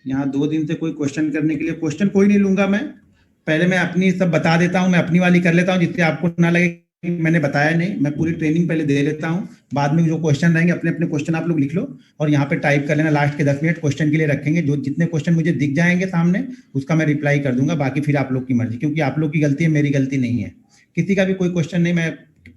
यहाँ 2 दिन से कोई क्वेश्चन करने के लिए, क्वेश्चन कोई नहीं लूंगा मैं। पहले मैं अपनी सब बता देता हूँ, मैं अपनी वाली कर लेता हूँ, जिससे आपको ना लगे कि मैंने बताया नहीं। मैं पूरी ट्रेनिंग पहले दे लेता हूँ, बाद में जो क्वेश्चन रहेंगे अपने अपने क्वेश्चन आप लोग लिख लो और यहाँ पे टाइप कर लेना। लास्ट के 10 मिनट क्वेश्चन के लिए रखेंगे, जो जितने क्वेश्चन मुझे दिख जाएंगे सामने उसका मैं रिप्लाई कर दूंगा, बाकी फिर आप लोग की मर्जी, क्योंकि आप लोग की गलती है, मेरी गलती नहीं है। किसी का भी कोई क्वेश्चन नहीं। मैं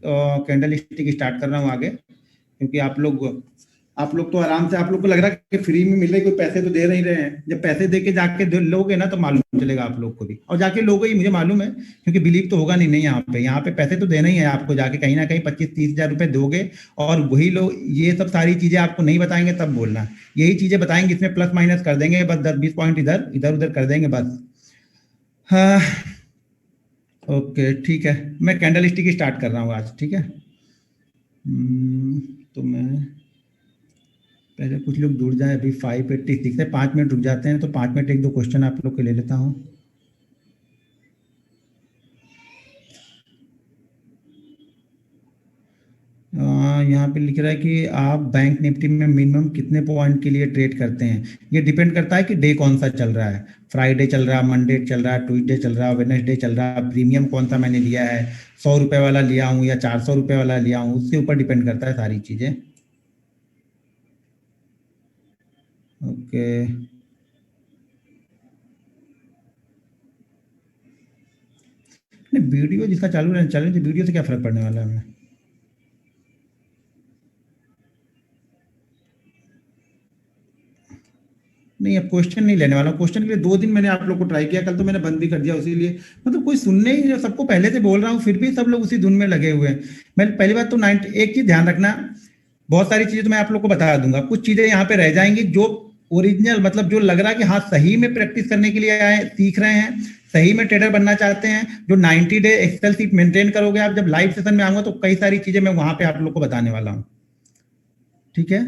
कैंडल स्टिक स्टार्ट कर रहा हूँ आगे, क्योंकि आप लोग तो आराम से, आप लोग को लग रहा है कि फ्री में मिल रही, कोई पैसे तो दे नहीं रहे हैं। जब पैसे दे के जाके लोगे ना तो मालूम चलेगा आप लोग को भी, और जाके लोगे ही, मुझे मालूम है, क्योंकि बिलीव तो होगा नहीं यहाँ पे पैसे तो देना ही है आपको। जाके कहीं ना कहीं 25-30 हजार रुपए दोगे और वही लोग ये सब सारी चीजें आपको नहीं बताएंगे तब बोलना। यही चीजें बताएंगे, इसमें प्लस माइनस कर देंगे बस, 10-20 पॉइंट इधर इधर उधर कर देंगे बस। हाँ, ओके ठीक है। मैं कैंडल स्टिक स्टार्ट कर रहा हूँ आज, ठीक है। तो मैं पहले कुछ लोग जुड़ जाए, अभी 586 है, 5 मिनट रुक जाते हैं तो 5 मिनट एक दो क्वेश्चन आप लोग के ले लेता हूँ। यहाँ पे लिख रहा है कि आप बैंक निफ्टी में मिनिमम कितने पॉइंट के लिए ट्रेड करते हैं। ये डिपेंड करता है कि डे कौन सा चल रहा है, फ्राइडे चल रहा है, मंडे चल रहा है, ट्यूसडे चल रहा है, वेडनेसडे चल रहा है, प्रीमियम कौन सा मैंने लिया है, 100 रुपये वाला लिया हूँ या 400 रुपये वाला लिया हूँ, उसके ऊपर डिपेंड करता है सारी चीज़ें। ओके, नहीं वीडियो जिसका चालू रहना चालू, तो वीडियो से क्या फर्क पड़ने वाला है हमें। नहीं, अब क्वेश्चन नहीं लेने वाला। क्वेश्चन के लिए 2 दिन मैंने आप लोग को ट्राई किया, कल तो मैंने बंद भी कर दिया इसीलिए, मतलब कोई सुनने ही नहीं, सबको पहले से बोल रहा हूँ फिर भी सब लोग उसी धुन में लगे हुए हैं। मैं पहली बात तो 90 एक चीज ध्यान रखना, बहुत सारी चीजें तो मैं आप लोग को बता दूंगा, कुछ चीजें यहाँ पे रह जाएंगी जो ओरिजिनल, मतलब जो लग रहा है कि हाँ सही में प्रैक्टिस करने के लिए आए, सीख रहे हैं, सही में ट्रेडर बनना चाहते हैं, जो 90 डे एक्सेल सीट मेंटेन करोगे आप, जब लाइव सेशन में आऊंगा तो कई सारी चीजें मैं वहां पे आप लोग को बताने वाला हूँ, ठीक है।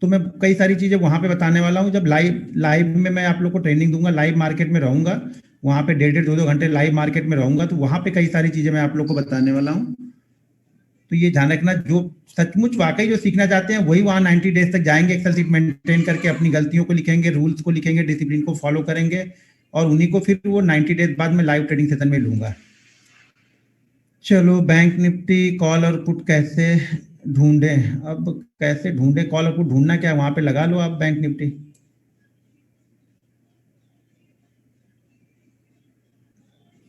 तो मैं कई सारी चीजें वहां पे बताने वाला हूँ, जब लाइव लाइव में मैं आप लोग को ट्रेनिंग दूंगा, लाइव मार्केट में रहूंगा, वहां पे 1.5-2 घंटे लाइव मार्केट में रहूंगा, तो वहां पे कई सारी चीजें मैं आप लोग को बताने वाला हूँ। तो ये ध्यान रखना, जो सचमुच वाकई जो सीखना चाहते हैं वही वहां 90 डेज तक जाएंगे, एक्सेल सीट मेंटेन करके अपनी गलतियों को लिखेंगे, रूल्स को लिखेंगे, डिसिप्लिन को फॉलो करेंगे, और उन्हीं को फिर वो 90 डेज बाद में लाइव ट्रेडिंग सेशन में लूंगा। चलो, बैंक निफ्टी कॉल और पुट कैसे ढूंढें। अब कैसे ढूंढें कॉल और पुट, ढूंढना क्या है, वहां पे लगा लो आप बैंक निफ्टी।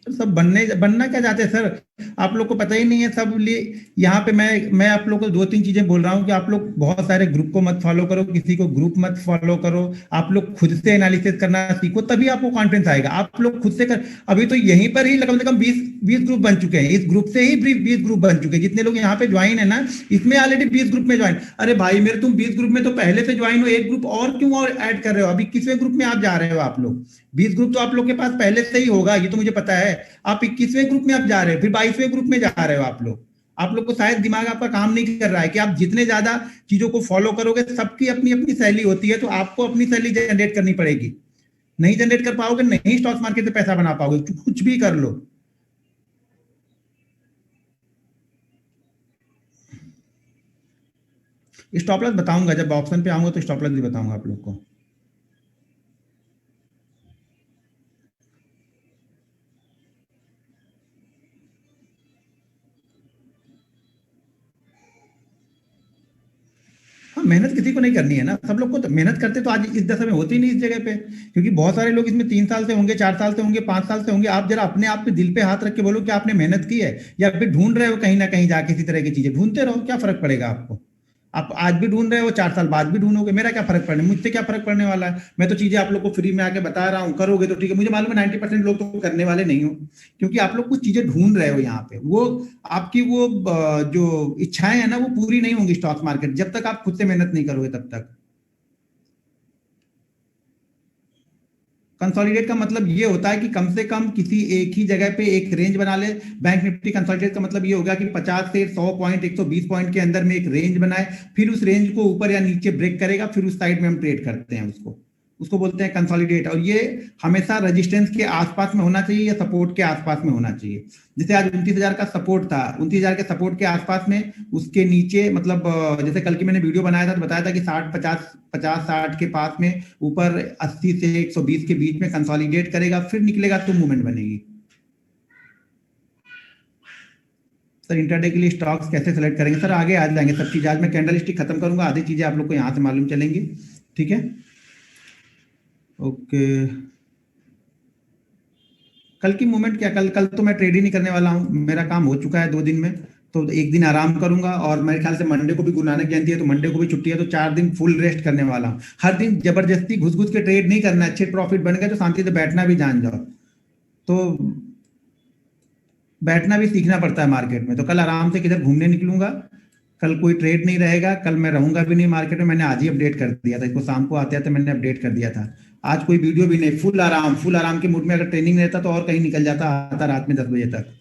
सब बनना क्या चाहते हैं सर, आप लोग को पता ही नहीं है सब लिए। यहाँ पे मैं आप लोग को 2-3 चीजें बोल रहा हूँ कि आप लोग बहुत सारे ग्रुप को मत फॉलो करो, किसी को ग्रुप मत फॉलो करो, आप लोग खुद से एनालिसिस करना सीखो, तभी आपको कॉन्फिडेंस आएगा। आप लोग खुद से कर, अभी तो यहीं पर ही कम से कम 20 ग्रुप बन चुके हैं, इस ग्रुप से ही 20 ग्रुप बन चुके हैं, जितने लोग यहाँ पे ज्वाइन है ना, इसमें ऑलरेडी 20 ग्रुप में ज्वाइन। अरे भाई मेरे, तुम 20 ग्रुप में तो पहले से ज्वाइन हो, एक ग्रुप और क्यों और ऐड कर रहे हो, अभी किसवें ग्रुप में आप जा रहे हो आप लोग। 20 ग्रुप तो आप लोग के पास पहले से ही होगा, ये तो मुझे पता है। आप 21वें ग्रुप में आप जा रहे हो, फिर 22वें ग्रुप में जा रहे हो आप लोग। आप लोग को शायद दिमाग आपका काम नहीं कर रहा है कि आप जितने ज्यादा चीजों को फॉलो करोगे, सबकी अपनी अपनी शैली होती है, तो आपको अपनी शैली जनरेट करनी पड़ेगी। नहीं जनरेट कर पाओगे, नहीं स्टॉक मार्केट से पैसा बना पाओगे, कुछ भी कर लो। स्टॉप लॉस बताऊंगा, जब ऑप्शन पे आऊंगा तो स्टॉप लॉस भी बताऊंगा आप लोग को। हाँ, मेहनत किसी को नहीं करनी है ना, सब लोग को तो मेहनत करते तो आज इस दशा में होती नहीं इस जगह पे, क्योंकि बहुत सारे लोग इसमें 3 साल से होंगे, 4 साल से होंगे, 5 साल से होंगे। आप जरा अपने आप पे दिल पे हाथ रख के बोलो कि आपने मेहनत की है, या फिर ढूंढ रहे हो कहीं ना कहीं जाके, इसी तरह की चीजें ढूंढते रहो, क्या फर्क पड़ेगा आपको। आप आज भी ढूंढ रहे हो, 4 साल बाद भी ढूंढोगे, मेरा क्या फर्क पड़ने, मुझसे क्या फर्क पड़ने वाला है। मैं तो चीजें आप लोग को फ्री में आके बता रहा हूँ, करोगे तो ठीक है। मुझे मालूम है 90% लोग तो करने वाले नहीं हो, क्योंकि आप लोग कुछ चीजें ढूंढ रहे हो यहाँ पे, वो आपकी वो जो इच्छाएं है ना वो पूरी नहीं होंगी स्टॉक मार्केट, जब तक आप खुद से मेहनत नहीं करोगे तब तक। कंसोलिडेट का मतलब ये होता है कि कम से कम किसी एक ही जगह पे एक रेंज बना ले। बैंक निफ्टी कंसोलिडेट का मतलब ये हो गया कि 50 से 100 पॉइंट, 120 पॉइंट के अंदर में एक रेंज बनाए, फिर उस रेंज को ऊपर या नीचे ब्रेक करेगा, फिर उस साइड में हम ट्रेड करते हैं उसको। उसको बोलते हैं कंसोलिडेट। और ये हमेशा रेजिस्टेंस के आसपास में होना चाहिए या सपोर्ट के आसपास में होना चाहिए। जैसे आज 29,000 का सपोर्ट था, 29,000 के सपोर्ट के आसपास में, उसके नीचे मतलब जैसे कल की मैंने वीडियो बनाया था तो बताया था कि 50-60 के पास में ऊपर 80 से 120 के बीच में कंसोलिडेट करेगा, फिर निकलेगा तो मूवमेंट बनेगी। सर इंटरडे के लिए स्टॉक्स कैसे सेलेक्ट करेंगे? सर आगे आ जाएंगे सब चीज़। आज मैं कैंडल स्टिक खत्म करूंगा, आधी चीज़ें आप लोग को यहाँ से मालूम चलेंगी। ठीक है, ओके। कल की मूवमेंट क्या, कल तो मैं ट्रेड ही नहीं करने वाला हूँ, मेरा काम हो चुका है 2 दिन में। तो एक दिन आराम करूंगा, और मेरे ख्याल से मंडे को भी गुरु नानक जयंती है तो मंडे को भी छुट्टी है, तो 4 दिन फुल रेस्ट करने वाला हूँ। हर दिन जबरदस्ती घुस घुस के ट्रेड नहीं करना है। अच्छे प्रॉफिट बन गए तो शांति से बैठना भी जान जाओ। तो बैठना भी सीखना पड़ता है मार्केट में। तो कल आराम से किधर घूमने निकलूंगा, कल कोई ट्रेड नहीं रहेगा, कल मैं रहूंगा भी नहीं मार्केट में। मैंने आज ही अपडेट कर दिया था इसको, शाम को आते आते मैंने अपडेट कर दिया था। आज कोई वीडियो भी नहीं, फुल आराम के मूड में। अगर ट्रेनिंग रहता तो और कहीं निकल जाता, आता रात में 10 बजे तक।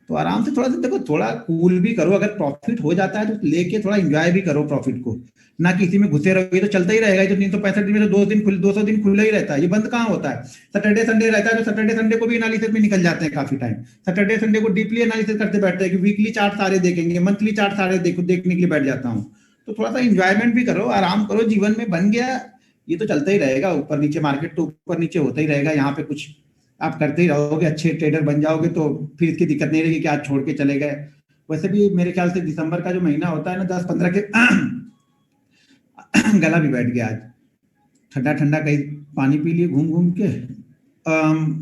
तो आराम से थोड़ा सा देखो, थोड़ा कूल भी करो। अगर प्रॉफिट हो जाता है तो लेके थोड़ा एंजॉय भी करो प्रॉफिट को, ना कि इसी में घुसे रहोगे तो चलता ही रहेगा। तो 365 दिन में तो 200 दिन खुला ही रहता है, ये बंद कहाँ होता है। सैटरडे संडे रहता है, तो सैटरडे संडे को भी एनालिसिस में निकल जाते हैं काफी टाइम। सैटरडे संडे को डीपली एनालिसिस करते बैठते हैं कि वीकली चार्ट सारे देखेंगे, मंथली चार्ट सारे देखने के लिए बैठ जाता हूँ। तो थोड़ा सा इंजॉयमेंट भी करो, आराम करो, जीवन में बन गया ये तो चलता ही रहेगा। ऊपर नीचे मार्केट तो ऊपर नीचे होता ही रहेगा, यहाँ पे कुछ आप करते ही रहोगे, अच्छे ट्रेडर बन जाओगे तो फिर इसकी दिक्कत नहीं रहेगी कि आज छोड़ के चले गए। वैसे भी मेरे ख्याल से दिसंबर का जो महीना होता है ना, 10-15 के गला भी बैठ गया आज, ठंडा ठंडा कहीं पानी पी लिए घूम घूम के।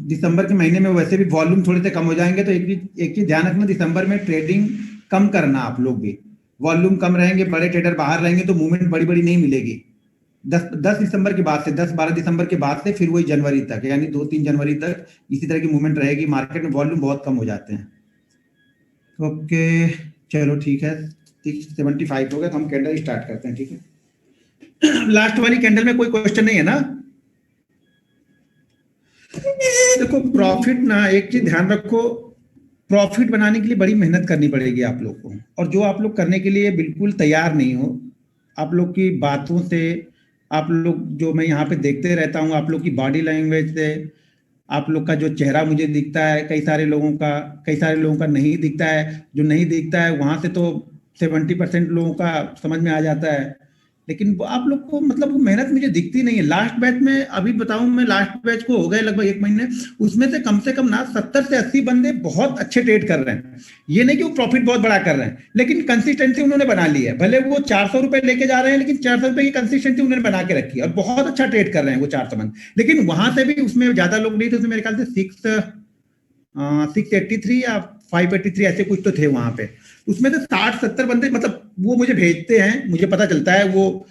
दिसंबर के महीने में वैसे भी वॉल्यूम थोड़े से कम हो जाएंगे, तो एक चीज ध्यान रखना, दिसंबर में ट्रेडिंग कम करना आप लोग भी। वॉल्यूम कम रहेंगे, बड़े ट्रेडर बाहर रहेंगे तो मूवमेंट बड़ी बड़ी नहीं मिलेगी। 10 दिसंबर के बाद से, 10-12 दिसंबर के बाद से फिर वही जनवरी तक, यानी 2-3 जनवरी तक इसी तरह की मूवमेंट रहेगी। मार्केट में वॉल्यूम बहुत कम हो जाते हैं। ओके चलो ठीक है, 675 हो गया तो हम कैंडल स्टार्ट करते हैं। ठीक है, लास्ट वाली कैंडल में कोई क्वेश्चन नहीं है ना? देखो प्रॉफिट ना, एक चीज ध्यान रखो, प्रॉफिट बनाने के लिए बड़ी मेहनत करनी पड़ेगी आप लोग को, और जो आप लोग करने के लिए बिल्कुल तैयार नहीं हो। आप लोग की बातों से, आप लोग जो मैं यहाँ पे देखते रहता हूँ, आप लोग की बॉडी लैंग्वेज से, आप लोग का जो चेहरा मुझे दिखता है, कई सारे लोगों का नहीं दिखता है। जो नहीं दिखता है वहां से तो 70% लोगों का समझ में आ जाता है, लेकिन आप लोग को मतलब वो मेहनत मुझे दिखती नहीं है। लास्ट बैच में अभी बताऊं, मैं लास्ट बैच को हो गए लगभग 1 महीने, उसमें से कम ना 70 से 80 बंदे बहुत अच्छे ट्रेड कर रहे हैं। ये नहीं कि वो प्रॉफिट बहुत बड़ा कर रहे हैं, लेकिन कंसिस्टेंसी उन्होंने बना ली है। भले वो 400 रुपए लेके जा रहे हैं, लेकिन 400 रुपए की कंसिस्टेंसी उन्होंने बना के रखी है और बहुत अच्छा ट्रेड कर रहे हैं वो 400 बंद। लेकिन वहां से भी उसमें ज्यादा लोग नहीं थे, उसमें मेरे ख्याल से 683 या 583 ऐसे कुछ तो थे वहां पे। उसमें से 60-70 बंदे, मतलब वो मुझे भेजते हैं, मुझे पता चलता है, वो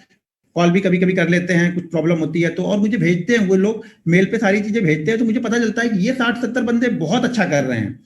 कॉल भी कभी कभी कर लेते हैं, कुछ प्रॉब्लम होती है तो, और मुझे भेजते हैं वो लोग, मेल पे सारी चीजें भेजते हैं, तो मुझे पता चलता है कि ये 60-70 बंदे बहुत अच्छा कर रहे हैं।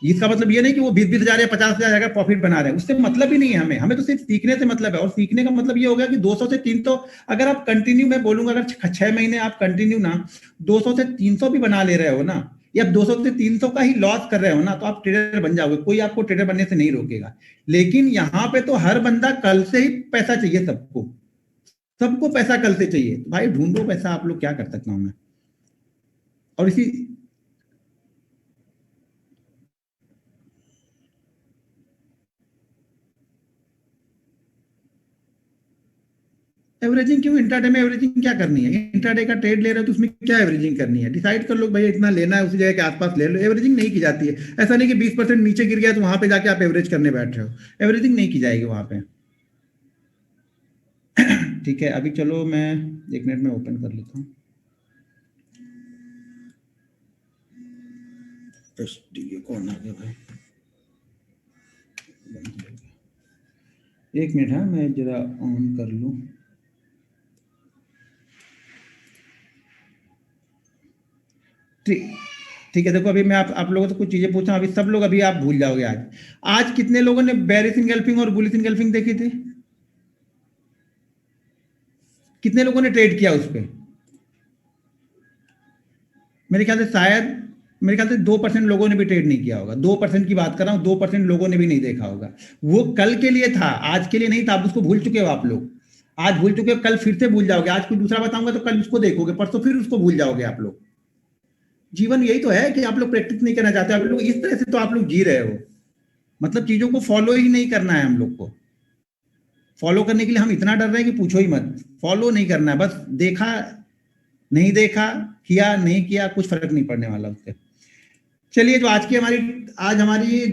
इसका मतलब ये नहीं कि वो 20-20 हजार या 50 हजार का प्रॉफिट बना रहे हैं, उससे मतलब ही नहीं है हमें तो सिर्फ सीखने से मतलब है। और सीखने का मतलब ये हो गया कि 200 से 300 अगर आप कंटिन्यू, मैं बोलूंगा अगर 6 महीने आप कंटिन्यू ना 200 से 300 भी बना ले रहे हो ना, या 200 से 300 का ही लॉस कर रहे हो ना, तो आप ट्रेडर बन जाओगे, कोई आपको ट्रेडर बनने से नहीं रोकेगा। लेकिन यहाँ पे तो हर बंदा कल से ही पैसा चाहिए, सबको पैसा कल से चाहिए। तो भाई ढूंढो पैसा, आप लोग क्या कर सकता हूं मैं। और इसी एवरेजिंग क्यों, इंट्राडे में एवरेजिंग क्या करनी है? इंट्राडे का ट्रेड ले रहे हो तो उसमें क्या एवरेजिंग करनी है? डिसाइड कर लो भाई, इतना लेना है उसी जगह के आसपास ले लो। एवरेजिंग नहीं की जाती है, ऐसा नहीं कि 20% नीचे गिर गया तो वहां पे जाके आप एवरेज करने बैठ रहे हो, एवरेजिंग नहीं की जाएगी वहां पे। ठीक है, अभी चलो मैं 1 मिनट में ओपन कर लेता हूँ। कौन आ गया भाई? 1 मिनट है, मैं जरा ऑन कर लूँ। ठीक है, देखो अभी मैं आप लोगों से कुछ चीजें पूछा, अभी सब लोग, अभी आप भूल जाओगे। आज कितने लोगों ने बेरिश इंगल्फिंग और बुलिश इंगल्फिंग देखी थी? कितने लोगों ने ट्रेड किया उस पर? मेरे ख्याल से शायद, मेरे ख्याल से 2% लोगों ने भी ट्रेड नहीं किया होगा। 2% की बात कर रहा हूँ, 2% लोगों ने भी नहीं देखा होगा। वो कल के लिए था, आज के लिए नहीं था। आप उसको भूल चुके हो आप लोग। आज भूल चुके हो, कल फिर से भूल जाओगे, आज कुछ दूसरा बताऊंगा तो कल उसको देखोगे, परसों फिर उसको भूल जाओगे आप लोग। जीवन यही तो है कि आप लोग प्रैक्टिस नहीं करना चाहते, आप लोग इस तरह से तो आप लोग जी रहे हो, मतलब चीजों को फॉलो ही नहीं करना है हम लोग को। फॉलो करने के लिए हम इतना डर रहे हैं कि पूछो ही मत, फॉलो नहीं करना है, बस देखा नहीं देखा, किया नहीं किया, कुछ फर्क नहीं पड़ने वाला उससे। चलिए, तो आज हमारी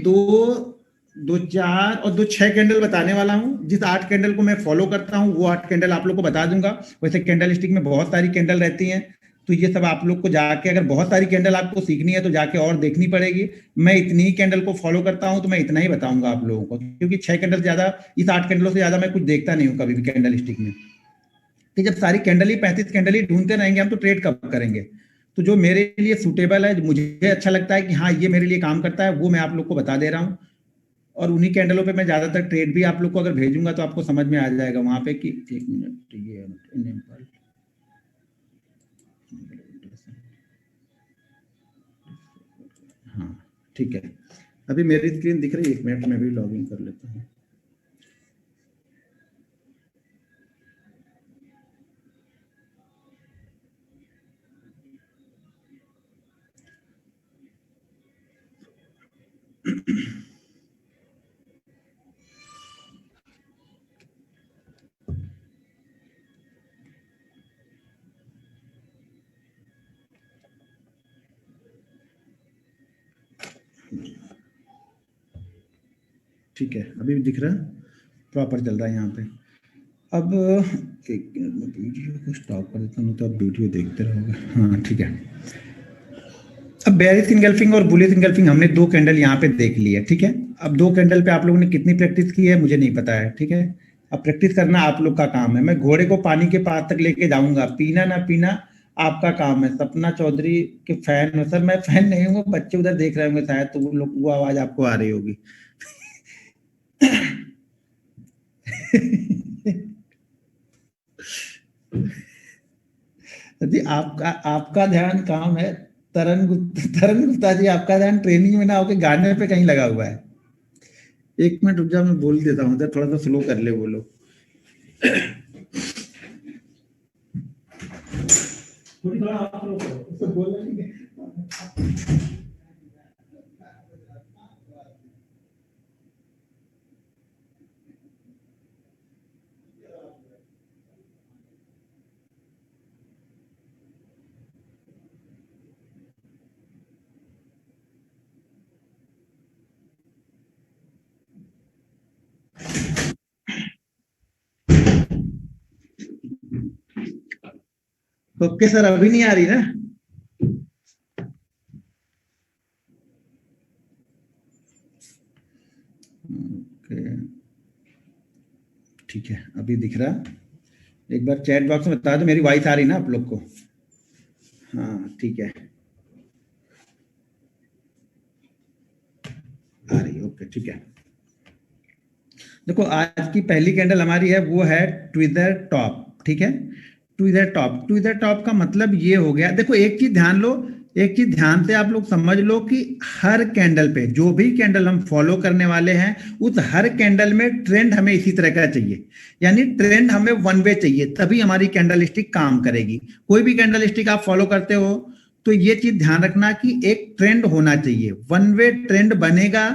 दो चार और दो 6 कैंडल बताने वाला हूँ। जिस 8 कैंडल को मैं फॉलो करता हूँ वो 8 कैंडल आप लोग को बता दूंगा। वैसे कैंडल स्टिक में बहुत सारी कैंडल रहती हैं, तो ये सब आप लोग को जाके, अगर बहुत सारी कैंडल आपको सीखनी है तो जाके और देखनी पड़ेगी। मैं इतनी ही कैंडल को फॉलो करता हूँ तो मैं इतना ही बताऊंगा आप लोगों को, क्योंकि 6 कैंडल से ज्यादा, इस 8 कैंडलों से ज्यादा मैं कुछ देखता नहीं हूँ कभी भी कैंडल स्टिक में। कि जब सारी कैंडल ही 35 कैंडल ही ढूंढते रहेंगे हम तो ट्रेड कब करेंगे। तो जो मेरे लिए सूटेबल है, मुझे अच्छा लगता है कि हाँ ये मेरे लिए काम करता है, वो मैं आप लोग को बता दे रहा हूँ। और उन्हीं कैंडलों पे मैं ज्यादातर ट्रेड भी आप लोग को अगर भेजूंगा तो आपको समझ में आ जाएगा वहां पे कि 1 मिनट, ये हाँ ठीक है। अभी मेरी स्क्रीन दिख रही है, 1 मिनट में भी लॉग इन कर लेता हूँ। ठीक है, अभी भी दिख रहा है, प्रॉपर चल रहा है यहाँ पे। अब एक वीडियो को स्टॉप कर देता हूँ तो आप वीडियो देखते रहोगे। हाँ ठीक है। अब बेयरिश इनगल्फिंग और बुलिश इनगल्फिंग हमने 2 कैंडल यहाँ पे देख ली है, ठीक है। अब 2 कैंडल पे आप लोगों ने कितनी प्रैक्टिस की है मुझे नहीं पता है, ठीक है। अब प्रैक्टिस करना आप लोग का काम है। मैं घोड़े को पानी के पास तक लेके जाऊंगा, पीना ना पीना आपका काम है। सपना चौधरी के फैन हो सर? मैं फैन नहीं हूँ, बच्चे उधर देख रहे होंगे शायद, तो वो लोग, वो आवाज आपको आ रही होगी। जी आपका आपका ध्यान काम है। तरन गुप्ता जी, आपका ध्यान ट्रेनिंग में ना होके गाने पे कहीं लगा हुआ है। 1 मिनट रुक जाओ, मैं बोल देता हूँ, थोड़ा सा स्लो कर ले बोलो। थोड़ा आप लोग उससे बोलने ओके सर, अभी नहीं आ रही ना? ओके ठीक है, अभी दिख रहा। एक बार चैट बॉक्स में बता दो मेरी वॉइस आ रही ना आप लोग को? हाँ ठीक है, आ रही, ओके ठीक है। देखो आज की पहली कैंडल हमारी है वो है ट्विदर टॉप, ठीक है। ट्विदर टॉप, ट्विदर टॉप का मतलब ये हो गया, देखो एक चीज ध्यान लो, एक चीज ध्यान से आप लोग समझ लो कि हर कैंडल पे, जो भी कैंडल हम फॉलो करने वाले हैं, उस हर कैंडल में ट्रेंड हमें इसी तरह का चाहिए। यानी ट्रेंड हमें वन वे चाहिए, तभी हमारी कैंडल स्टिक काम करेगी। कोई भी कैंडल स्टिक आप फॉलो करते हो तो ये चीज ध्यान रखना कि एक ट्रेंड होना चाहिए, वन वे ट्रेंड बनेगा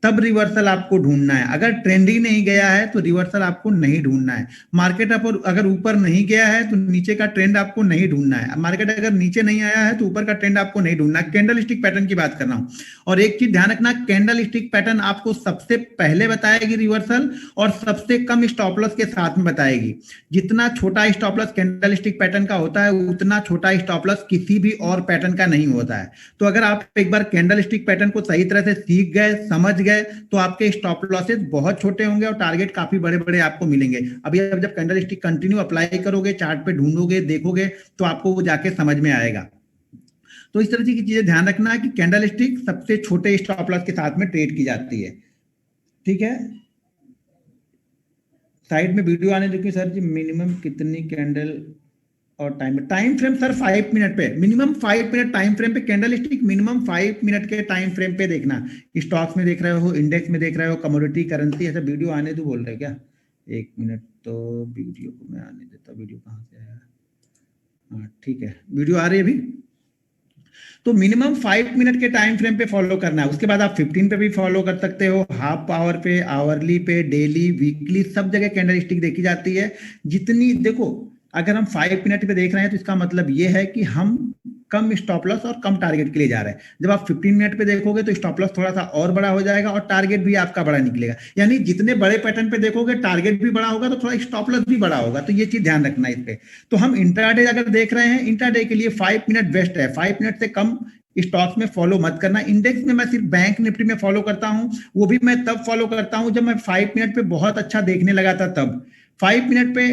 तब रिवर्सल आपको ढूंढना है। अगर ट्रेंड ही नहीं गया है तो रिवर्सल आपको नहीं ढूंढना है। मार्केट अगर ऊपर नहीं गया है तो नीचे का ट्रेंड आपको नहीं ढूंढना है। मार्केट अगर नीचे नहीं आया है तो ऊपर का ट्रेंड आपको नहीं ढूंढना है। कैंडल स्टिक पैटर्न की बात कर रहा हूं। और एक चीज ध्यान रखना, कैंडल स्टिक पैटर्न आपको सबसे पहले बताएगी रिवर्सल, और सबसे कम स्टॉप लॉस के साथ में बताएगी। जितना छोटा stop loss candle stick pattern का होता है, उतना छोटा स्टॉप लॉस किसी भी और पैटर्न का नहीं होता है। तो अगर आप एक बार कैंडल स्टिक पैटर्न को सही तरह से सीख गए, समझ गए, तो आपके स्टॉप लॉसेस बहुत छोटे होंगे और टारगेट काफी बड़े बड़े आपको मिलेंगे। अभी जब कैंडल स्टिक कंटिन्यू अप्लाई करोगे, चार्ट पे ढूंढोगे, देखोगे, तो आपको वो जाके समझ में आएगा। तो इस तरह की चीजें ध्यान रखना है कि कैंडल स्टिक सबसे छोटे स्टॉप लॉस के साथ में ट्रेड की जाती है, ठीक है। साइड में वीडियो आने देखिए सर जी, मिनिमम कितनी कैंडल और टाइम फ्रेम सर 5 मिनट पे, मिनिमम 5 मिनट टाइम फ्रेम पे कैंडल स्टिक, मिनिमम 5 मिनट के टाइम फ्रेम पे देखना। स्टॉक्स में देख रहे हो, इंडेक्स में देख रहे हो, कमोडिटी, करेंसी, ऐसा वीडियो आने तो बोल रहे क्या? एक मिनट, तो वीडियो को मैं आने देता, वीडियो कहाँ से आया? हाँ ठीक है, वीडियो आ रही है अभी। तो मिनिमम 5 मिनट के टाइम फ्रेम पे फॉलो करना है। उसके बाद आप 15 पे भी फॉलो कर सकते हो, हाफ आवर पे, आवरली पे, डेली, वीकली, सब जगह कैंडल स्टिक देखी जाती है। जितनी देखो, अगर हम 5 मिनट पे देख रहे हैं तो इसका मतलब ये है कि हम कम स्टॉप लॉस और कम टारगेट के लिए जा रहे हैं। जब आप 15 मिनट पे देखोगे तो स्टॉप लॉस थोड़ा सा और बड़ा हो जाएगा और टारगेट भी आपका बड़ा निकलेगा। यानी जितने बड़े पैटर्न पे देखोगे टारगेट भी बड़ा होगा तो थोड़ा स्टॉप लॉस भी बड़ा होगा। तो ये चीज ध्यान रखना है इस पे। तो हम इंट्राडे अगर देख रहे हैं, इंट्राडे के लिए 5 मिनट बेस्ट है। 5 मिनट से कम स्टॉक्स में फॉलो मत करना। इंडेक्स में मैं सिर्फ बैंक निफ्टी में फॉलो करता हूं, वो भी मैं तब फॉलो करता हूं जब मैं 5 मिनट पे बहुत अच्छा देखने लगा था। तब 5 मिनट पे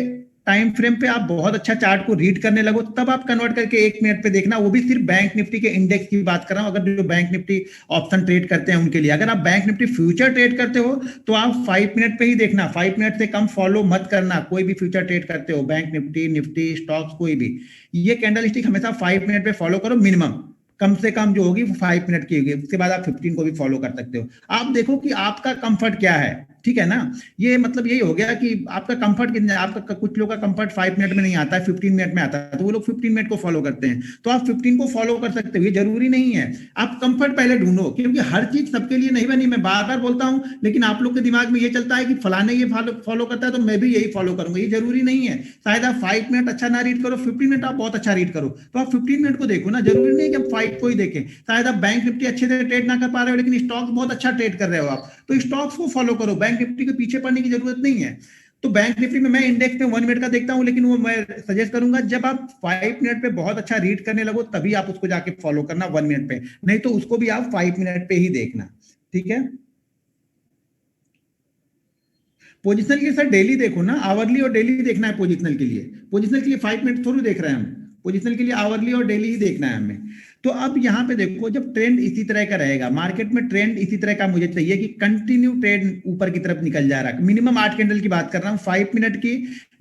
टाइम फ्रेम पे आप बहुत अच्छा चार्ट को रीड करने लगो, तब आप कन्वर्ट करके 1 मिनट पे देखना। वो भी सिर्फ बैंक निफ्टी के इंडेक्स की बात कर रहा हूं। अगर जो बैंक निफ्टी ऑप्शन ट्रेड करते हैं उनके लिए, अगर आप बैंक निफ्टी फ्यूचर ट्रेड करते हो तो आप 5 मिनट पे ही देखना। 5 मिनट से कम फॉलो मत करना। कोई भी फ्यूचर ट्रेड करते हो, बैंक निफ्टी, निफ्टी, स्टॉक्स, कोई भी, ये कैंडल स्टिक हमेशा 5 मिनट पे फॉलो करो मिनिमम। कम से कम जो होगी 5 मिनट की होगी। उसके बाद आप 15 को भी फॉलो कर सकते हो। आप देखो कि आपका कंफर्ट क्या है, ठीक है ना। ये मतलब यही हो गया कि आपका कंफर्ट कितना है। आपका कुछ लोगों का कंफर्ट 5 मिनट में नहीं आता है, 15 मिनट में आता है, तो वो लोग 15 मिनट को फॉलो करते हैं। तो आप 15 को फॉलो कर सकते हो, ये जरूरी नहीं है। आप कंफर्ट पहले ढूंढो, क्योंकि हर चीज सबके लिए नहीं बनी। मैं बार बार बोलता हूं, लेकिन आप लोग के दिमाग में ये चलता है कि फलाने ये फॉलो करता है तो मैं भी यही फॉलो करूंगा। ये जरूरी नहीं है। शायद आप 5 मिनट अच्छा ना रीड करो, 15 मिनट आप बहुत अच्छा रीड करो, तो आप 15 मिनट को देखो ना। जरूरी नहीं कि आप 5 को ही देखें। शायद आप बैंक निफ्टी अच्छे से ट्रेड ना कर पा रहे हो, लेकिन स्टॉक्स बहुत अच्छा ट्रेड कर रहे हो आप, तो स्टॉक्स को फॉलो करो। बैंक निफ्टी के पीछे पड़ने की जरूरत नहीं है। तो बैंक निफ्टी में मैं इंडेक्स पे 1 मिनट का देखता हूं, लेकिन वो मैं सजेस्ट करूंगा जब आप 5 मिनट पे बहुत अच्छा रीड करने लगो तभी आप उसको जाके फॉलो करना 1 मिनट पे, नहीं तो उसको भी आप 5 मिनट पे ही देखना। ठीक है। पोजिशनल के लिए सर डेली देखो ना, आवरली और डेली देखना है पोजिशनल के लिए। पोजिशनल के लिए 5 मिनट थोड़ी देख रहे हैं हम, पोजिशनल के लिए आवरली और डेली ही देखना है हमें। तो अब यहाँ पे देखो, जब ट्रेंड इसी तरह का रहेगा, मार्केट में ट्रेंड इसी तरह का मुझे चाहिए कि कंटिन्यू ट्रेंड ऊपर की तरफ निकल जा रहा है। मिनिमम 8 कैंडल की बात कर रहा हूँ, 5 मिनट की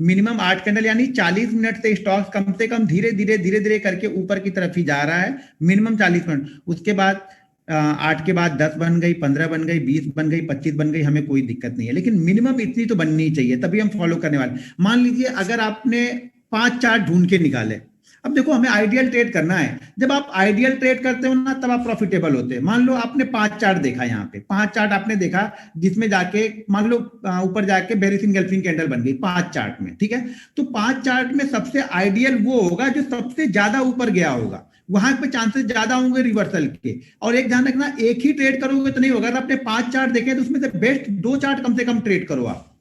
मिनिमम 8 कैंडल, यानी 40 मिनट से स्टॉक्स कम से कम धीरे धीरे धीरे धीरे करके ऊपर की तरफ ही जा रहा है, मिनिमम 40 मिनट। उसके बाद 8 के बाद 10 बन गई, 15 बन गई, 20 बन गई, 25 बन गई, हमें कोई दिक्कत नहीं है, लेकिन मिनिमम इतनी तो बननी ही चाहिए, तभी हम फॉलो करने वाले। मान लीजिए अगर आपने 5 चार्ट ढूंढ के निकाले, अब देखो हमें आइडियल ट्रेड करना है। जब आप आइडियल ट्रेड करते हो ना, तब आप प्रॉफिटेबल होते हैं। मान लो आपने 5 चार्ट देखा, यहाँ पे 5 चार्ट आपने देखा, जिसमें जाके मान लो ऊपर जाके बेरिस इंगल्फिंग कैंडल बन गई 5 चार्ट में, ठीक है। तो 5 चार्ट में सबसे आइडियल वो होगा जो सबसे ज्यादा ऊपर गया होगा, वहां पे चांसेस ज्यादा होंगे रिवर्सल के। और एक ध्यान रखना, एक ही ट्रेड करोगे तो नहीं होगा। अगर आपने 5 चार्ट देखे तो उसमें से बेस्ट 2 चार्ट कम से कम ट्रेड करो आप।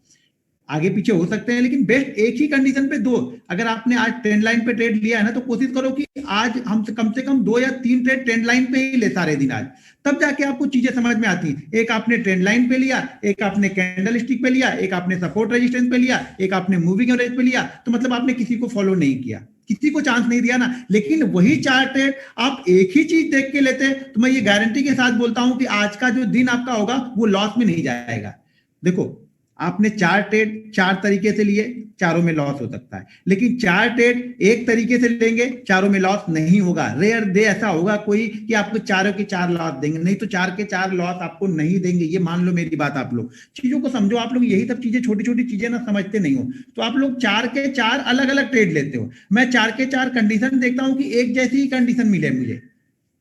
आगे पीछे हो सकते हैं, लेकिन बेस्ट एक ही कंडीशन पे 2। अगर आपने आज ट्रेंड लाइन पे ट्रेड लिया है ना, तो कोशिश करो कि आज हम कम से कम 2 या 3 ट्रेड ट्रेंड लाइन पे ही ले सारे दिन आज, तब जाके आपको चीजें समझ में आती हैं। एक आपने ट्रेंड लाइन पे लिया, एक आपने कैंडल स्टिक पे लिया, एक आपने सपोर्ट रेजिस्टेंस पे लिया, एक आपने मूविंग एवरेज पे लिया, तो मतलब आपने किसी को फॉलो नहीं किया, किसी को चांस नहीं दिया ना। लेकिन वही चार्ट है, आप एक ही चीज देख के लेते, तो मैं ये गारंटी के साथ बोलता हूं कि आज का जो दिन आपका होगा वो लॉस में नहीं जाएगा। देखो, आपने 4 ट्रेड 4 तरीके से लिए, चारों में लॉस हो सकता है, लेकिन 4 ट्रेड एक तरीके से लेंगे, चारों में लॉस नहीं होगा। रेयर डे ऐसा होगा कोई कि आपको चारों के 4 लॉस देंगे, नहीं तो 4 के 4 लॉस आपको नहीं देंगे। ये मान लो मेरी बात, आप लोग चीजों को समझो। आप लोग यही सब चीजें, छोटी छोटी चीजें ना समझते नहीं हो, तो आप लोग 4 के 4 अलग अलग ट्रेड लेते हो। मैं 4 के 4 कंडीशन देखता हूं कि एक जैसी ही कंडीशन मिले मुझे,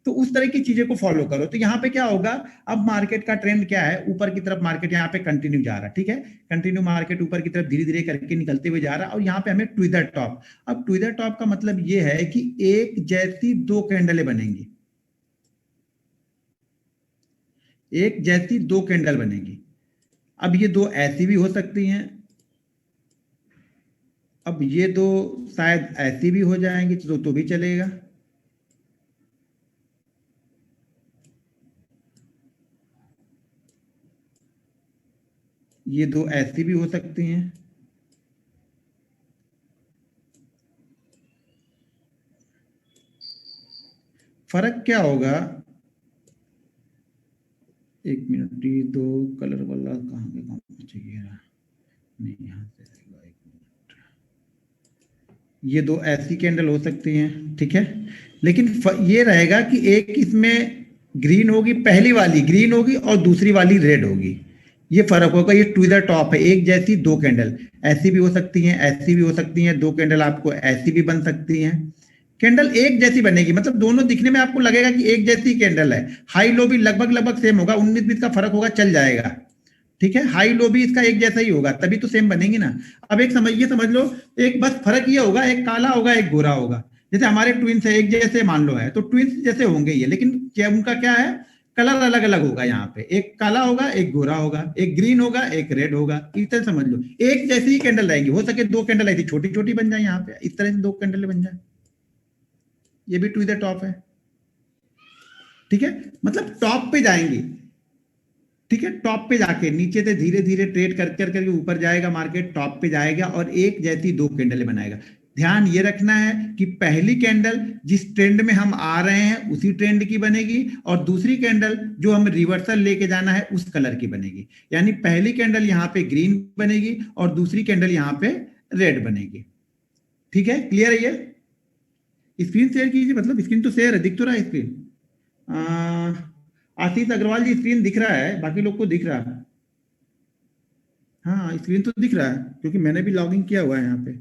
तो उस तरह की चीजें को फॉलो करो। तो यहाँ पे क्या होगा, अब मार्केट का ट्रेंड क्या है, ऊपर की तरफ मार्केट यहाँ पे कंटिन्यू जा रहा है, ठीक है। कंटिन्यू मार्केट ऊपर की तरफ धीरे धीरे करके निकलते हुए जा रहा है, और यहाँ पे हमें ट्विदर टॉप। अब ट्विदर टॉप का मतलब ये है कि एक जैसी 2 कैंडलें बनेंगी, एक जैसी 2 कैंडल बनेगी। अब ये 2 ऐसी भी हो सकती हैं, अब ये 2 शायद ऐसी भी हो जाएंगी, तो भी चलेगा। ये 2 ऐसी भी हो सकती हैं। फर्क क्या होगा, एक मिनट, ये 2 कलर वाला कहाँ पे काम चाहिए, नहीं यहाँ से, एक मिनट, ये 2 ऐसी कैंडल हो सकती हैं, ठीक है। लेकिन ये रहेगा कि एक इसमें ग्रीन होगी, पहली वाली ग्रीन होगी और दूसरी वाली रेड होगी। ये फर्क होगा, ये ट्विदर टॉप है, एक जैसी दो कैंडल, ऐसी भी हो सकती हैं, ऐसी भी हो सकती हैं, दो कैंडल आपको ऐसी भी बन सकती हैं। कैंडल एक जैसी बनेगी, मतलब दोनों दिखने में आपको लगेगा कि एक जैसी कैंडल है, हाई लो भी लगभग लगभग सेम होगा, 19-20 का फर्क होगा, चल जाएगा। ठीक है, हाई लो भी इसका एक जैसा ही होगा, तभी तो सेम बनेगी ना। अब एक समझ लो, एक बस फर्क ये होगा, एक काला होगा एक गोरा होगा। जैसे हमारे ट्विंस है, एक जैसे मान लो है, तो ट्विंस जैसे होंगे ये, लेकिन क्या उनका क्या है, कलर अलग अलग होगा। यहाँ पे एक काला होगा एक गोरा होगा, एक ग्रीन होगा एक रेड होगा, इस तरह समझ लो। एक जैसी ही कैंडल रहेगी, हो सके दो कैंडल ऐसी छोटी छोटी बन जाए, यहाँ पे इस तरह से दो कैंडल बन जाए, ये भी टू द टॉप है। ठीक है, मतलब टॉप पे जाएंगे। ठीक है, टॉप पे जाके नीचे से धीरे धीरे ट्रेड कर करके ऊपर जाएगा, मार्केट टॉप पे जाएगा और एक जैसी दो कैंडल बनाएगा। ध्यान ये रखना है कि पहली कैंडल जिस ट्रेंड में हम आ रहे हैं उसी ट्रेंड की बनेगी, और दूसरी कैंडल जो हम रिवर्सल लेके जाना है उस कलर की बनेगी। यानी पहली कैंडल यहाँ पे ग्रीन बनेगी और दूसरी कैंडल यहाँ पे रेड बनेगी। ठीक है, क्लियर है ये? स्क्रीन शेयर कीजिए, मतलब स्क्रीन तो शेयर है, दिख तो रहा है स्क्रीन। आशीष अग्रवाल जी, स्क्रीन दिख रहा है, बाकी लोग को दिख रहा है? हाँ, स्क्रीन तो दिख रहा है, क्योंकि मैंने भी लॉगिन किया हुआ है यहाँ पे।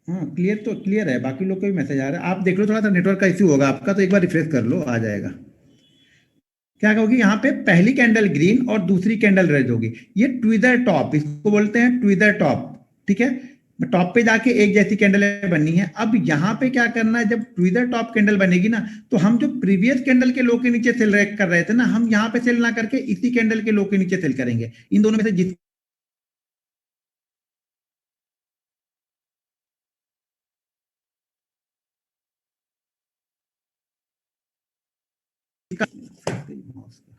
हाँ, क्लियर तो क्लियर है, बाकी लोग का भी मैसेज आ रहा है। आप देख लो, थोड़ा सा नेटवर्क का इश्यू होगा आपका, तो एक बार रिफ्रेश कर लो, आ जाएगा। क्या कहोगी, यहाँ पे पहली कैंडल ग्रीन और दूसरी कैंडल रेड होगी, ये ट्विदर टॉप, इसको बोलते हैं ट्विदर टॉप। ठीक है, टॉप पे जाके एक जैसी कैंडल बननी है। अब यहाँ पे क्या करना है, जब ट्विदर टॉप कैंडल बनेगी ना, तो हम जो प्रीवियस कैंडल के लो के नीचे सेल कर रहे थे ना, हम यहाँ पे सेल ना करके इसी कैंडल के लो के नीचे सेल करेंगे। इन दोनों में से जिस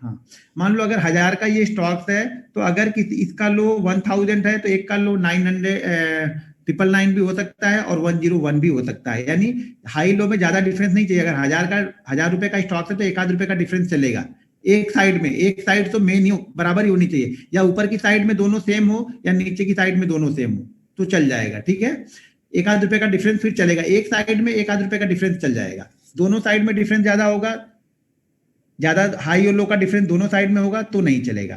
हाँ, मान लो अगर 1000 का ये स्टॉक्स है, तो अगर किसी इसका लो 1000 है, तो एक का लो 999 भी हो सकता है और 101 भी हो सकता है। यानी हाई लो में ज्यादा डिफरेंस नहीं चाहिए। अगर 1000 रुपए का स्टॉक है तो 1 आध रुपए का डिफरेंस चलेगा। एक साइड में, एक साइड तो मेन ही बराबर ही होनी चाहिए, या ऊपर की साइड में दोनों सेम हो या नीचे की साइड में दोनों सेम हो, तो चल जाएगा। ठीक है, 1 आध रुपए का डिफरेंस फिर चलेगा, एक साइड में 1 आध रुपए का डिफरेंस चल जाएगा। दोनों साइड में डिफरेंस ज्यादा होगा, ज्यादा हाई और लो का डिफरेंस दोनों साइड में होगा तो नहीं चलेगा।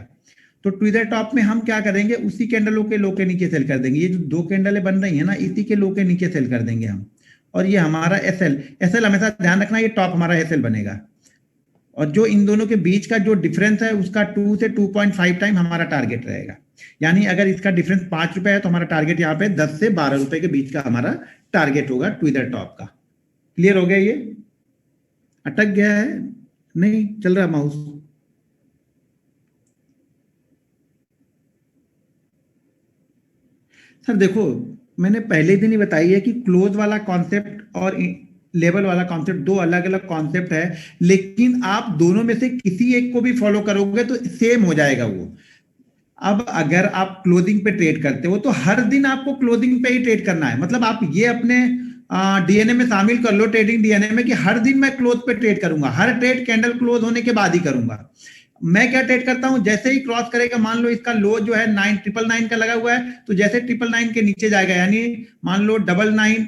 तो ट्विदर टॉप में हम क्या करेंगे, उसी कैंडलों के लो के नीचे सेल कर देंगे। ये जो दो कैंडलें बन रही है ना, इसी के लो के नीचे सेल कर देंगे हम। और ये हमारा एसएल हमेशा ध्यान रखना, ये टॉप हमारा एसएल बनेगा। और जो इन दोनों के बीच का जो डिफरेंस है, उसका 2 से 2.5 टाइम हमारा टारगेट रहेगा। यानी अगर इसका डिफरेंस 5 रुपए है, तो हमारा टारगेट यहाँ पे 10 से 12 रुपए के बीच का हमारा टारगेट होगा ट्विदर टॉप का। क्लियर हो गया ये? अटक गया है? नहीं चल रहा माउस? सर देखो, मैंने पहले दिन ही बताई है कि क्लोज वाला कॉन्सेप्ट और लेवल वाला कॉन्सेप्ट दो अलग अलग कॉन्सेप्ट है, लेकिन आप दोनों में से किसी एक को भी फॉलो करोगे तो सेम हो जाएगा वो। अब अगर आप क्लोजिंग पे ट्रेड करते हो, तो हर दिन आपको क्लोजिंग पे ही ट्रेड करना है। मतलब आप ये अपने डीएनए में शामिल कर लो, ट्रेडिंग डीएनए में, कि हर दिन मैं क्लोज पे ट्रेड करूंगा, हर ट्रेड कैंडल क्लोज होने के बाद ही करूंगा। मैं क्या ट्रेड करता हूं, जैसे ही क्रॉस करेगा, मान लो इसका लो जो है 999 का लगा हुआ है, तो जैसे 999 के नीचे जाएगा, यानी मान लो 99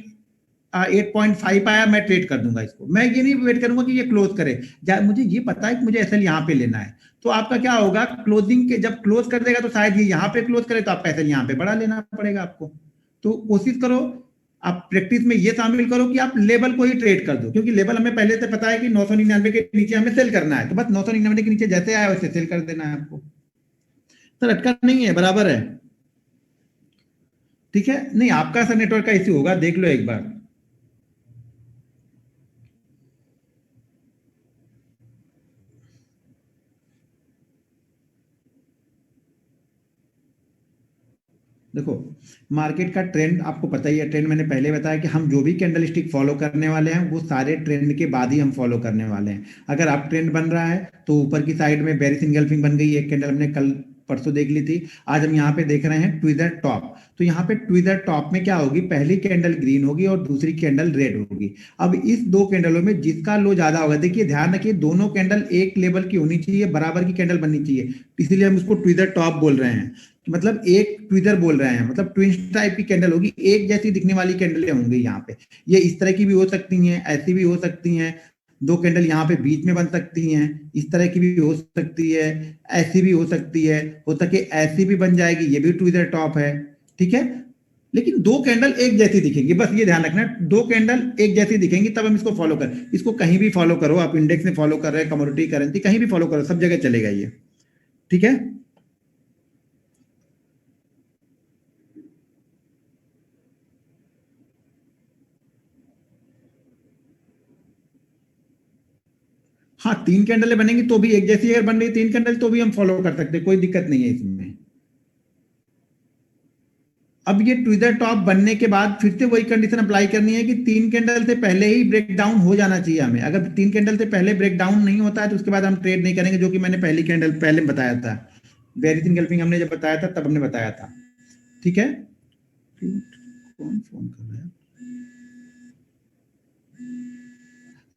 8.5 आया, मैं ट्रेड कर दूंगा इसको। मैं ये नहीं वेट करूंगा कि ये क्लोज करे, मुझे ये पता है कि मुझे एसएल यहाँ पे लेना है। तो आपका क्या होगा, क्लोजिंग के जब क्लोज कर देगा, तो शायद ये यहाँ पे क्लोज करे, तो आपका एसएल यहाँ पे बड़ा लेना पड़ेगा आपको। तो कोशिश करो, आप प्रैक्टिस में ये शामिल करो कि आप लेवल को ही ट्रेड कर दो, क्योंकि लेवल हमें पहले से पता है कि 999 के नीचे हमें सेल करना है, तो बस 999 के नीचे जैसे आया वैसे सेल कर देना है आपको। सर अटका नहीं है, बराबर है। ठीक है, नहीं आपका सर नेटवर्क का इश्यू होगा, देख लो एक बार। देखो, मार्केट का ट्रेंड आपको पता ही है। ट्रेंड मैंने पहले बताया कि हम जो भी कैंडल स्टिक फॉलो करने वाले हैं, वो सारे ट्रेंड के बाद ही हम फॉलो करने वाले हैं। अगर आप ट्रेंड बन रहा है, तो ऊपर की साइड में बेरिश इंगल्फिंग बन गई, एक कैंडल हमने कल परसों देख ली थी। आज हम यहाँ पे देख रहे हैं ट्विदर टॉप। तो यहाँ पे ट्विदर टॉप में क्या होगी, पहली कैंडल ग्रीन होगी और दूसरी कैंडल रेड होगी। अब इस दो कैंडलों में जिसका लो ज्यादा होगा, देखिए ध्यान रखिए, दोनों कैंडल एक लेवल की होनी चाहिए, बराबर की कैंडल बननी चाहिए, इसलिए हम इसको ट्विदर टॉप बोल रहे हैं। मतलब एक ट्विदर बोल रहे हैं, मतलब ट्विंस टाइप की कैंडल होगी, एक जैसी दिखने वाली कैंडलें होंगी यहाँ पे। ये इस तरह की भी हो सकती हैं, ऐसी भी हो सकती हैं, दो कैंडल यहाँ पे बीच में बन सकती हैं, इस तरह की भी हो सकती है, ऐसी भी हो सकती है, हो सके ऐसी भी बन जाएगी, ये भी टू द टॉप है, ठीक है। लेकिन दो कैंडल एक जैसी दिखेंगी, बस ये ध्यान रखना, दो कैंडल एक जैसी दिखेंगी तब हम इसको फॉलो करें। इसको कहीं भी फॉलो करो, आप इंडेक्स में फॉलो कर रहे हैं, कमोडिटी करेंसी कहीं भी फॉलो करो, सब जगह चलेगा ये, ठीक है। हाँ, तीन कैंडलें बनेंगी तो भी एक जैसी अगर बन रही तीन कैंडल तो भी हम फॉलो कर सकते हैं, कोई दिक्कत नहीं है इसमें। अब ये ट्विजर टॉप बनने के बाद फिर से वही कंडीशन अप्लाई करनी है कि तीन कैंडल से पहले ही ब्रेक डाउन हो जाना चाहिए हमें। अगर तीन कैंडल से पहले ब्रेक डाउन नहीं होता है तो उसके बाद हम ट्रेड नहीं करेंगे, जो कि मैंने पहली कैंडल पहले बताया था, बेरिस इनगल्फिंग हमने जब बताया था तब हमने बताया था, ठीक है। कौन फोन कर रहा है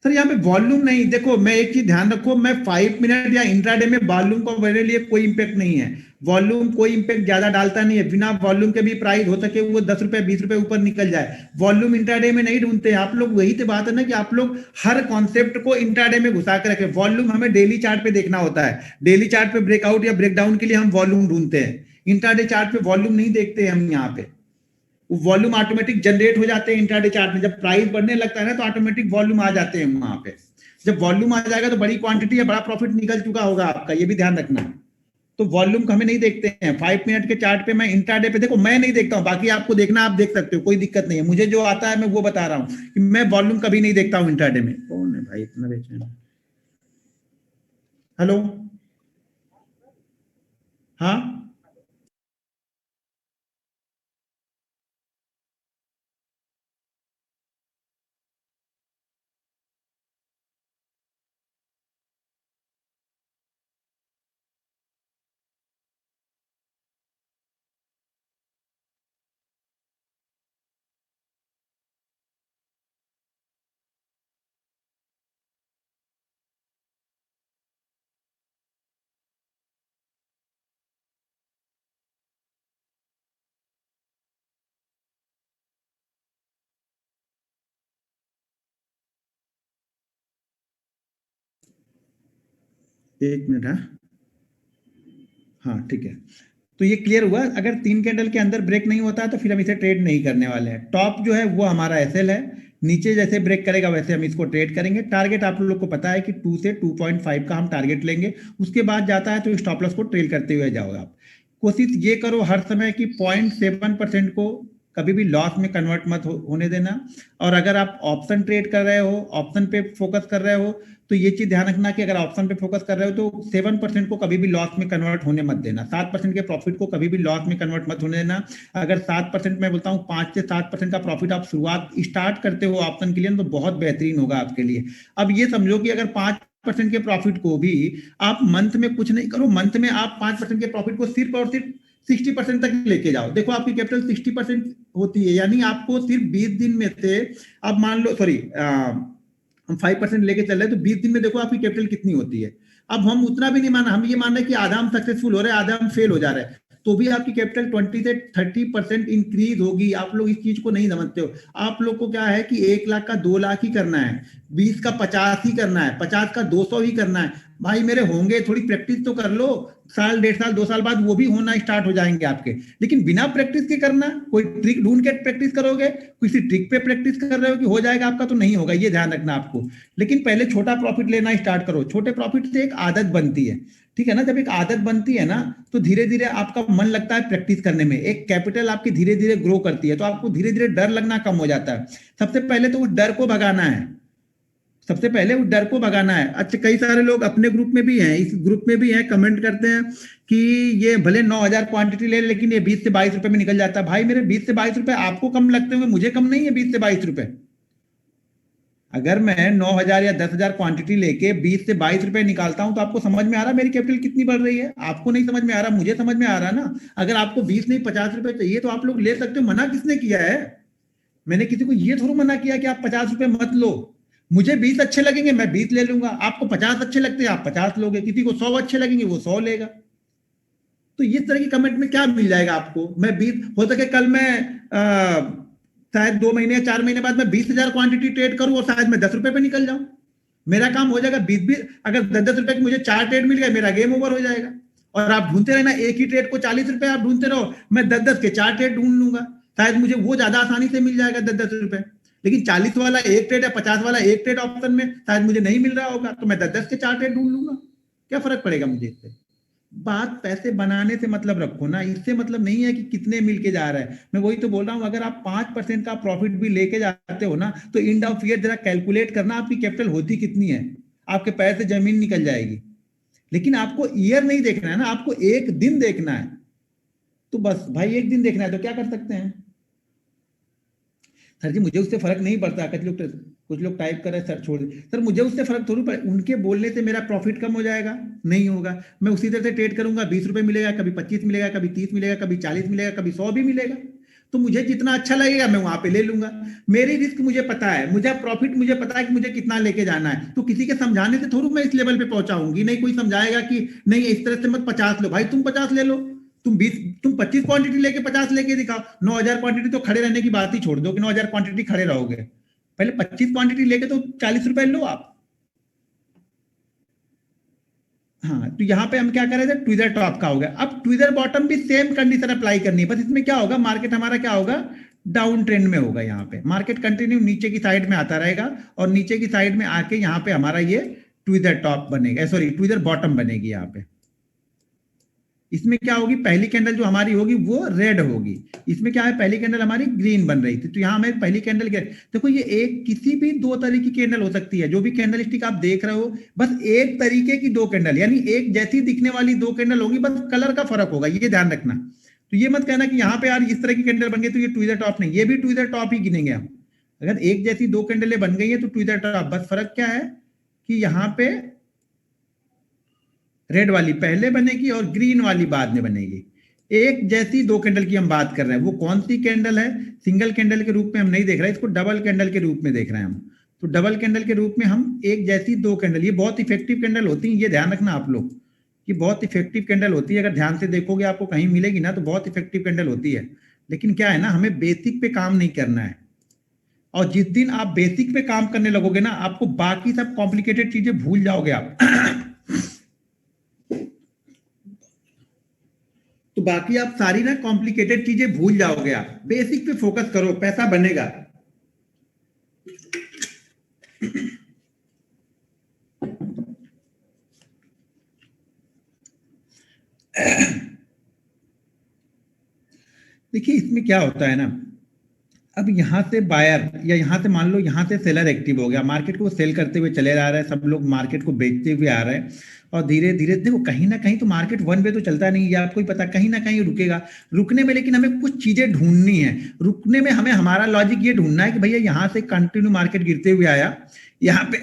सर? यहाँ पे वॉल्यूम नहीं, देखो मैं एक चीज ध्यान रखो, मैं 5 मिनट या इंट्राडे में वॉल्यूम को मेरे लिए कोई इंपैक्ट नहीं है, वॉल्यूम कोई इंपैक्ट ज्यादा डालता नहीं है। बिना वॉल्यूम के भी प्राइस हो सके वो 10 रुपए 20 रुपए ऊपर निकल जाए, वॉल्यूम इंट्राडे में नहीं ढूंढते आप लोग। वही तो बात है ना कि आप लोग हर कॉन्सेप्ट को इंट्राडे में घुसा के रखे। वॉल्यूम हमें डेली चार्ट पे देखना होता है, डेली चार्ट पे ब्रेकआउट या ब्रेकडाउन के लिए हम वॉल्यूम ढूंढते हैं, इंट्राडे चार्ट पे वॉल्यूम नहीं देखते हम। यहाँ पे वॉल्यूम ऑटोमेटिक जनरेट हो जाते हैं इंट्राडे चार्ट में, जब प्राइस बढ़ने लगता है ना तो ऑटोमेटिक वॉल्यूम आ जाते हैं वहां पे। जब वॉल्यूम आ जाएगा तो बड़ी क्वांटिटी या बड़ा प्रॉफिट निकल चुका होगा आपका, ये भी ध्यान रखना। तो वॉल्यूम को हमें नहीं देखते हैं 5 मिनट के चार्ट पे। मैं इंट्राडे पे देखो मैं नहीं देखता हूँ, बाकी आपको देखना आप देख सकते हो, कोई दिक्कत नहीं है। मुझे जो आता है मैं वो बता रहा हूँ कि मैं वॉल्यूम कभी नहीं देखता हूँ इंट्राडे में। कौन है भाई इतना बेचैन? हेलो, हाँ एक मिनट, हाँ हाँ ठीक है। तो ये क्लियर हुआ, अगर तीन कैंडल के अंदर ब्रेक नहीं होता है तो फिर हम इसे ट्रेड नहीं करने वाले हैं। टॉप जो है वो हमारा एसएल है, नीचे जैसे ब्रेक करेगा वैसे हम इसको ट्रेड करेंगे। टारगेट आप लोग को पता है कि 2 से 2.5 का हम टारगेट लेंगे, उसके बाद जाता है तो स्टॉप लॉस को ट्रेल करते हुए जाओगे आप। कोशिश ये करो हर समय की 0.7% को कभी भी लॉस में कन्वर्ट मत होने देना। और अगर आप ऑप्शन ट्रेड कर रहे हो, ऑप्शन पे फोकस कर रहे हो, तो ये चीज ध्यान रखना कि अगर ऑप्शन पे फोकस कर रहे हो तो 7% को कभी भी लॉस में कन्वर्ट होने मत देना, 7% के प्रॉफिट को कभी भी लॉस में कन्वर्ट मत होने देना। अगर 7%, मैं बोलता हूँ 5 से 7% का प्रॉफिट आप शुरुआत स्टार्ट करते हो ऑप्शन के लिए तो बहुत बेहतरीन होगा आपके लिए। अब ये समझो कि अगर 5% के प्रॉफिट को भी आप मंथ में कुछ नहीं करो, मंथ में आप 5% के प्रॉफिट को सिर्फ और सिर्फ 60% तक लेके जाओ। देखो आपकी कैपिटल 60% होती है, यानी आपको सिर्फ 20 दिन में से, अब मान लो सॉरी हम 5% लेके चल रहे हैं तो 20 दिन में देखो आपकी कैपिटल कितनी होती है। अब हम उतना भी नहीं माना, हम ये मान रहे हैं कि आधा हम सक्सेसफुल हो रहे हैं आधा हम फेल हो जा रहे हैं, तो भी आपकी कैपिटल 20 से 30% इंक्रीज होगी। आप लोग इस चीज को नहीं समझते हो। आप लोग को क्या है कि 1 लाख का 2 लाख ही करना है, 20 का 50 ही करना है, 50 का 200 ही करना है। भाई मेरे होंगे, थोड़ी प्रैक्टिस तो कर लो, साल 1.5 साल 2 साल बाद वो भी होना स्टार्ट हो जाएंगे आपके। लेकिन बिना प्रैक्टिस के करना, कोई ट्रिक ढूंढ के प्रैक्टिस करोगे, किसी ट्रिक पे प्रैक्टिस कर रहे हो कि हो जाएगा आपका, तो नहीं होगा, ये ध्यान रखना आपको। लेकिन पहले छोटा प्रॉफिट लेना स्टार्ट करो, छोटे प्रॉफिट से एक आदत बनती है, ठीक है ना। जब एक आदत बनती है ना तो धीरे धीरे आपका मन लगता है प्रैक्टिस करने में, एक कैपिटल आपकी धीरे धीरे ग्रो करती है, तो आपको धीरे धीरे डर लगना कम हो जाता है। सबसे पहले तो उस डर को भगाना है, सबसे पहले उस डर को भगाना है। अच्छा, कई सारे लोग अपने ग्रुप में भी हैं, इस ग्रुप में भी हैं, कमेंट करते हैं कि ये भले 9,000 क्वांटिटी ले लेकिन ये 20 से 22 रुपए में निकल जाता है। भाई मेरे 20 से 22 रुपए आपको कम लगते होंगे, मुझे कम नहीं है 20 से 22 रुपए। अगर मैं 9,000 या 10,000 क्वांटिटी लेके 20 से 22 रुपए निकालता हूं तो आपको समझ में आ रहा है मेरी कैपिटल कितनी बढ़ रही है? आपको नहीं समझ में आ रहा, मुझे समझ में आ रहा ना। अगर आपको 20 नहीं 50 रुपए चाहिए तो आप लोग ले सकते हो, मना किसने किया है? मैंने किसी को ये थोड़ा मना किया कि आप 50 रुपए मत लो। मुझे 20 अच्छे लगेंगे मैं 20 ले लूंगा, आपको 50 अच्छे लगते हैं आप 50 लोगे, किसी को 100 अच्छे लगेंगे वो 100 लेगा। तो इस तरह की कमेंट में क्या मिल जाएगा आपको? मैं 20 हो सके कल मैं शायद 2 महीने या 4 महीने बाद मैं 20,000 क्वांटिटी ट्रेड करूं और शायद मैं 10 रुपए पे निकल जाऊं। मेरा काम हो जाएगा 20-20, अगर 10-10 रुपए की मुझे 4 ट्रेड मिल गए, मेरा गेम ओवर हो जाएगा। और आप ढूंढते रहना एक ही ट्रेड को 40 रुपए, आप ढूंढते रहो, मैं 10-10 के 4 ट्रेड ढूंढ लूंगा, शायद मुझे वो ज्यादा आसानी से मिल जाएगा 10-10 रुपए। लेकिन 40 वाला एक ट्रेड या 50 वाला एक ट्रेड ऑप्शन में शायद मुझे नहीं मिल रहा होगा, तो मैं 10-10 के 4 ट्रेड ढूंढ लूंगा, क्या फर्क पड़ेगा मुझे इससे। बात पैसे बनाने से मतलब रखो ना, इससे मतलब नहीं है कि कितने मिल के जा रहा है। मैं वही तो बोल रहा हूं, अगर आप 5% का प्रॉफिट भी लेके जाते हो ना, तो एंड ऑफ ईयर जरा कैलकुलेट करना आपकी कैपिटल होती कितनी है, आपके पैर से जमीन निकल जाएगी। लेकिन आपको ईयर नहीं देखना है ना, आपको एक दिन देखना है। तो बस भाई एक दिन देखना है तो क्या कर सकते हैं। सर जी मुझे उससे फर्क नहीं पड़ता, कुछ लोग टाइप कर रहे हैं सर छोड़ दे, सर मुझे उससे फर्क थोड़ी पड़े, उनके बोलने से मेरा प्रॉफिट कम हो जाएगा, नहीं होगा। मैं उसी तरह से ट्रेड करूंगा, 20 रुपए मिलेगा, कभी 25 मिलेगा, कभी 30 मिलेगा, कभी 40 मिलेगा, कभी 100 भी मिलेगा। तो मुझे जितना अच्छा लगेगा मैं वहां पे ले लूंगा। मेरी रिस्क मुझे पता है, मुझे प्रॉफिट मुझे पता है कि मुझे कितना लेके जाना है। तो किसी के समझाने से थोड़ी मैं इस लेवल पे पहुंचाऊंगी, नहीं कोई समझाएगा कि नहीं इस तरह से मत 50 लो, भाई तुम 50 ले लो, तुम 25 क्वांटिटी लेके 50 लेके दिखाओ। 9,000 क्वांटिटी तो खड़े रहने की बात ही छोड़ दो कि 9,000 क्वांटिटी खड़े रहोगे, पहले 25 क्वांटिटी लेके तो 40 रुपए लो आप। हाँ, तो यहाँ पे हम क्या कर रहे थे, ट्विजर टॉप का हो गया। अब ट्विजर बॉटम भी सेम कंडीशन अप्लाई करनी है, बस इसमें क्या होगा, मार्केट हमारा क्या होगा, डाउन ट्रेंड में होगा। यहाँ पे मार्केट कंटिन्यू नीचे की साइड में आता रहेगा, और नीचे की साइड में आके यहाँ पे हमारा ये ट्विजर टॉप बनेगा, सॉरी ट्विजर बॉटम बनेगी। यहाँ पे इसमें क्या होगी, पहली कैंडल जो हमारी होगी वो रेड होगी, इसमें क्या है, पहली कैंडल हमारी ग्रीन बन रही थी, तो यहाँ हमें पहली कैंडल देखो, ये एक किसी भी दो तरह की कैंडल हो सकती है। जो भी कैंडल स्टिक आप देख रहे हो, बस एक तरीके की दो कैंडल, यानी एक जैसी दिखने वाली दो कैंडल होगी, बस कलर का फर्क होगा, ये ध्यान रखना। तो ये मत कहना कि यहाँ पे यार इस तरह की कैंडल बन गई तो ये ट्विजर टॉप नहीं, ये भी ट्विजर टॉप ही गिनेंगे हम। अगर एक जैसी दो कैंडलें बन गई है तो ट्विजर टॉप, बस फर्क क्या है कि यहाँ पे रेड वाली पहले बनेगी और ग्रीन वाली बाद में बनेगी। एक जैसी दो कैंडल की हम बात कर रहे हैं, वो कौन सी कैंडल है, सिंगल कैंडल के रूप में हम नहीं देख रहे हैं, इसको डबल कैंडल के रूप में देख रहे हैं हम। तो डबल कैंडल के रूप में हम एक जैसी दो कैंडल, ये बहुत इफेक्टिव कैंडल होती है, ये ध्यान रखना आप लोग, ये बहुत इफेक्टिव कैंडल होती है। अगर ध्यान से देखोगे आपको कहीं मिलेगी ना, तो बहुत इफेक्टिव कैंडल होती है। लेकिन क्या है ना, हमें बेसिक पे काम नहीं करना है, और जिस दिन आप बेसिक पे काम करने लगोगे ना, आपको बाकी सब कॉम्प्लिकेटेड चीजें भूल जाओगे आप। तो बाकी आप सारी ना कॉम्प्लिकेटेड चीजें भूल जाओगे, आप बेसिक पे फोकस करो, पैसा बनेगा। देखिए इसमें क्या होता है ना, अब यहाँ से बायर या यहाँ से मान लो यहाँ से सेलर एक्टिव हो गया, मार्केट को सेल करते हुए चले जा रहे हैं, सब लोग मार्केट को बेचते हुए आ रहे हैं, और धीरे धीरे देखो कहीं ना कहीं तो मार्केट वन वे तो चलता नहीं, ये आपको ही पता, कहीं ना कहीं रुकेगा। रुकने में लेकिन हमें कुछ चीजें ढूंढनी है, रुकने में हमें हमारा लॉजिक ये ढूंढना है कि भैया यहाँ से कंटिन्यू मार्केट गिरते हुए आया, यहाँ पे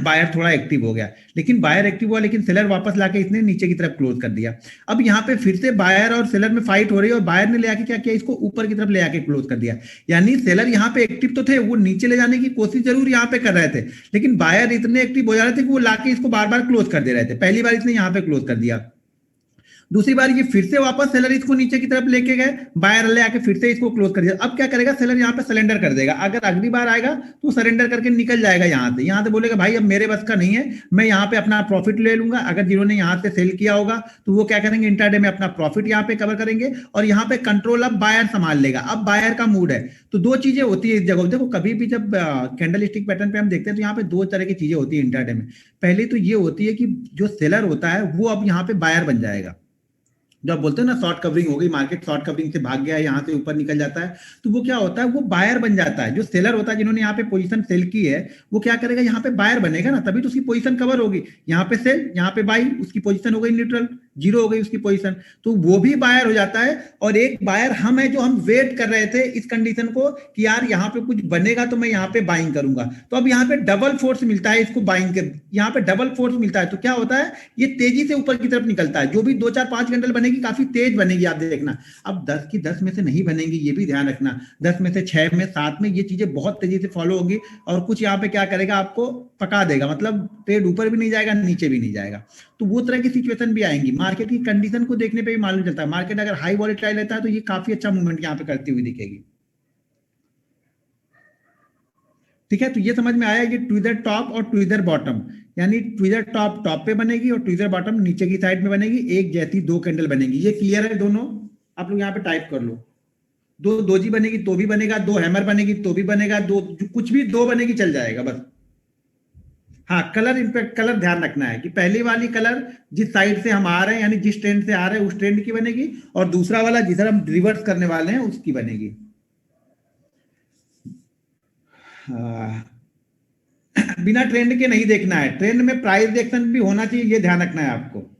बायर थोड़ा एक्टिव हो गया, लेकिन बायर एक्टिव हुआ लेकिन सेलर वापस लाके इसने नीचे की तरफ क्लोज कर दिया। अब यहाँ पे फिर से बायर और सेलर में फाइट हो रही है, और बायर ने ले आके क्या किया, इसको ऊपर की तरफ ले आके क्लोज कर दिया। यानी सेलर यहाँ पे एक्टिव तो थे, वो नीचे ले जाने की कोशिश जरूर यहाँ पे कर रहे थे, लेकिन बायर इतने एक्टिव हो जा रहे थे कि वो लाके इसको बार बार क्लोज कर दे रहे थे। पहली बार इसने यहाँ पे क्लोज कर दिया, दूसरी बार ये फिर से वापस सेलर इसको नीचे की तरफ लेके गए, बायर ले आके फिर से इसको क्लोज कर दिया। अब क्या करेगा, सेलर यहाँ पे सरेंडर कर देगा, अगर अगली बार आएगा तो सरेंडर करके निकल जाएगा यहाँ से बोलेगा भाई अब मेरे बस का नहीं है, मैं यहाँ पे अपना प्रॉफिट ले लूंगा। अगर जिन्होंने यहाँ से सेल किया होगा तो वो क्या करेंगे, इंट्राडे में अपना प्रॉफिट यहाँ पे कवर करेंगे, और यहाँ पे कंट्रोल अब बायर संभाल लेगा। अब बायर का मूड है, तो दो चीजें होती है इस जगह। देखो कभी भी जब कैंडल स्टिक पैटर्न पे हम देखते हैं तो यहाँ पे दो तरह की चीजें होती है इंट्राडे में। पहली तो ये होती है कि जो सेलर होता है वो अब यहाँ पे बायर बन जाएगा, जो आप बोलते हैं ना शॉर्ट कवरिंग हो गई, मार्केट शॉर्ट कवरिंग से भाग गया है, यहाँ से ऊपर निकल जाता है, तो वो क्या होता है, वो बायर बन जाता है। जो सेलर होता है जिन्होंने यहाँ पे पोजीशन सेल की है, वो क्या करेगा, यहाँ पे बायर बनेगा ना, तभी तो उसकी पोजीशन कवर होगी। यहाँ पे सेल, यहाँ पे बाई, उसकी पोजीशन हो गई न्यूट्रल, जीरो हो गई उसकी पोजीशन, तो वो भी बायर हो जाता है। और एक बायर हम है जो हम वेट कर रहे थे इस कंडीशन को कि यार यहाँ पे कुछ बनेगा तो मैं यहाँ पे बाइंग करूंगा, तो अब यहाँ पे डबल फोर्स मिलता है इसको बाइंग के, यहाँ पे डबल फोर्स मिलता है, तो क्या होता है, ये तेजी से ऊपर की तरफ निकलता है। जो भी 2 4 5 कैंडल बनेगी काफी तेज बनेगी, आप देखना। अब 10 की 10 में से नहीं बनेगी, ये भी ध्यान रखना, 10 में से 6 में 7 में ये चीजें बहुत तेजी से फॉलो होगी, और कुछ यहाँ पे क्या करेगा, आपको पका देगा, मतलब ट्रेड ऊपर भी नहीं जाएगा नीचे भी नहीं जाएगा। तो वो तरह की सिचुएशन भी आएंगी। मार्केट की कंडीशन को देखने पे भी मालूम चलता है, मार्केट अगर हाई वॉलेटाइल रहता है तो ये काफी अच्छा मूवमेंट यहाँ पे करती हुई दिखेगी। ठीक है, तो ये समझ में आया, ये ट्विजर टॉप और ट्विजर बॉटम, यानी ट्विजर टॉप टॉप पे बनेगी और ट्विजर बॉटम नीचे की साइड में बनेगी, एक जैसी दो कैंडल बनेगी। ये क्लियर है दोनों? आप लोग यहाँ पे टाइप कर लो। दो दोजी बनेगी तो भी बनेगा, दो हैमर बनेगी तो भी बनेगा, दो कुछ भी दो बनेगी चल जाएगा बस। हाँ, कलर इम्पैक्ट, कलर ध्यान रखना है कि पहली वाली कलर जिस साइड से हम आ रहे हैं, यानी जिस ट्रेंड से आ रहे हैं उस ट्रेंड की बनेगी, और दूसरा वाला जिधर हम रिवर्स करने वाले हैं उसकी बनेगी। हाँ, बिना ट्रेंड के नहीं देखना है, ट्रेंड में प्राइस रिएक्शन भी होना चाहिए, ये ध्यान रखना है आपको।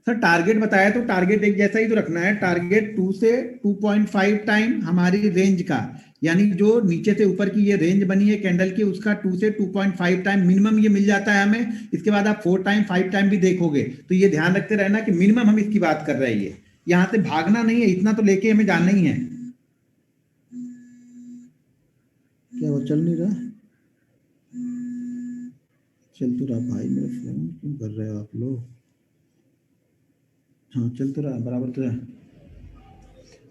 सर टारगेट बताया तो टारगेट एक जैसा ही तो रखना है, टारगेट 2 से 2.5 टाइम हमारी रेंज का, यानी जो नीचे से ऊपर की ये रेंज बनी है कैंडल की, उसका 2 से 2.5 टाइम मिनिमम ये मिल जाता है हमें। इसके बाद आप 4 टाइम 5 टाइम भी देखोगे, तो ये ध्यान रखते रहना कि मिनिमम हम इसकी बात कर रहे हैं। ये यहाँ से भागना नहीं है, इतना तो लेके हमें जाना ही है। क्या वो चल नहीं रहा? चल तो रहा भाई, मेरा फोन क्यों कर रहे हो आप लोग? हाँ चल तो रहा, बराबर तो है।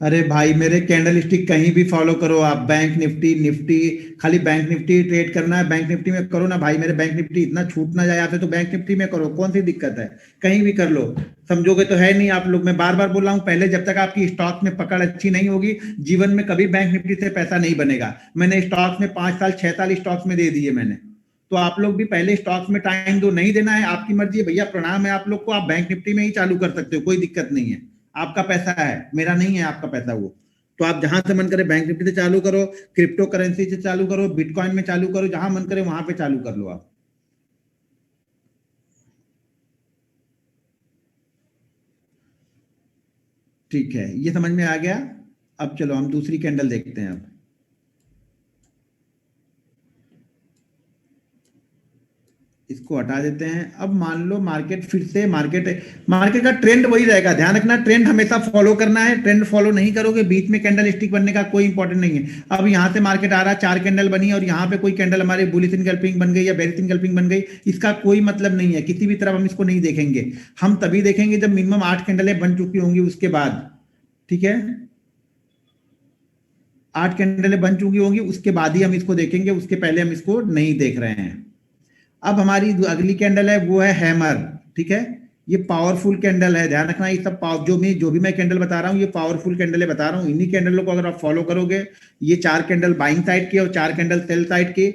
अरे भाई मेरे कैंडल स्टिक कहीं भी फॉलो करो आप, बैंक निफ्टी निफ्टी, खाली बैंक निफ्टी ट्रेड करना है, बैंक निफ्टी में करो ना भाई, मेरे बैंक निफ्टी इतना छूट ना जाए आपसे, तो बैंक निफ्टी में करो, कौन सी दिक्कत है? कहीं भी कर लो, समझोगे तो है नहीं आप लोग। मैं बार बार बोल रहा हूँ, पहले जब तक आपकी स्टॉक में पकड़ अच्छी नहीं होगी, जीवन में कभी बैंक निफ्टी से पैसा नहीं बनेगा। मैंने स्टॉक्स में 5 साल 6 साल स्टॉक्स में दे दिए मैंने, तो आप लोग भी पहले स्टॉक्स में टाइम दो, नहीं देना है आपकी मर्जी है भैया, प्रणाम है आप लोग को, आप बैंक निफ्टी में ही चालू कर सकते हो, कोई दिक्कत नहीं है। आपका पैसा है, मेरा नहीं है आपका पैसा वो। तो आप जहां से मन करे बैंक निफ्टी से चालू करो, क्रिप्टो करेंसी से चालू करो, बिटकॉइन में चालू करो, जहां मन करे वहां पे चालू कर लो आप। ठीक है, ये समझ में आ गया। अब चलो हम दूसरी कैंडल देखते हैं। अब इसको हटा देते हैं। अब मान लो मार्केट फिर से, मार्केट मार्केट का ट्रेंड वही रहेगा, ध्यान रखना, ट्रेंड हमेशा फॉलो करना है। ट्रेंड फॉलो नहीं करोगे, बीच में कैंडल स्टिक बनने का कोई इंपॉर्टेंट नहीं है। अब यहाँ से मार्केट आ रहा है, 4 कैंडल बनी और यहाँ पे कोई कैंडल हमारे बुलिश इनगल्फिंग बन गई या बेरिश इनगल्फिंग बन गई, इसका कोई मतलब नहीं है, किसी भी तरफ हम इसको नहीं देखेंगे। हम तभी देखेंगे जब मिनिमम 8 कैंडलें बन चुकी होंगी उसके बाद। ठीक है, 8 कैंडलें बन चुकी होंगी उसके बाद ही हम इसको देखेंगे, उसके पहले हम इसको नहीं देख रहे हैं। अब हमारी अगली कैंडल है वो है हैमर। ठीक है, ये पावरफुल कैंडल है, ध्यान रखना, ये सब जो भी मैं कैंडल बता रहा हूँ ये पावरफुल कैंडल है बता रहा हूँ। इन्हीं कैंडलों को अगर आप फॉलो करोगे, ये 4 कैंडल बाइंग साइड की और 4 कैंडल सेल साइड की,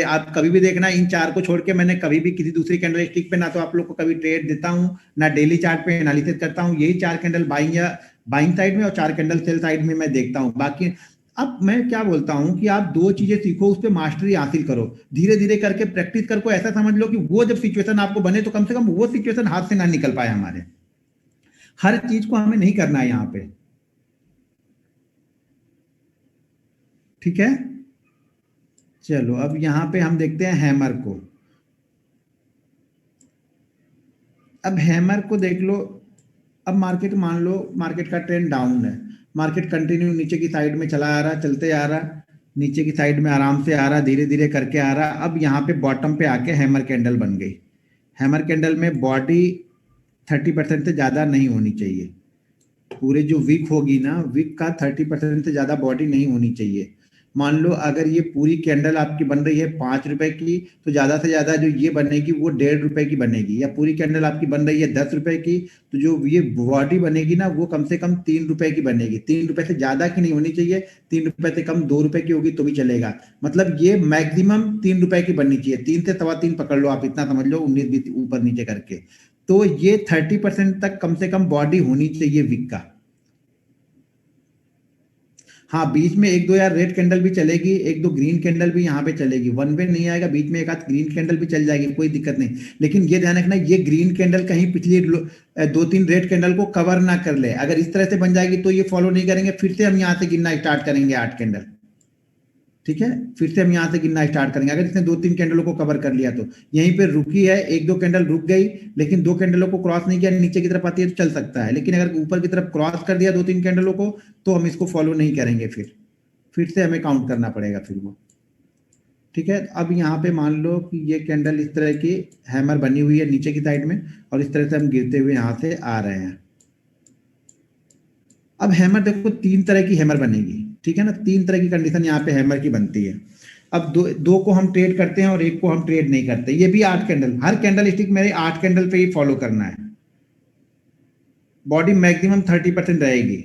आप कभी भी देखना, इन 4 को छोड़ के मैंने कभी भी किसी दूसरी कैंडल स्टिक पे ना तो आप लोग को कभी ट्रेड देता हूँ, ना डेली चार्ट पे एनालिसिस करता हूँ। यही 4 कैंडल बाइंग या बाइंग साइड में और 4 कैंडल सेल साइड में मैं देखता हूँ। बाकी अब मैं क्या बोलता हूं कि आप 2 चीजें सीखो, उस पर मास्टरी हासिल करो, धीरे धीरे करके प्रैक्टिस करको, ऐसा समझ लो कि वो जब सिचुएशन आपको बने तो कम से कम वो सिचुएशन हाथ से ना निकल पाए हमारे। हर चीज को हमें नहीं करना है यहाँ पे। ठीक है, चलो अब यहाँ पे हम देखते हैं हैमर को। अब हैमर को देख लो। अब मार्केट, मान लो मार्केट का ट्रेंड डाउन है, मार्केट कंटिन्यू नीचे की साइड में चला आ रहा, चलते आ रहा, नीचे की साइड में आराम से आ रहा, धीरे धीरे करके आ रहा। अब यहाँ पे बॉटम पे आके हैमर कैंडल बन गई। हैमर कैंडल में बॉडी 30% से ज़्यादा नहीं होनी चाहिए, पूरे जो विक होगी ना, विक का 30% से ज़्यादा बॉडी नहीं होनी चाहिए। मान लो अगर ये पूरी कैंडल आपकी बन रही है 5 रुपए की, तो ज़्यादा से ज़्यादा जो ये बनेगी वो 1.5 रुपए की बनेगी, या पूरी कैंडल आपकी बन रही है 10 रुपए की, तो जो ये बॉडी बनेगी ना वो कम से कम 3 रुपए की बनेगी। 3 रुपए से ज़्यादा की नहीं होनी चाहिए, 3 रुपए से कम 2 रुपए की होगी तो भी चलेगा। मतलब ये मैक्सिमम 3 रुपए की बननी चाहिए, 3 से 3.25 पकड़ लो आप, इतना समझ लो, 19-20 ऊपर नीचे करके। तो ये 30% तक कम से कम बॉडी होनी चाहिए विक का। हाँ, बीच में एक दो यार रेड कैंडल भी चलेगी, एक दो ग्रीन कैंडल भी यहाँ पे चलेगी, वन वे नहीं आएगा, बीच में एक आध ग्रीन कैंडल भी चल जाएगी, कोई दिक्कत नहीं। लेकिन ये ध्यान रखना, ये ग्रीन कैंडल कहीं पिछली 2-3 रेड कैंडल को कवर ना कर ले। अगर इस तरह से बन जाएगी तो ये फॉलो नहीं करेंगे, फिर से हम यहाँ से गिनना स्टार्ट करेंगे 8 कैंडल। ठीक है, फिर से हम यहाँ से गिनना स्टार्ट करेंगे। अगर इसने 2-3 कैंडलों को कवर कर लिया तो यहीं पे रुकी है, एक दो कैंडल रुक गई, लेकिन 2 कैंडलों को क्रॉस नहीं किया, नीचे की तरफ आती है तो चल सकता है। लेकिन अगर ऊपर की तरफ क्रॉस कर दिया 2-3 कैंडलों को, तो हम इसको फॉलो नहीं करेंगे, फिर से हमें काउंट करना पड़ेगा फिर वो। ठीक है, अब यहाँ पे मान लो कि ये कैंडल इस तरह की हैमर बनी हुई है नीचे की साइड में, और इस तरह से हम गिरते हुए यहाँ से आ रहे हैं। अब हैमर देखो 3 तरह की हैमर बनेगी। ठीक है ना, 3 तरह की कंडीशन यहाँ पे हैमर की बनती है। अब दो को हम ट्रेड करते हैं और एक को हम ट्रेड नहीं करते। ये भी 8 कैंडल, हर कैंडल स्टिक मेरे 8 कैंडल पे ही फॉलो करना है। बॉडी मैक्सिमम 30% रहेगी।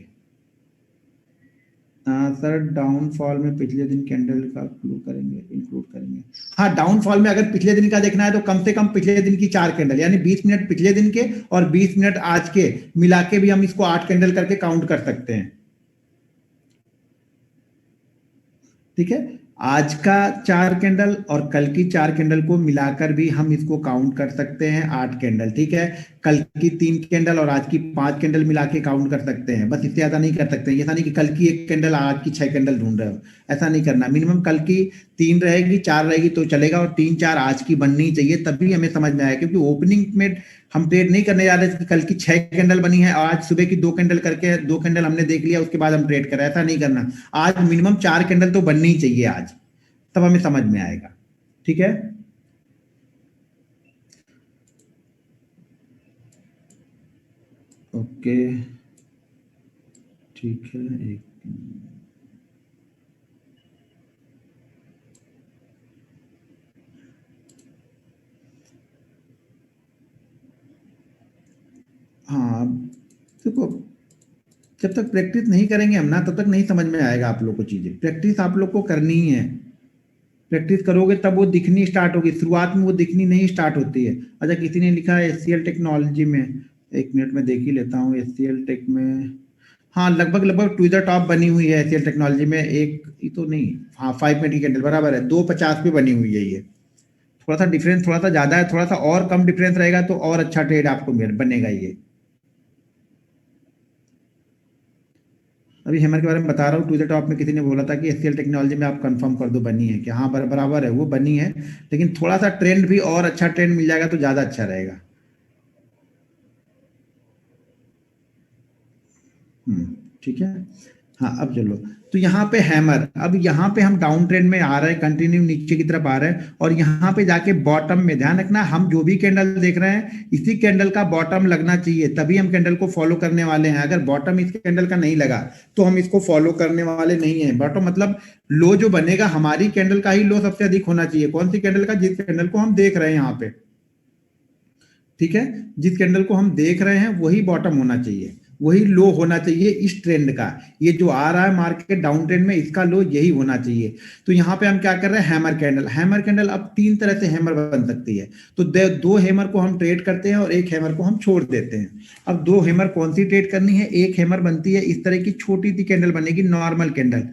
सर डाउनफॉल में पिछले दिन कैंडल का इंक्लूड करेंगे। हाँ, डाउनफॉल में अगर पिछले दिन का देखना है तो कम से कम पिछले दिन की 4 कैंडल, यानी 20 मिनट पिछले दिन के और 20 मिनट आज के मिला के भी हम इसको 8 कैंडल करके काउंट कर सकते हैं। ठीक है, आज का 4 कैंडल और कल की 4 कैंडल को मिलाकर भी हम इसको काउंट कर सकते हैं 8 कैंडल। ठीक है, कल की 3 कैंडल और आज की 5 कैंडल मिला के काउंट कर सकते हैं, बस इससे ज्यादा नहीं कर सकते। ऐसा नहीं कि कल की 1 कैंडल आज की 6 कैंडल ढूंढ रहे हो, ऐसा नहीं करना। मिनिमम कल की 3 रहेगी, 4 रहेगी तो चलेगा, और 3-4 आज की बननी चाहिए, तभी हमें समझ में आया। क्योंकि ओपनिंग में हम ट्रेड नहीं करने जा रहे थे कि कल की 6 कैंडल बनी है और आज सुबह की 2 कैंडल करके 2 कैंडल हमने देख लिया उसके बाद हम ट्रेड करें, ऐसा नहीं करना। आज मिनिमम 4 कैंडल तो बननी ही चाहिए आज, तब हमें समझ में आएगा। ठीक है, ओके, ठीक है। एक हाँ, देखो, जब तक प्रैक्टिस नहीं करेंगे हम ना, तब तक नहीं समझ में आएगा आप लोग को चीजें। प्रैक्टिस आप लोग को करनी ही है, प्रैक्टिस करोगे तब वो दिखनी स्टार्ट होगी, शुरुआत में वो दिखनी नहीं स्टार्ट होती है। अच्छा, किसी ने लिखा है एचसीएल टेक्नोलॉजी में, 1 मिनट में देख ही लेता हूँ। एचसीएल टेक में हाँ, लगभग ट्विजर टॉप बनी हुई है एचसीएल टेक्नोलॉजी में। एक ये तो नहीं, हाँ 5 मिनट की कैंडल बराबर है, 250 पे बनी हुई है ये। थोड़ा सा डिफरेंस थोड़ा सा ज्यादा है, थोड़ा सा और कम डिफरेंस रहेगा तो और अच्छा ट्रेड आपको बनेगा ये। अभी हेमर के बारे में बता रहा हूँ, ट्विटर टॉप में किसी ने बोला था कि एचसीएल टेक्नोलॉजी में आप कंफर्म कर दो बनी है क्या। हाँ, बराबर है, वो बनी है, लेकिन थोड़ा सा ट्रेंड भी और अच्छा ट्रेंड मिल जाएगा तो ज़्यादा अच्छा रहेगा। ठीक है। हाँ, अब चलो, तो यहाँ पे हैमर, अब यहाँ पे हम डाउन ट्रेंड में आ रहे हैं, कंटिन्यू नीचे की तरफ आ रहे हैं, और यहाँ पे जाके बॉटम में ध्यान रखना, हम जो भी कैंडल देख रहे हैं इसी कैंडल का बॉटम लगना चाहिए, तभी हम कैंडल को फॉलो करने वाले हैं। अगर बॉटम इस कैंडल का नहीं लगा तो हम इसको फॉलो करने वाले नहीं है। बॉटम मतलब लो जो बनेगा, हमारी कैंडल का ही लो सबसे अधिक होना चाहिए। कौन सी कैंडल का? जिस कैंडल को हम देख रहे हैं यहाँ पे। ठीक है, जिस कैंडल को हम देख रहे हैं वही बॉटम होना चाहिए, वही लो होना चाहिए इस ट्रेंड का। ये जो आ रहा है मार्केट डाउन ट्रेंड में, इसका लो यही होना चाहिए। तो यहाँ पे हम क्या कर रहे हैं, हैमर कैंडल। हैमर कैंडल अब 3 तरह से हैमर बन सकती है। तो 2 हैमर को हम ट्रेड करते हैं और 1 हैमर को हम छोड़ देते हैं। अब 2 हैमर कौन सी ट्रेड करनी है? एक हैमर बनती है इस तरह की, छोटी सी कैंडल बनेगी, नॉर्मल कैंडल,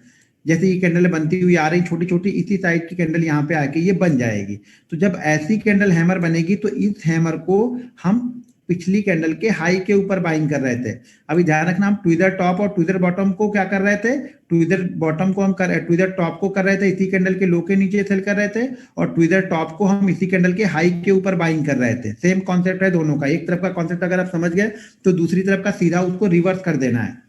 जैसे ये कैंडल बनती हुई आ रही छोटी छोटी, इसी साइज की कैंडल यहाँ पे आके ये बन जाएगी। तो जब ऐसी कैंडल हैमर बनेगी तो इस हैमर को हम पिछली कैंडल के हाई के ऊपर बाइंग कर रहे थे। अभी ध्यान रखना, हम ट्विजर टॉप और ट्विजर बॉटम को क्या कर रहे थे? ट्विजर बॉटम को हम ट्विजर टॉप को कर रहे थे इसी कैंडल के लो के नीचे सेल कर रहे थे, और ट्विजर टॉप को हम इसी कैंडल के हाई के ऊपर बाइंग कर रहे थे। सेम कॉन्सेप्ट है दोनों का। एक तरफ का कॉन्सेप्ट अगर आप समझ गए तो दूसरी तरफ का सीधा उसको रिवर्स कर देना है।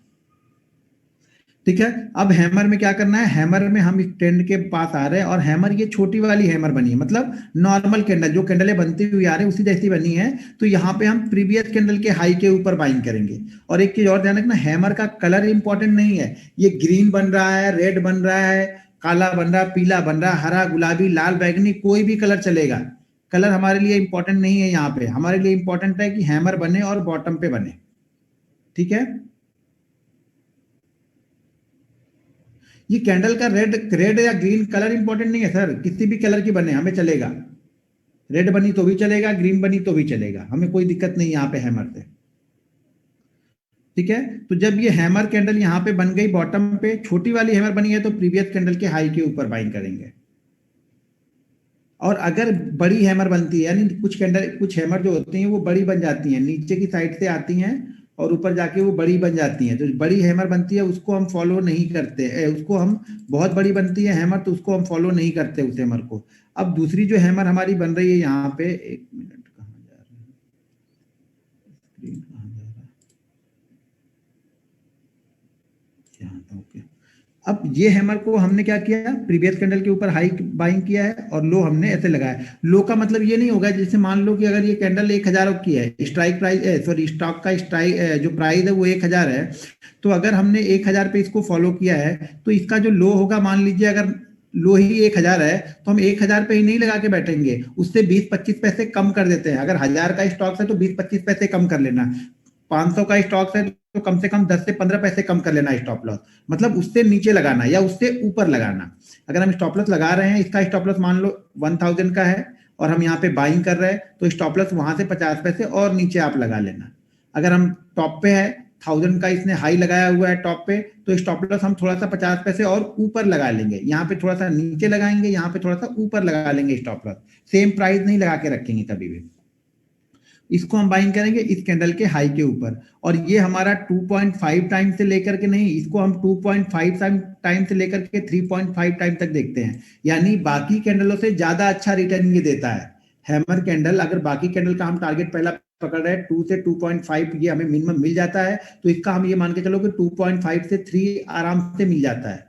ठीक है, अब हैमर में क्या करना है? हैमर में हम इस ट्रेंड के पास आ रहे हैं, और हैमर ये छोटी वाली हैमर बनी है, मतलब नॉर्मल कैंडल, जो कैंडलें बनती हुई आ रही है उसी जैसी बनी है। तो यहाँ पे हम प्रीवियस कैंडल के हाई के ऊपर बाइंग करेंगे। और एक चीज और ध्यान रखना, हैमर का कलर इंपॉर्टेंट नहीं है। ये ग्रीन बन रहा है, रेड बन रहा है, काला बन रहा है, पीला बन रहा है, हरा, गुलाबी, लाल, बैगनी, कोई भी कलर चलेगा। कलर हमारे लिए इंपॉर्टेंट नहीं है। यहाँ पे हमारे लिए इंपॉर्टेंट है कि हैमर बने और बॉटम पे बने। ठीक है, ये कैंडल का रेड रेड या ग्रीन कलर इंपॉर्टेंट नहीं है सर, किसी भी कलर की बने हमें चलेगा। रेड बनी तो भी चलेगा, ग्रीन बनी तो भी चलेगा, हमें कोई दिक्कत नहीं यहाँ पे हैमर से। ठीक है, तो जब ये हैमर कैंडल यहाँ पे बन गई, बॉटम पे छोटी वाली हैमर बनी है, तो प्रीवियस कैंडल के हाई के ऊपर बाइंग करेंगे। और अगर बड़ी हैमर बनती है, यानी कुछ कैंडल, कुछ हैमर जो होती हैं वो बड़ी बन जाती हैं, नीचे की साइड से आती हैं और ऊपर जाके वो बड़ी बन जाती हैं, तो बड़ी हैमर बनती है उसको हम फॉलो नहीं करते। उसको हम, बहुत बड़ी बनती है हैमर तो उसको हम फॉलो नहीं करते उस हैमर को। अब दूसरी जो हैमर हमारी बन रही है यहाँ पे, 1 मिनट, कहाँ जा रहा है स्क्रीन, कहाँ जा रहा है? ओके, अब ये हैमर को हमने क्या किया, प्रीवियस कैंडल के ऊपर हाई बाइंग किया है और लो हमने ऐसे लगाया। लो का मतलब ये नहीं होगा, जैसे मान लो कि अगर ये कैंडल 1000 की है, स्ट्राइक प्राइस सॉरी स्टॉक का स्ट्राइक जो प्राइस है वो 1000 है, तो अगर हमने 1000 पे इसको फॉलो किया है तो इसका जो लो होगा, मान लीजिए अगर लो ही 1000 है तो हम 1000 पे ही नहीं लगा के बैठेंगे, उससे 20-25 पैसे कम कर देते हैं। अगर 1000 का स्टॉक है तो 20-25 पैसे कम कर लेना, 500 का स्टॉक है तो कम से कम 10 से 15 पैसे कम कर लेना स्टॉप लॉस, मतलब उससे नीचे लगाना या उससे ऊपर लगाना। अगर हम स्टॉप लॉस लगा रहे हैं, इसका स्टॉप लॉस मान लो 1000 का है और हम यहाँ पे बाइंग कर रहे हैं, तो स्टॉप लॉस वहां से 50 पैसे और नीचे आप लगा लेना। अगर हम टॉप पे है, 1000 का इसने हाई लगाया हुआ है टॉप पे, तो स्टॉप लॉस हम थोड़ा सा 50 पैसे और ऊपर लगा लेंगे, यहाँ पे थोड़ा सा नीचे लगाएंगे, यहाँ पे थोड़ा सा ऊपर लगा लेंगे स्टॉप लॉस, सेम प्राइस नहीं लगा के रखेंगे कभी भी। इसको हम बाइंग करेंगे इस कैंडल के हाई के ऊपर, और ये हमारा 2.5 टाइम से लेकर के नहीं, इसको हम 2.5 टाइम से लेकर के 3.5 टाइम तक देखते हैं, यानी बाकी कैंडलों से ज्यादा अच्छा रिटर्न ये देता है। हैमर कैंडल, अगर बाकी कैंडल का हम टारगेट पहला पकड़ रहे हैं 2 से 2.5 ये हमें मिनिमम मिल जाता है, तो इसका हम ये मान के चलो कि 2.5 से 3 आराम से मिल जाता है,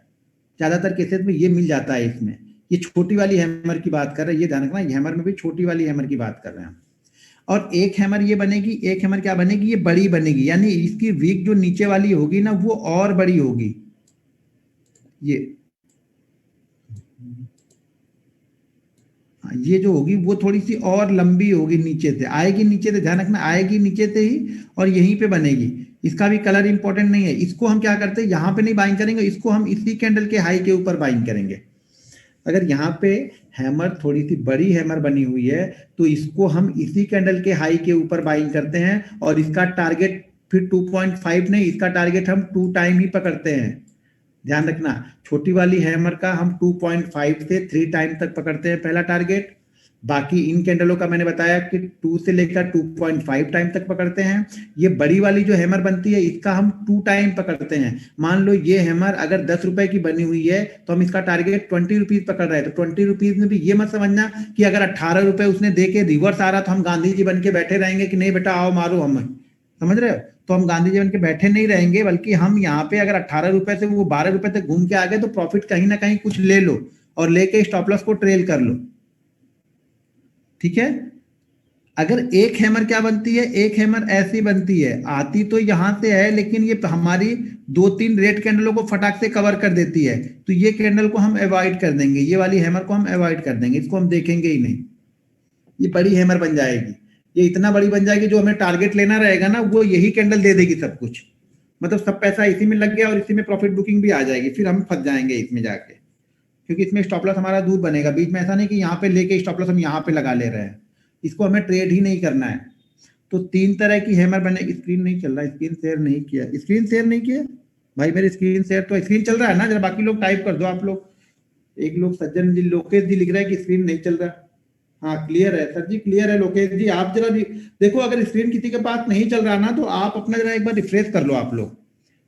ज्यादातर केसेस में ये मिल जाता है इसमें। ये छोटी वाली हैमर की बात कर रहे हैं, ये ध्यान रखना, हैमर में भी छोटी वाली हैमर की बात कर रहे हैं। और एक हैमर ये बनेगी, एक हैमर क्या बनेगी, ये बड़ी बनेगी, यानी इसकी वीक जो नीचे वाली होगी ना वो और बड़ी होगी। ये जो होगी वो थोड़ी सी और लंबी होगी, नीचे से आएगी, नीचे से ध्यान रखना, आएगी नीचे से ही और यहीं पे बनेगी। इसका भी कलर इंपॉर्टेंट नहीं है, इसको हम क्या करते हैं, यहाँ पे नहीं बाइंग करेंगे, इसको हम इसी कैंडल के हाई के ऊपर बाइंग करेंगे। अगर यहाँ पे हैमर थोड़ी सी बड़ी हैमर बनी हुई है तो इसको हम इसी कैंडल के हाई के ऊपर बाइंग करते हैं, और इसका टारगेट फिर 2.5 नहीं, इसका टारगेट हम 2 टाइम ही पकड़ते हैं। ध्यान रखना, छोटी वाली हैमर का हम 2.5 से 3 टाइम तक पकड़ते हैं पहला टारगेट। बाकी इन कैंडलों का मैंने बताया कि 2 से लेकर 2.5 टाइम तक पकड़ते हैं। ये बड़ी वाली जो हैमर बनती है इसका हम 2 टाइम पकड़ते हैं। मान लो ये हैमर अगर 10 रुपए की बनी हुई है तो हम इसका टारगेट 20 रुपीज पकड़ रहे हैं, तो 20 रुपीज में भी ये मत समझना कि अगर 18 रुपए उसने दे के रिवर्स आ रहा तो हम गांधी जी बन के बैठे रहेंगे कि नहीं बेटा आओ मारो हमें, समझ रहे हो? तो हम गांधी जी बन के बैठे नहीं रहेंगे, बल्कि हम यहाँ पे अगर 18 रुपए से वो 12 रुपए तक घूम के आ गए तो प्रॉफिट कहीं ना कहीं कुछ ले लो और लेके स्टॉप लॉस को ट्रेल कर लो। ठीक है? अगर एक हैमर क्या बनती है, एक हैमर ऐसी बनती है, आती तो यहां से है लेकिन ये हमारी 2-3 रेड कैंडलों को फटाक से कवर कर देती है, तो ये कैंडल को हम अवॉइड कर देंगे, ये वाली हैमर को हम अवॉइड कर देंगे, इसको हम देखेंगे ही नहीं। ये बड़ी हैमर बन जाएगी, ये इतना बड़ी बन जाएगी जो हमें टारगेट लेना रहेगा ना वो यही कैंडल दे देगी सब कुछ, मतलब सब पैसा इसी में लग गया और इसी में प्रॉफिट बुकिंग भी आ जाएगी, फिर हम फंस जाएंगे इसमें जाके, क्योंकि इसमें स्टॉप लॉस हमारा दूर बनेगा, बीच में ऐसा नहीं कि यहाँ पे लेके स्टॉप लॉस हम यहाँ पे लगा ले रहे हैं, इसको हमें ट्रेड ही नहीं करना है। तो 3 तरह की हैमर बनेगी। स्क्रीन नहीं चल रहा, स्क्रीन शेयर नहीं किया, स्क्रीन शेयर नहीं किया भाई, मेरी स्क्रीन शेयर तो स्क्रीन चल रहा है ना, जरा बाकी लोग टाइप कर दो आप लोग। एक लोग सज्जन जी लोकेश जी लिख रहे हैं कि स्क्रीन नहीं चल रहा। हाँ क्लियर है सर जी, क्लियर है लोकेश जी, आप जरा देखो, अगर स्क्रीन किसी के पास नहीं चल रहा ना तो आप अपना जरा एक बार रिफ्रेश कर लो आप लोग,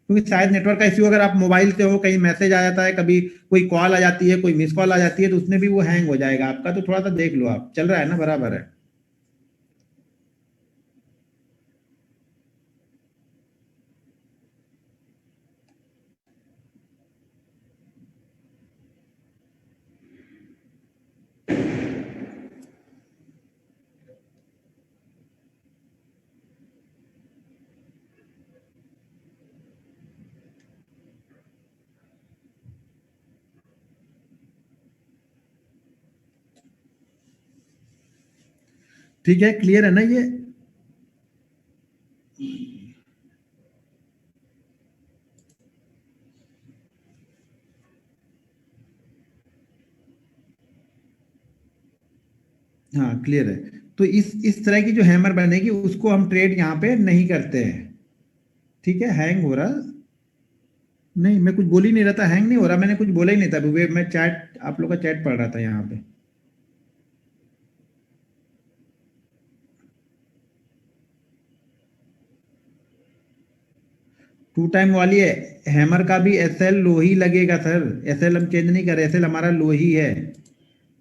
क्योंकि शायद नेटवर्क का इश्यू, अगर आप मोबाइल से हो कहीं मैसेज आ जाता है, कभी कोई कॉल आ जाती है, कोई मिस कॉल आ जाती है, तो उसमें भी वो हैंग हो जाएगा आपका, तो थोड़ा सा देख लो आप, चल रहा है ना, बराबर है। ठीक है, क्लियर है ना ये? हाँ क्लियर है। तो इस तरह की जो हैमर बनेगी उसको हम ट्रेड यहाँ पे नहीं करते हैं। ठीक है, हैंग हो रहा, नहीं मैं कुछ बोल ही नहीं रहा था, हैंग नहीं हो रहा, मैंने कुछ बोला ही नहीं था, मैं चैट, आप लोग का चैट पढ़ रहा था यहाँ पे। 2 टाइम वाली है हैमर का भी एसएल लो ही लगेगा सर, एसएल हम चेंज नहीं कर रहे, एसएल हमारा लो ही है,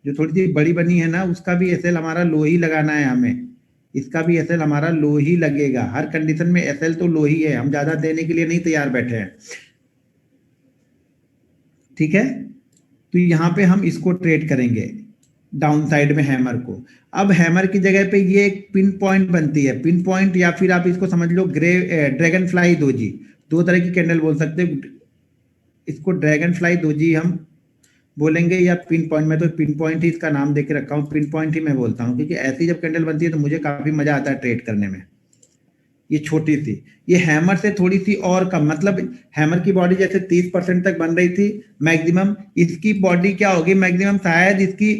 जो थोड़ी सी बड़ी बनी है ना उसका भी एसएल हमारा लो ही लगाना है हमें, इसका भी एसएल हमारा लो ही लगेगा, हर कंडीशन में एसएल तो लो ही है, हम ज्यादा देने के लिए नहीं तैयार बैठे हैं। ठीक है, तो यहाँ पे हम इसको ट्रेड करेंगे डाउन साइड में हैमर को। अब हैमर की जगह पे ये एक पिन पॉइंट बनती है, पिन पॉइंट या फिर आप इसको समझ लो ड्रैगन फ्लाई दोजी, दो तरह की कैंडल बोल सकते हैं इसको, ड्रैगन फ्लाई दोजी हम बोलेंगे या पिन पॉइंट। में तो पिन पॉइंट ही इसका नाम देके रखा हूँ, पिन पॉइंट ही मैं बोलता हूँ, क्योंकि ऐसी जब कैंडल बनती है तो मुझे काफी मजा आता है ट्रेड करने में। ये छोटी सी, ये हैमर से थोड़ी सी और कम, मतलब हैमर की बॉडी जैसे 30% तक बन रही थी मैक्सिमम, इसकी बॉडी क्या होगी मैक्सिमम, शायद इसकी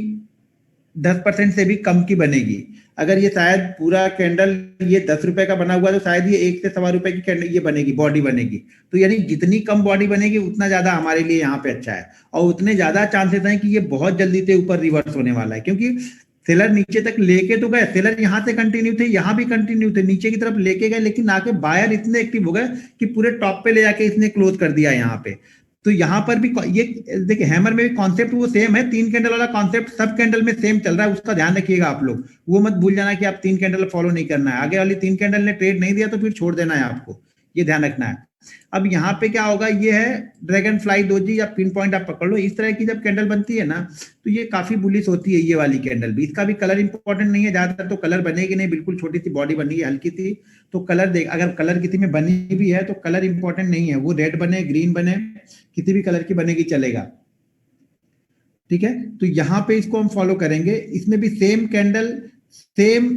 10% से भी कम की बनेगी। अगर ये शायद पूरा कैंडल ये 10 रुपए का बना हुआ तो शायद ये 1 से सवा रुपए की कैंडल ये बनेगी, बॉडी बनेगी। तो यानी जितनी कम बॉडी बनेगी उतना ज्यादा हमारे लिए यहाँ पे अच्छा है, और उतने ज्यादा चांसेस हैं कि ये बहुत जल्दी से ऊपर रिवर्स होने वाला है, क्योंकि सेलर नीचे तक लेके तो गए, सेलर यहाँ से कंटिन्यू थे, यहाँ भी कंटिन्यू थे, नीचे की तरफ लेके गए, लेकिन आके बायर इतने एक्टिव हो गए कि पूरे टॉप पे ले जाके इसने क्लोज कर दिया यहाँ पे। तो यहाँ पर भी ये देखिए हैमर में भी कॉन्सेप्ट वो सेम है, 3 कैंडल वाला कॉन्सेप्ट सब कैंडल में सेम चल रहा है, उसका ध्यान रखिएगा आप लोग। वो मत भूल जाना कि आप 3 कैंडल फॉलो नहीं करना है, आगे वाली 3 कैंडल ने ट्रेड नहीं दिया तो फिर छोड़ देना है आपको, ये ध्यान रखना है। अब यहाँ पे क्या होगा, ये है ड्रैगन फ्लाई दोजी या पिन पॉइंट आप पकड़ लो। इस तरह की जब कैंडल बनती है ना तो ये काफी बुलिश होती है, ये वाली कैंडल भी। इसका भी कलर इंपॉर्टेंट नहीं है ज्यादातर, तो कलर बनेगी नहीं, बिल्कुल छोटी सी बॉडी बनी है हल्की सी, तो कलर देख, अगर कलर किसी में बनी भी है तो कलर इंपॉर्टेंट नहीं है, वो रेड बने ग्रीन बने किसी भी कलर की बनेगी चलेगा, ठीक है। तो यहाँ पे इसको हम फॉलो करेंगे, इसमें भी सेम कैंडल सेम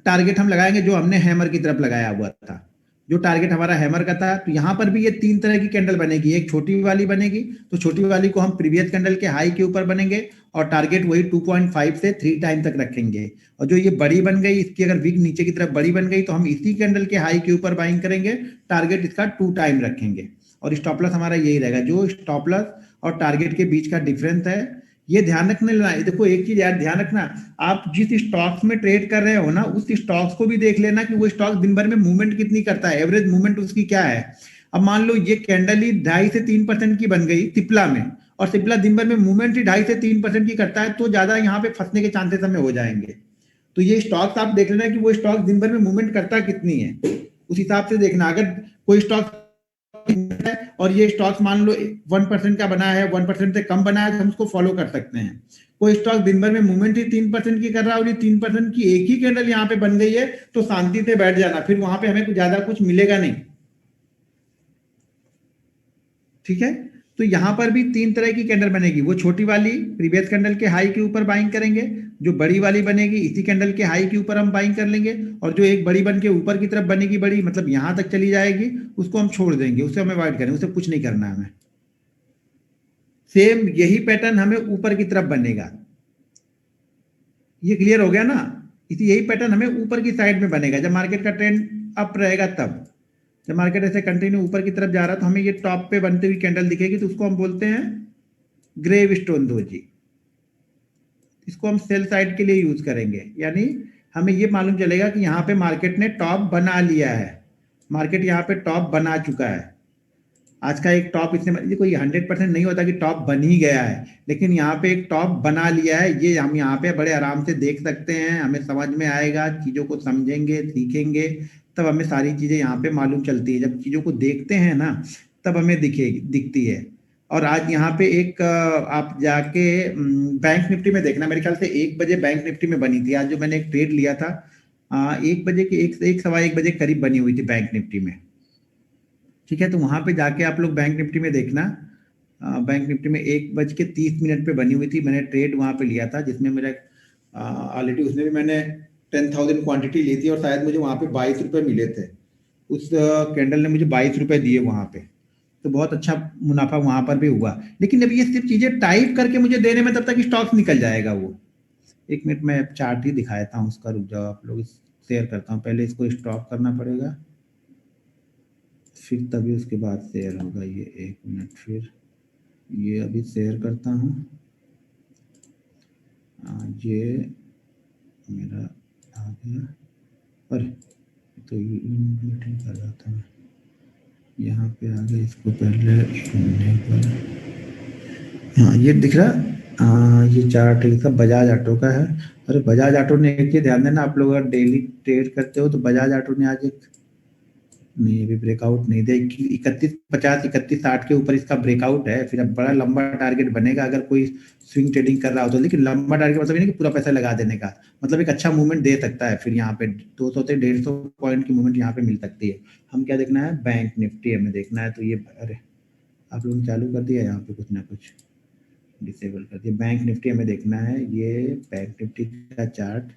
टारगेट हम लगाएंगे जो हमने हैमर की तरफ लगाया हुआ था, जो टारगेट हमारा हैमर का था। तो यहाँ पर भी ये 3 तरह की कैंडल बनेगी, एक छोटी वाली बनेगी, तो छोटी वाली को हम प्रीवियस कैंडल के हाई के ऊपर बनेंगे और टारगेट वही 2.5 से 3 टाइम तक रखेंगे। और जो ये बड़ी बन गई, इसकी अगर विग नीचे की तरफ बड़ी बन गई तो हम इसी कैंडल के हाई के ऊपर बाइंग करेंगे, टारगेट इसका 2 टाइम रखेंगे, और स्टॉप लॉस हमारा यही रहेगा। जो स्टॉप लॉस और टारगेट के बीच का डिफरेंस है ये ध्यान रखने लेना। देखो एक चीज यार ध्यान रखना, आप जिस स्टॉक्स में ट्रेड कर रहे हो ना उस स्टॉक्स को भी देख लेना कि वो स्टॉक दिन भर में मूवमेंट कितनी करता है, एवरेज मूवमेंट उसकी क्या है। अब मान लो ये कैंडल ही 2.5 से 3% की बन गई सिप्ला में, और सिप्ला दिन भर में मूवमेंट ही 2.5 से 3% की करता है, तो ज्यादा यहाँ पे फंसने के चांसेस हमें हो जाएंगे। तो ये स्टॉक्स आप देख लेना कि वो स्टॉक दिन भर में मूवमेंट करता कितनी है, उस हिसाब से देखना। अगर कोई स्टॉक और ये स्टॉक्स मान लो 1% का बना है, 1% से कम बना है, तो हम उसको फॉलो कर सकते हैं। कोई स्टॉक दिन भर में मूवमेंट ही 3% की कर रहा है और ये 3% की एक ही कैंडल यहाँ पे बन गई है, तो शांति से बैठ जाना, फिर वहां पे हमें ज्यादा कुछ मिलेगा नहीं, ठीक है। तो यहाँ पर भी 3 तरह की कैंडल बनेगी, वो छोटी वाली प्रीवियस कैंडल के हाई के ऊपर बाइंग करेंगे, जो बड़ी वाली बनेगी इसी कैंडल के हाई के ऊपर हम बाइंग कर लेंगे, और जो एक बड़ी बन के ऊपर की तरफ बनेगी बड़ी, मतलब यहां तक चली जाएगी, उसको हम छोड़ देंगे, उसे हमें अवॉइड करेंगे, उसे कुछ नहीं करना है हमें। सेम यही पैटर्न हमें ऊपर की तरफ बनेगा, ये क्लियर हो गया ना। इसी यही पैटर्न हमें ऊपर की साइड में बनेगा, जब मार्केट का ट्रेंड अप रहेगा तब। जब मार्केट ऐसे कंटिन्यू ऊपर की तरफ जा रहा है तो हमें ये टॉप पे बनती हुई कैंडल दिखेगी, तो उसको हम बोलते हैं ग्रेव स्टोन दोजी। इसको हम सेल साइड के लिए यूज करेंगे, यानी हमें ये मालूम चलेगा कि यहाँ पे मार्केट ने टॉप बना लिया है, मार्केट यहाँ पे टॉप बना चुका है। आज का एक टॉप इसने, कोई 100% नहीं होता कि टॉप बन ही गया है, लेकिन यहाँ पे एक टॉप बना लिया है, ये हम यहाँ पे बड़े आराम से देख सकते हैं, हमें समझ में आएगा, चीजों को समझेंगे सीखेंगे तब हमें सारी चीजें यहाँ पे मालूम चलती है। जब चीजों को देखते हैं ना तब हमें दिखती है। और आज यहाँ पे एक आप जाके बैंक निफ्टी में देखना, मेरे ख्याल से 1 बजे बैंक निफ्टी में बनी थी आज, जो मैंने एक ट्रेड लिया था 1 बजे के 1 सवा 1 बजे करीब बनी हुई थी बैंक निफ्टी में, ठीक है। तो वहां पे जाके आप लोग बैंक निफ्टी में देखना, बैंक निफ्टी में 1:30 पे बनी हुई थी, मैंने ट्रेड वहां पे लिया था, जिसमें मेरा ऑलरेडी उसमें भी मैंने 10,000 क्वांटिटी ली थी, और शायद मुझे वहां पे 22 रुपए मिले थे, उस कैंडल ने मुझे 22 रुपए दिए वहां पे, तो बहुत अच्छा मुनाफा वहां पर भी हुआ। लेकिन अब ये सिर्फ चीजें टाइप करके मुझे देने में तब तक स्टॉक्स निकल जाएगा वो। 1 मिनट में चार्ट ही दिखाता हूँ उसका, रुक जाओ आप लोग, शेयर करता हूँ, पहले इसको स्टॉप करना पड़ेगा, फिर तभी उसके बाद शेयर होगा ये। 1 मिनट, फिर ये अभी शेयर करता हूँ। ये मेरा आ गया, अरे तो ये कर रहा था मैं, यहाँ पे आ गया, इसको पहले ढूंढने पर, हाँ ये दिख रहा, ये चार्ट है, सब बजाज ऑटो का है। अरे बजाज ऑटो ने एक चीज ध्यान देना, आप लोग अगर डेली ट्रेड करते हो तो बजाज ऑटो ने आज एक नहीं, अभी ब्रेकआउट नहीं दे। 3150 3160 के ऊपर इसका ब्रेकआउट है, फिर अब बड़ा लंबा टारगेट बनेगा अगर कोई स्विंग ट्रेडिंग कर रहा हो तो। लेकिन लंबा टारगेट मतलब ये नहीं कि पूरा पैसा लगा देने का, मतलब एक अच्छा मूवमेंट दे सकता है। फिर यहाँ पे 200 से 150 पॉइंट की मूवमेंट यहाँ पे मिल सकती है। हम क्या देखना है, बैंक निफ्टी हमें देखना है। तो ये अरे आप लोगों ने चालू कर दिया यहाँ पे कुछ ना कुछ, डिसेबल कर दिया। बैंक निफ्टी हमें देखना है, ये बैंक निफ्टी का चार्ट।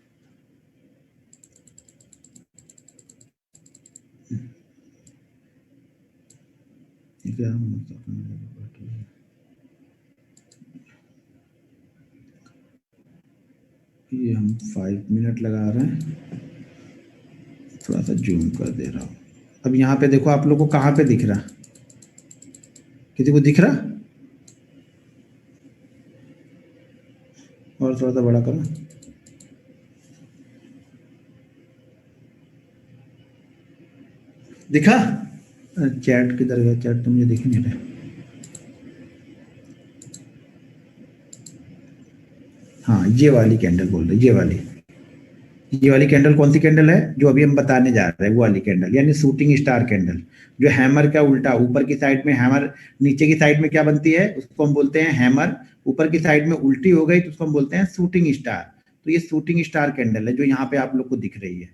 ये हम 5 मिनट लगा रहे हैं, थोड़ा सा जूम कर दे रहा हूँ। अब यहाँ पे देखो, आप लोग को कहाँ पे दिख रहा, किसी को दिख रहा? और थोड़ा सा बड़ा करो, दिखा? चैट किधर गया? चैट तो मुझे दिख ही नहीं रहा। हाँ, ये वाली कैंडल बोल रहे, ये वाली कैंडल कौन सी कैंडल है जो अभी हम बताने जा रहे हैं? वो वाली कैंडल यानी शूटिंग स्टार कैंडल, जो हैमर का उल्टा, ऊपर की साइड में हैमर, नीचे की साइड में क्या बनती है उसको हम बोलते हैं हैमर, ऊपर की साइड में उल्टी हो गई तो उसको हम बोलते हैं शूटिंग स्टार। तो ये शूटिंग स्टार कैंडल है जो यहाँ पे आप लोग को दिख रही है।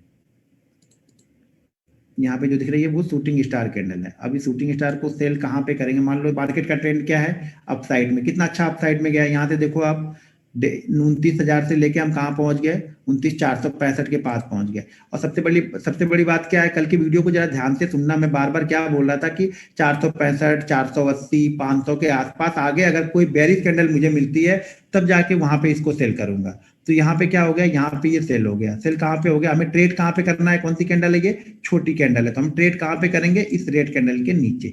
यहाँ पे जो दिख रही है वो शूटिंग स्टार कैंडल है। अभी शूटिंग स्टार को सेल कहाँ पे करेंगे? मान लो मार्केट का ट्रेंड क्या है, अप साइड में, कितना अच्छा अप साइड में गया है। यहाँ से देखो आप, 29,000 से लेके हम कहाँ पहुंच गए, 29,465 के पास पहुंच गए। और सबसे बड़ी बात क्या है, कल की वीडियो को जरा ध्यान से सुनना। मैं बार बार क्या बोल रहा था कि 465, 480, 500 के आसपास आगे अगर कोई बेरिश कैंडल मुझे मिलती है तब जाके वहां पे इसको सेल करूंगा। तो यहाँ पे क्या हो गया, यहाँ पे ये सेल हो गया। सेल कहाँ पे हो गया? हमें ट्रेड कहाँ पे करना है? कौन सी कैंडल है ये? छोटी कैंडल है। तो हम ट्रेड कहाँ पे करेंगे? इस रेड कैंडल के नीचे,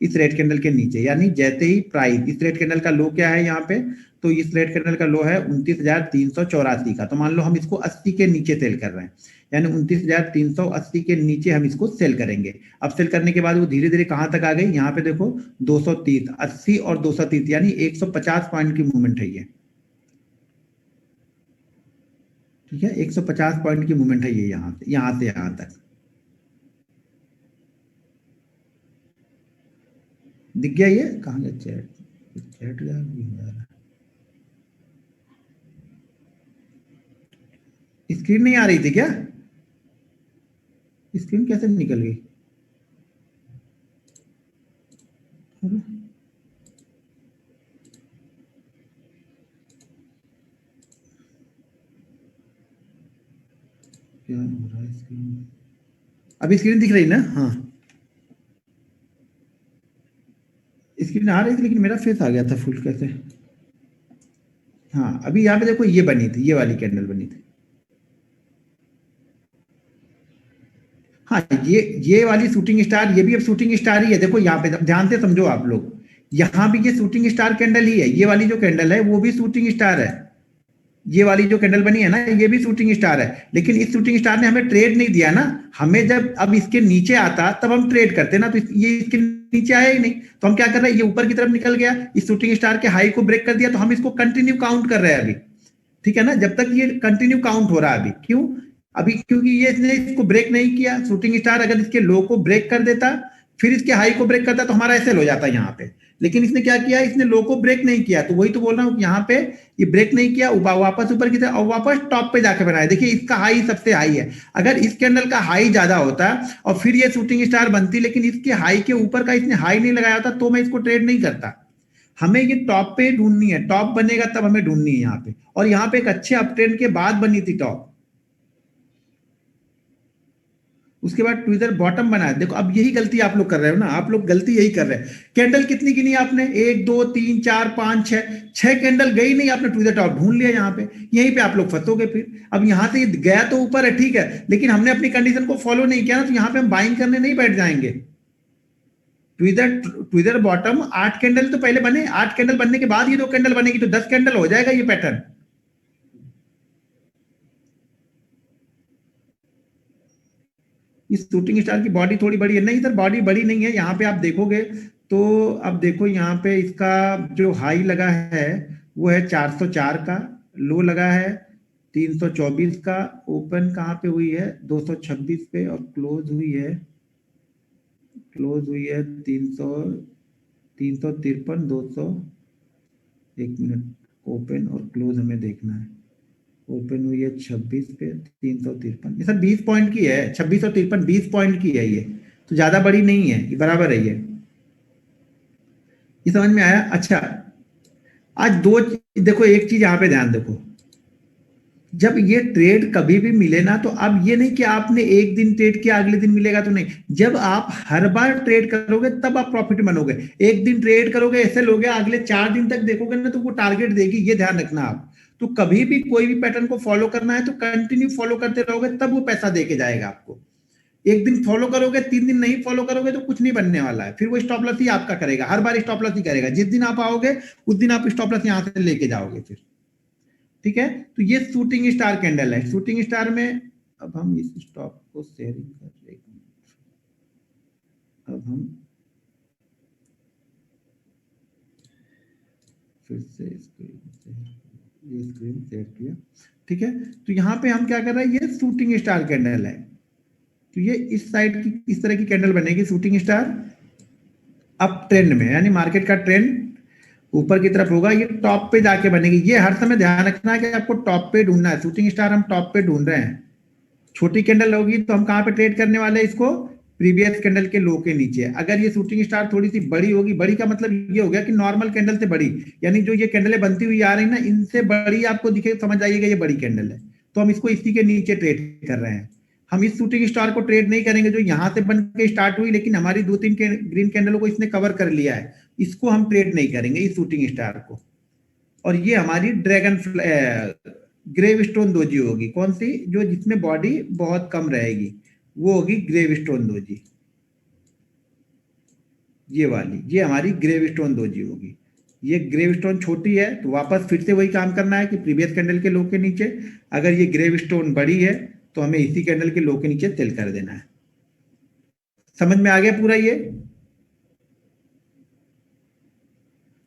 इस रेड कैंडल के नीचे। यानी जैसे ही प्राइस, इस रेड कैंडल का लो क्या है यहाँ पे, तो इस रेड कैंडल का लो है 29,384 का। तो मान लो हम इसको 80 के नीचे सेल कर रहे हैं, यानी 29,380 के नीचे हम इसको सेल करेंगे। अब सेल करने के बाद वो धीरे धीरे कहां तक आ गई, यहाँ पे देखो 230, 80 और 230 यानी 150 पॉइंट की मूवमेंट है ये। ठीक है, 150 पॉइंट की मूवमेंट है ये, यहाँ से यहाँ तक। दिख गया? ये कहाँ गया चैट? चैट जा, स्क्रीन नहीं आ रही थी क्या? स्क्रीन कैसे निकल गई? अरे, क्या हो रहा है स्क्रीन? अभी स्क्रीन दिख रही ना? हाँ, स्क्रीन आ रही थी लेकिन मेरा फेस आ गया था फुल कैसे? हाँ, अभी यहाँ पे देखो ये बनी थी, ये वाली कैंडल बनी थी। हाँ, ये वाली शूटिंग स्टार, ये भी अब शूटिंग स्टार ही है। देखो यहाँ पे ध्यान से समझो आप लोग, यहाँ भी ये शूटिंग स्टार कैंडल ही है। ये वाली जो कैंडल है वो भी शूटिंग स्टार है। ये वाली जो कैंडल बनी है ना, ये भी शूटिंग स्टार है। लेकिन इस शूटिंग स्टार ने हमें ट्रेड नहीं दिया ना। हमें जब अब इसके नीचे आता तब हम ट्रेड करते ना, तो ये इसके नीचे आया ही नहीं। तो हम क्या कर रहे हैं, ये ऊपर की तरफ निकल गया, इस शूटिंग स्टार के हाई को ब्रेक कर दिया, तो हम इसको कंटिन्यू काउंट कर रहे हैं अभी। ठीक है ना, जब तक ये कंटिन्यू काउंट हो रहा है अभी। क्यों? अभी क्योंकि ये इसने इसको ब्रेक नहीं किया। शूटिंग स्टार अगर इसके लो को ब्रेक कर देता, फिर इसके हाई को ब्रेक करता, तो हमारा ऐसे हो जाता यहाँ पे। लेकिन इसने क्या किया, इसने लो को ब्रेक नहीं किया। तो वही तो बोल रहा हूँ, यहाँ पे ये ब्रेक नहीं किया, वापस ऊपर की तरफ और वापस टॉप पे जाके बनाया। देखिए इसका हाई सबसे हाई है। अगर इस कैंडल का हाई ज्यादा होता और फिर ये शूटिंग स्टार बनती, लेकिन इसके हाई के ऊपर का इसने हाई नहीं लगाया होता, तो मैं इसको ट्रेड नहीं करता। हमें ये टॉप पे ढूंढनी है, टॉप बनेगा तब हमें ढूंढनी है यहाँ पे। और यहाँ पे एक अच्छे अपट्रेंड के बाद बनी थी टॉप, उसके बाद ट्विटर बॉटम बना है। देखो अब यही गलती आप लोग कर रहे हो ना, आप लोग गलती यही कर रहे हैं। कैंडल कितनी गिनी आपने? 1 2 3 4 5 6, 6 कैंडल गई नहीं, आपने ट्विटर टॉप ढूंढ लिया यहाँ पे। यहीं पे आप लोग फंसोगे फिर। अब यहाँ से गया तो ऊपर है, ठीक है, लेकिन हमने अपनी कंडीशन को फॉलो नहीं किया ना, तो यहाँ पे हम बाइंग करने नहीं बैठ जाएंगे। ट्विटर ट्विटर बॉटम 8 कैंडल तो पहले बने, 8 कैंडल बनने के बाद ये 2 कैंडल बनेगी, तो 10 कैंडल हो जाएगा ये पैटर्न। इस शूटिंग स्टार की बॉडी थोड़ी बड़ी है, नहीं सर बॉडी बड़ी नहीं है। यहाँ पे आप देखोगे तो, अब देखो यहाँ पे इसका जो हाई लगा है वो है 404 का, लो लगा है 324 का, ओपन कहाँ पे हुई है 226 पे और क्लोज हुई है क्लोज हुई है 300, 353, 200, 1 मिनट, ओपन और क्लोज हमें देखना है। ओपन हुई है 26 पे 353, सर 20 पॉइंट की है, 26 और 53 20 पॉइंट की है, ये तो ज्यादा बड़ी नहीं है, ये बराबर है ये समझ में आया। अच्छा, आज देखो एक चीज यहाँ पे ध्यान देखो, जब ये ट्रेड कभी भी मिले ना, तो अब ये नहीं कि आपने एक दिन ट्रेड किया अगले दिन मिलेगा तो नहीं, जब आप हर बार ट्रेड करोगे तब आप प्रॉफिट बनोगे। एक दिन ट्रेड करोगे ऐसे लोगे, अगले 4 दिन तक देखोगे ना तो वो टारगेट देगी, ये ध्यान रखना आप। तो कभी भी कोई भी पैटर्न को फॉलो करना है तो कंटिन्यू फॉलो करते रहोगे, तब वो पैसा देके जाएगा आपको। एक दिन फॉलो करोगे, 3 दिन नहीं फॉलो करोगे तो कुछ नहीं बनने वाला है, फिर वो स्टॉप लॉस ही आपका करेगा, हर बार स्टॉप लॉस ही करेगा। जिस दिन आप आओगे उस दिन आप स्टॉप लॉस यहां से लेके जाओगे फिर। ठीक है, तो ये शूटिंग स्टार कैंडल है। शूटिंग स्टार में अब हम इस स्टॉक को शेयरिंग कर रहे हैं। अब हम फिर से ये स्क्रीन शेयर किया। ठीक है, तो यहाँ पे हम क्या कर रहे हैं, ये शूटिंग स्टार कैंडल है, तो ये इस साइड की इस तरह की कैंडल बनेगी शूटिंग स्टार अप ट्रेंड में, यानी मार्केट का ट्रेंड ऊपर की तरफ होगा, ये टॉप पे जाके बनेगी। ये हर समय ध्यान रखना है कि आपको टॉप पे ढूंढना है। शूटिंग स्टार हम टॉप पे ढूंढ रहे हैं। छोटी कैंडल होगी तो हम कहां पे ट्रेड करने वाले हैं इसको, प्रीवियस कैंडल के लो के नीचे। अगर ये शूटिंग स्टार थोड़ी सी बड़ी होगी, बड़ी का मतलब ये हो गया कि नॉर्मल कैंडल से बड़ी, यानी जो ये कैंडलें बनती हुई आ रही ना, इनसे बड़ी आपको दिखे, समझ आइएगा ये बड़ी कैंडल है, तो हम इसको इसी के नीचे ट्रेड कर रहे हैं। हम इस शूटिंग स्टार को ट्रेड नहीं करेंगे जो यहां से बन के स्टार्ट हुई, लेकिन हमारी 2-3 ग्रीन कैंडलों को इसने कवर कर लिया है, इसको हम ट्रेड नहीं करेंगे इस शूटिंग स्टार को। और ये हमारी ड्रैगन ग्रेव स्टोन दोजी होगी, कौन सी, जो जिसमें बॉडी बहुत कम रहेगी, वो होगी ग्रेव स्टोन दोजी, ये वाली, ये हमारी ग्रेव स्टोन दोजी होगी। ये ग्रेव स्टोन छोटी है तो वापस फिर से वही काम करना है कि प्रीवियस कैंडल के लो के नीचे। अगर ये ग्रेव स्टोन बड़ी है तो हमें इसी कैंडल के लो के नीचे सेल कर देना है। समझ में आ गया पूरा ये।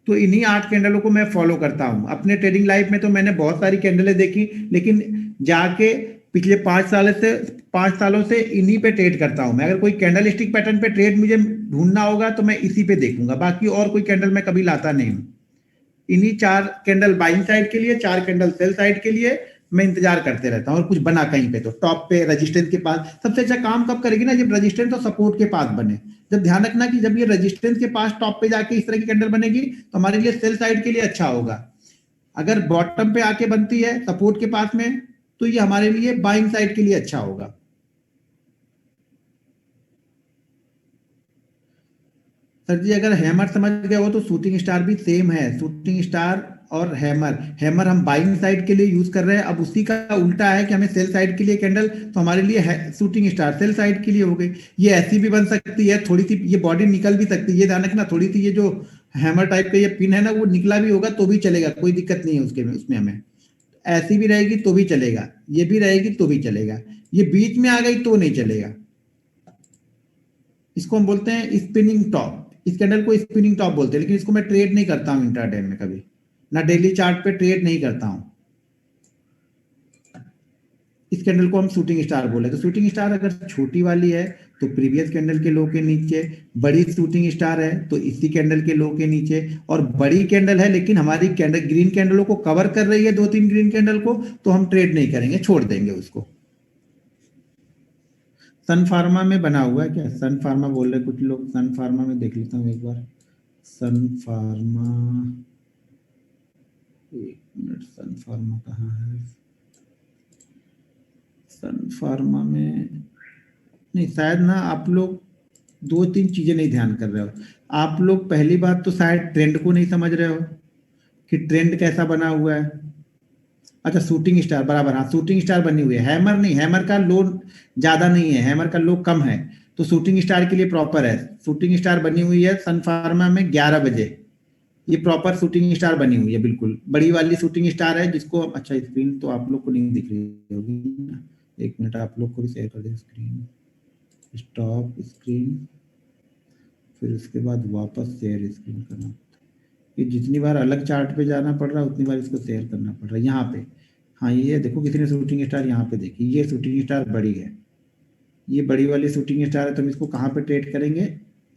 तो इन्हीं 8 कैंडलों को मैं फॉलो करता हूं अपने ट्रेडिंग लाइफ में। तो मैंने बहुत सारी कैंडलें देखी, लेकिन जाके पिछले 5 सालों से इन्हीं पे ट्रेड करता हूं मैं। अगर कोई कैंडल स्टिक पैटर्न पे ट्रेड मुझे ढूंढना होगा तो मैं इसी पे देखूंगा, बाकी और कोई कैंडल मैं कभी लाता नहीं हूं। इन्हीं 4 कैंडल बाइंग साइड के लिए, 4 कैंडल सेल साइड के लिए मैं इंतजार करते रहता हूं। और कुछ बना कहीं पे तो टॉप पे रेजिस्टेंस के पास, सबसे अच्छा काम कब करेगी ना, जब रेजिस्टेंस और सपोर्ट के पास बने। जब ध्यान रखना कि जब ये रेजिस्टेंस के पास टॉप पे जाके इस तरह की कैंडल बनेगी तो हमारे लिए सेल साइड के लिए अच्छा होगा। अगर बॉटम पे आके बनती है सपोर्ट के पास में तो ये हमारे लिए बाइंग साइड के लिए अच्छा होगा। सर जी अगर हैमर समझ गए हो तो शूटिंग स्टार भी सेम है। शूटिंग स्टार और हैमर, हैमर हम बाइंग साइड के लिए यूज कर रहे हैं। अब उसी का उल्टा है कि हमें सेल साइड के लिए कैंडल, तो हमारे लिए है शूटिंग स्टार सेल साइड के लिए हो गई। ये ऐसी भी बन सकती है, थोड़ी सी ये बॉडी निकल भी सकती है, ये ध्यान रखना। थोड़ी सी ये जो हैमर टाइप का ये पिन है ना, वो निकला भी होगा तो भी चलेगा, कोई दिक्कत नहीं है उसके में, उसमें हमें। ऐसी भी रहेगी तो भी चलेगा, ये भी रहेगी तो भी चलेगा, ये बीच में आ गई तो नहीं चलेगा। इसको हम बोलते हैं स्पिनिंग टॉप। इस कैंडल को स्पिनिंग टॉप बोलते हैं, लेकिन इसको मैं ट्रेड नहीं करता हूं इंट्राडे में कभी, ना डेली चार्ट पे ट्रेड नहीं करता हूं। इस कैंडल को हम शूटिंग स्टार बोले। तो शूटिंग स्टार अगर छोटी वाली है तो प्रीवियस कैंडल के लो के नीचे, बड़ी शूटिंग स्टार है तो इसी कैंडल के लो के नीचे, और बड़ी कैंडल है लेकिन हमारी कैंडल ग्रीन कैंडलों को कवर कर रही है, 2-3 ग्रीन कैंडल को, तो हम ट्रेड नहीं करेंगे, छोड़ देंगे उसको। सन फार्मा में बना हुआ है क्या, सन फार्मा बोल रहे कुछ लोग, सन फार्मा में देख लेता हूँ एक बार। सन फार्मा, 1 मिनट, सन फार्मा कहाँ है। सन फार्मा में नहीं, शायद ना आप लोग 2-3 चीजें नहीं ध्यान कर रहे हो। आप लोग पहली बात तो शायद ट्रेंड को नहीं समझ रहे हो कि ट्रेंड कैसा बना हुआ है। अच्छा शूटिंग स्टार, बराबर, हाँ शूटिंग स्टार बनी हुई है, हैमर नहीं, हैमर का लो ज्यादा नहीं है, हैमर का लो कम है, तो शूटिंग स्टार के लिए प्रॉपर है। शूटिंग स्टार बनी हुई है सन फार्मा में 11 बजे, ये प्रॉपर शूटिंग स्टार बनी हुई है, बिल्कुल बड़ी वाली शूटिंग स्टार है जिसको, अच्छा स्क्रीन तो आप लोग को नहीं दिख रही होगी ना, 1 मिनट आप लोग को भी शेयर कर दें स्क्रीन, स्टॉप स्क्रीन, फिर उसके बाद वापस शेयर स्क्रीन करना। ये जितनी बार अलग चार्ट पे जाना पड़ रहा है उतनी बार इसको शेयर करना पड़ रहा है। यहाँ पे हाँ, ये देखो किसी ने शूटिंग स्टार यहाँ पे देखी, ये शूटिंग स्टार बड़ी है, ये बड़ी वाली शूटिंग स्टार है, तो हम इसको कहाँ पे ट्रेड करेंगे,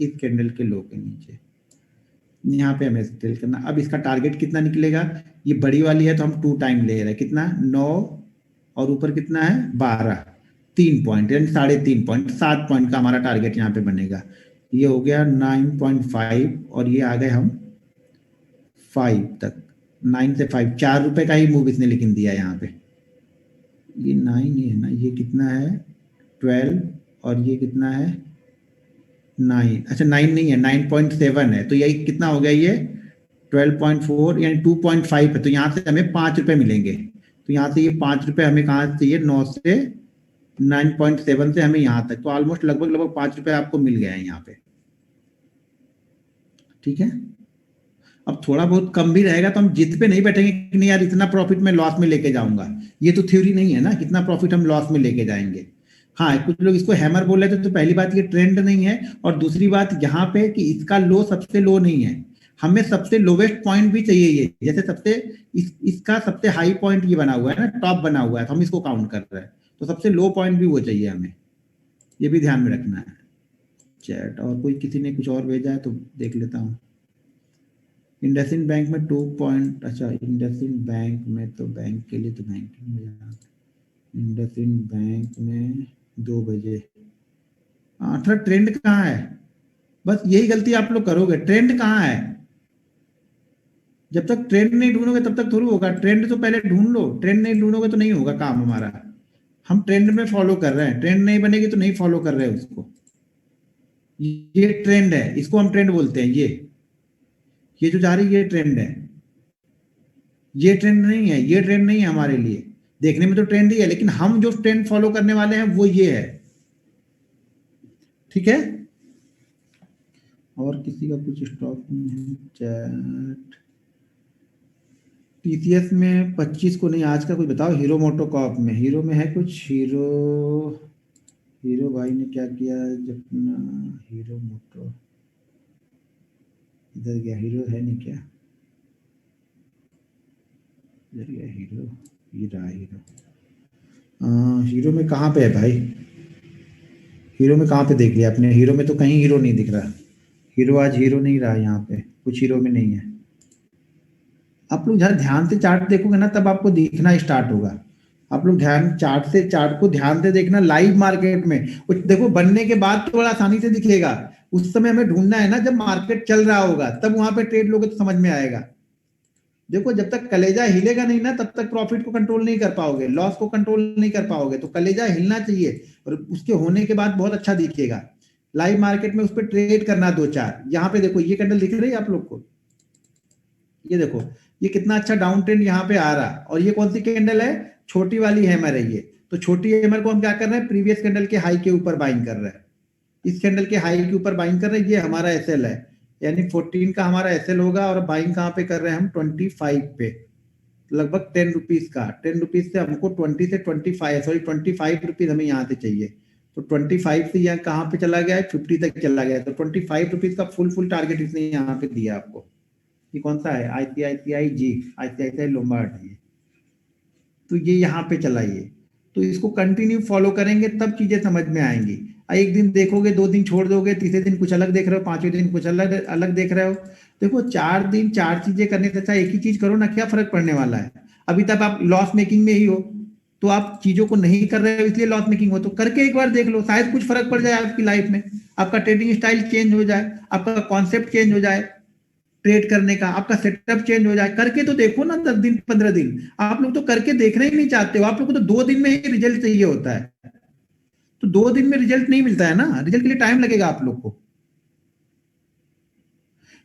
इस कैंडल के लो के नीचे, यहाँ पे हमें सेल करना। अब इसका टारगेट कितना निकलेगा, ये बड़ी वाली है तो हम 2 टाइम ले रहे हैं, कितना 9 और ऊपर कितना है 12, 3 पॉइंट यानी 3.5 पॉइंट, 7 पॉइंट का हमारा टारगेट यहाँ पे बनेगा। ये हो गया 9.5 और ये आ गए हम 5 तक, 9 से 5, 4 रुपए का ही मूव इसने लेकिन दिया यहाँ पे। ये 9 ही है ना, ये कितना है 12 और ये कितना है 9, अच्छा 9 नहीं है 9.7 है, तो यही कितना हो गया ये 12.4 यानी 2.5 है, तो यहाँ से हमें 5 रुपए मिलेंगे। तो यहाँ से ये 5 रुपए हमें कहाँ से चाहिए, 9 से 9.7 से हमें यहाँ तक, तो ऑलमोस्ट लगभग 5 रुपए आपको मिल गया है यहाँ पे। ठीक है, अब थोड़ा बहुत कम भी रहेगा तो हम जिद पे नहीं बैठेंगे कि नहीं यार इतना प्रॉफिट मैं लॉस में लेके जाऊंगा, ये तो थ्योरी नहीं है ना, कितना प्रॉफिट हम लॉस में लेके जाएंगे। हाँ, कुछ लोग इसको हैमर बोल रहे थे, तो पहली बात ये ट्रेंड नहीं है, और दूसरी बात यहाँ पे कि इसका लो सबसे लो नहीं है, हमें सबसे लोवेस्ट पॉइंट भी चाहिए। ये जैसे सबसे इसका सबसे हाई पॉइंट ये बना हुआ है ना, टॉप बना हुआ है, तो हम इसको काउंट कर रहे हैं, तो सबसे लो पॉइंट भी वो चाहिए हमें, ये भी ध्यान में रखना है। चैट और कोई किसी ने कुछ और भेजा है तो देख लेता हूँ। इंडसइंड बैंक में 2 पॉइंट, अच्छा इंडसइंड बैंक में तो बैंक के लिए तो बैंकिंग में जाना, इंडसइंड बैंक में 2 बजे। अच्छा ट्रेंड कहाँ है, बस यही गलती आप लोग करोगे, ट्रेंड कहाँ है, जब तक ट्रेंड नहीं ढूंढोगे तब तक थोड़ी होगा, ट्रेंड तो पहले ढूंढ लो, ट्रेंड नहीं ढूंढोगे तो नहीं होगा काम हमारा। हम ट्रेंड में फॉलो कर रहे हैं, ट्रेंड नहीं बनेगी तो नहीं फॉलो कर रहे हैं उसको। ये ट्रेंड है, इसको हम ट्रेंड बोलते हैं, ये जो जा रही है ये ट्रेंड है, ये ट्रेंड नहीं है, ये ट्रेंड नहीं है हमारे लिए, देखने में तो ट्रेंड ही है, लेकिन हम जो ट्रेंड फॉलो करने वाले हैं वो ये है। ठीक है, और किसी का कुछ स्टॉक नहीं है, चैट टीसीएस में 25 को नहीं, आज का कुछ बताओ, हीरो मोटोकॉर्प में, हीरो में है कुछ, हीरो भाई ने क्या किया, अपना हीरो मोटो इधर गया, हीरो है नहीं क्या, इधर गया हीरो, ये रहा हीरो। हीरो में कहाँ पे है भाई, हीरो में कहाँ पे देख लिया आपने, हीरो में तो कहीं हीरो नहीं दिख रहा, हीरो आज हीरो नहीं रहा, यहाँ पे कुछ हीरो में नहीं है। आप लोग जहाँ ध्यान से चार्ट देखोगे ना तब आपको दिखना स्टार्ट होगा, आप लोग ध्यान चार्ट को ध्यान से देखना लाइव मार्केट में, देखो बनने के बाद तो बड़ा आसानी से दिखेगा, उस समय हमें ढूंढना है ना जब मार्केट चल रहा होगा, तब वहां पे ट्रेड लोगे तो समझ में आएगा। देखो जब तक कलेजा हिलेगा नहीं ना तब तक प्रॉफिट को कंट्रोल नहीं कर पाओगे, लॉस को कंट्रोल नहीं कर पाओगे, तो कलेजा हिलना चाहिए और उसके होने के बाद बहुत अच्छा दिखेगा। लाइव मार्केट में उस पर ट्रेड करना 2-4, यहाँ पे देखो ये कैंडल दिख रही है आप लोग को, ये देखो ये कितना अच्छा डाउन ट्रेंड यहाँ पे आ रहा, और ये कौन सी कैंडल है, छोटी वाली हैमर है ये, तो छोटी हैमर को हम क्या कर रहे हैं, प्रीवियस कैंडल के हाई के ऊपर बाइंग कर रहे हैं, इस कैंडल के हाई के ऊपर बाइंग कर रहे हैं, ये हमारा एसएल है, यानी 14 का हमारा एसएल होगा, और बाइंग कहाँ पे कर रहे हैं हम 25 पे, लगभग 10 रुपीज का, 10 रुपीज से हमको 20 से 25 सॉरी 25 रुपीज हमें यहाँ से चाहिए, तो 25 से यहाँ कहाँ पे चला गया है 50 तक चला गया है, तो 25 रुपीज का फुल टारगेट इसने यहाँ पे दिया आपको। ये कौन सा है, आईसीआईसीआई लोम्बार्ड है ये, तो ये यहाँ पे चला ये, तो इसको कंटिन्यू फॉलो करेंगे तब चीजें समझ में आएंगी। एक दिन देखोगे, 2 दिन छोड़ दोगे, तीसरे दिन कुछ अलग देख रहे हो, 5वें दिन कुछ अलग देख रहे हो, देखो 4 दिन 4 चीजें करने से अच्छा एक ही चीज करो ना, क्या फर्क पड़ने वाला है। अभी तक आप लॉस मेकिंग में ही हो, तो आप चीजों को नहीं कर रहे हो इसलिए लॉस मेकिंग हो, तो करके एक बार देख लो, शायद कुछ फर्क पड़ जाए आपकी लाइफ में, आपका ट्रेडिंग स्टाइल चेंज हो जाए, आपका कॉन्सेप्ट चेंज हो जाए, ट्रेड करने का आपका सेटअप चेंज हो जाए, करके तो देखो ना 10 दिन 15 दिन, आप लोग तो करके देखना ही नहीं चाहते हो, आप लोग को तो 2 दिन में ही रिजल्ट चाहिए होता है, तो 2 दिन में रिजल्ट नहीं मिलता है ना, रिजल्ट के लिए टाइम लगेगा आप लोग को।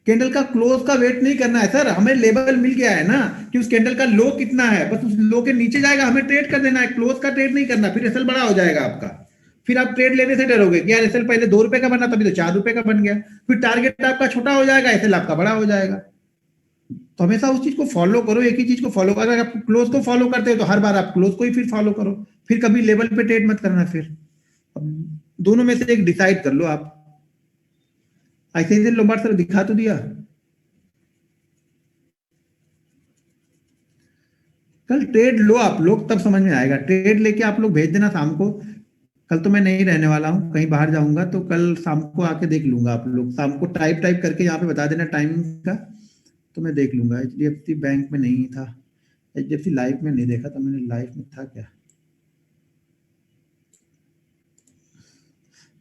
कैंडल का क्लोज का वेट नहीं करना है सर, हमें लेवल मिल गया है ना कि उस कैंडल का लो कितना है, बस उस लो के नीचे जाएगा हमें ट्रेड कर देना है, क्लोज का ट्रेड नहीं करना, फिर एसएल बड़ा हो जाएगा आपका, फिर आप ट्रेड लेने से डरोगे कि यार एसएल पहले 2 रुपए का बना तभी तो 4 रुपए का बन गया, फिर टारगेट आपका छोटा हो जाएगा, एसएल आपका बड़ा हो जाएगा। तो हमेशा उस चीज को फॉलो करो, एक ही चीज को फॉलो करो, अगर आप क्लोज को फॉलो करते हो तो हर बार आप क्लोज को ही फिर फॉलो करो, फिर कभी लेवल पे ट्रेड मत करना, फिर दोनों में से एक डिसाइड कर लो आप। ऐसे ही लोम्बार्ड सर दिखा तो दिया, कल ट्रेड लो आप लोग तब समझ में आएगा, ट्रेड लेके आप लोग भेज देना शाम को, कल तो मैं नहीं रहने वाला हूँ, कहीं बाहर जाऊंगा, तो कल शाम को आके देख लूंगा। आप लोग शाम को टाइप करके यहाँ पे बता देना टाइम का, तो मैं देख लूंगा। HDFC बैंक में नहीं था, HDFC लाइफ में नहीं देखा था मैंने, लाइफ में था क्या?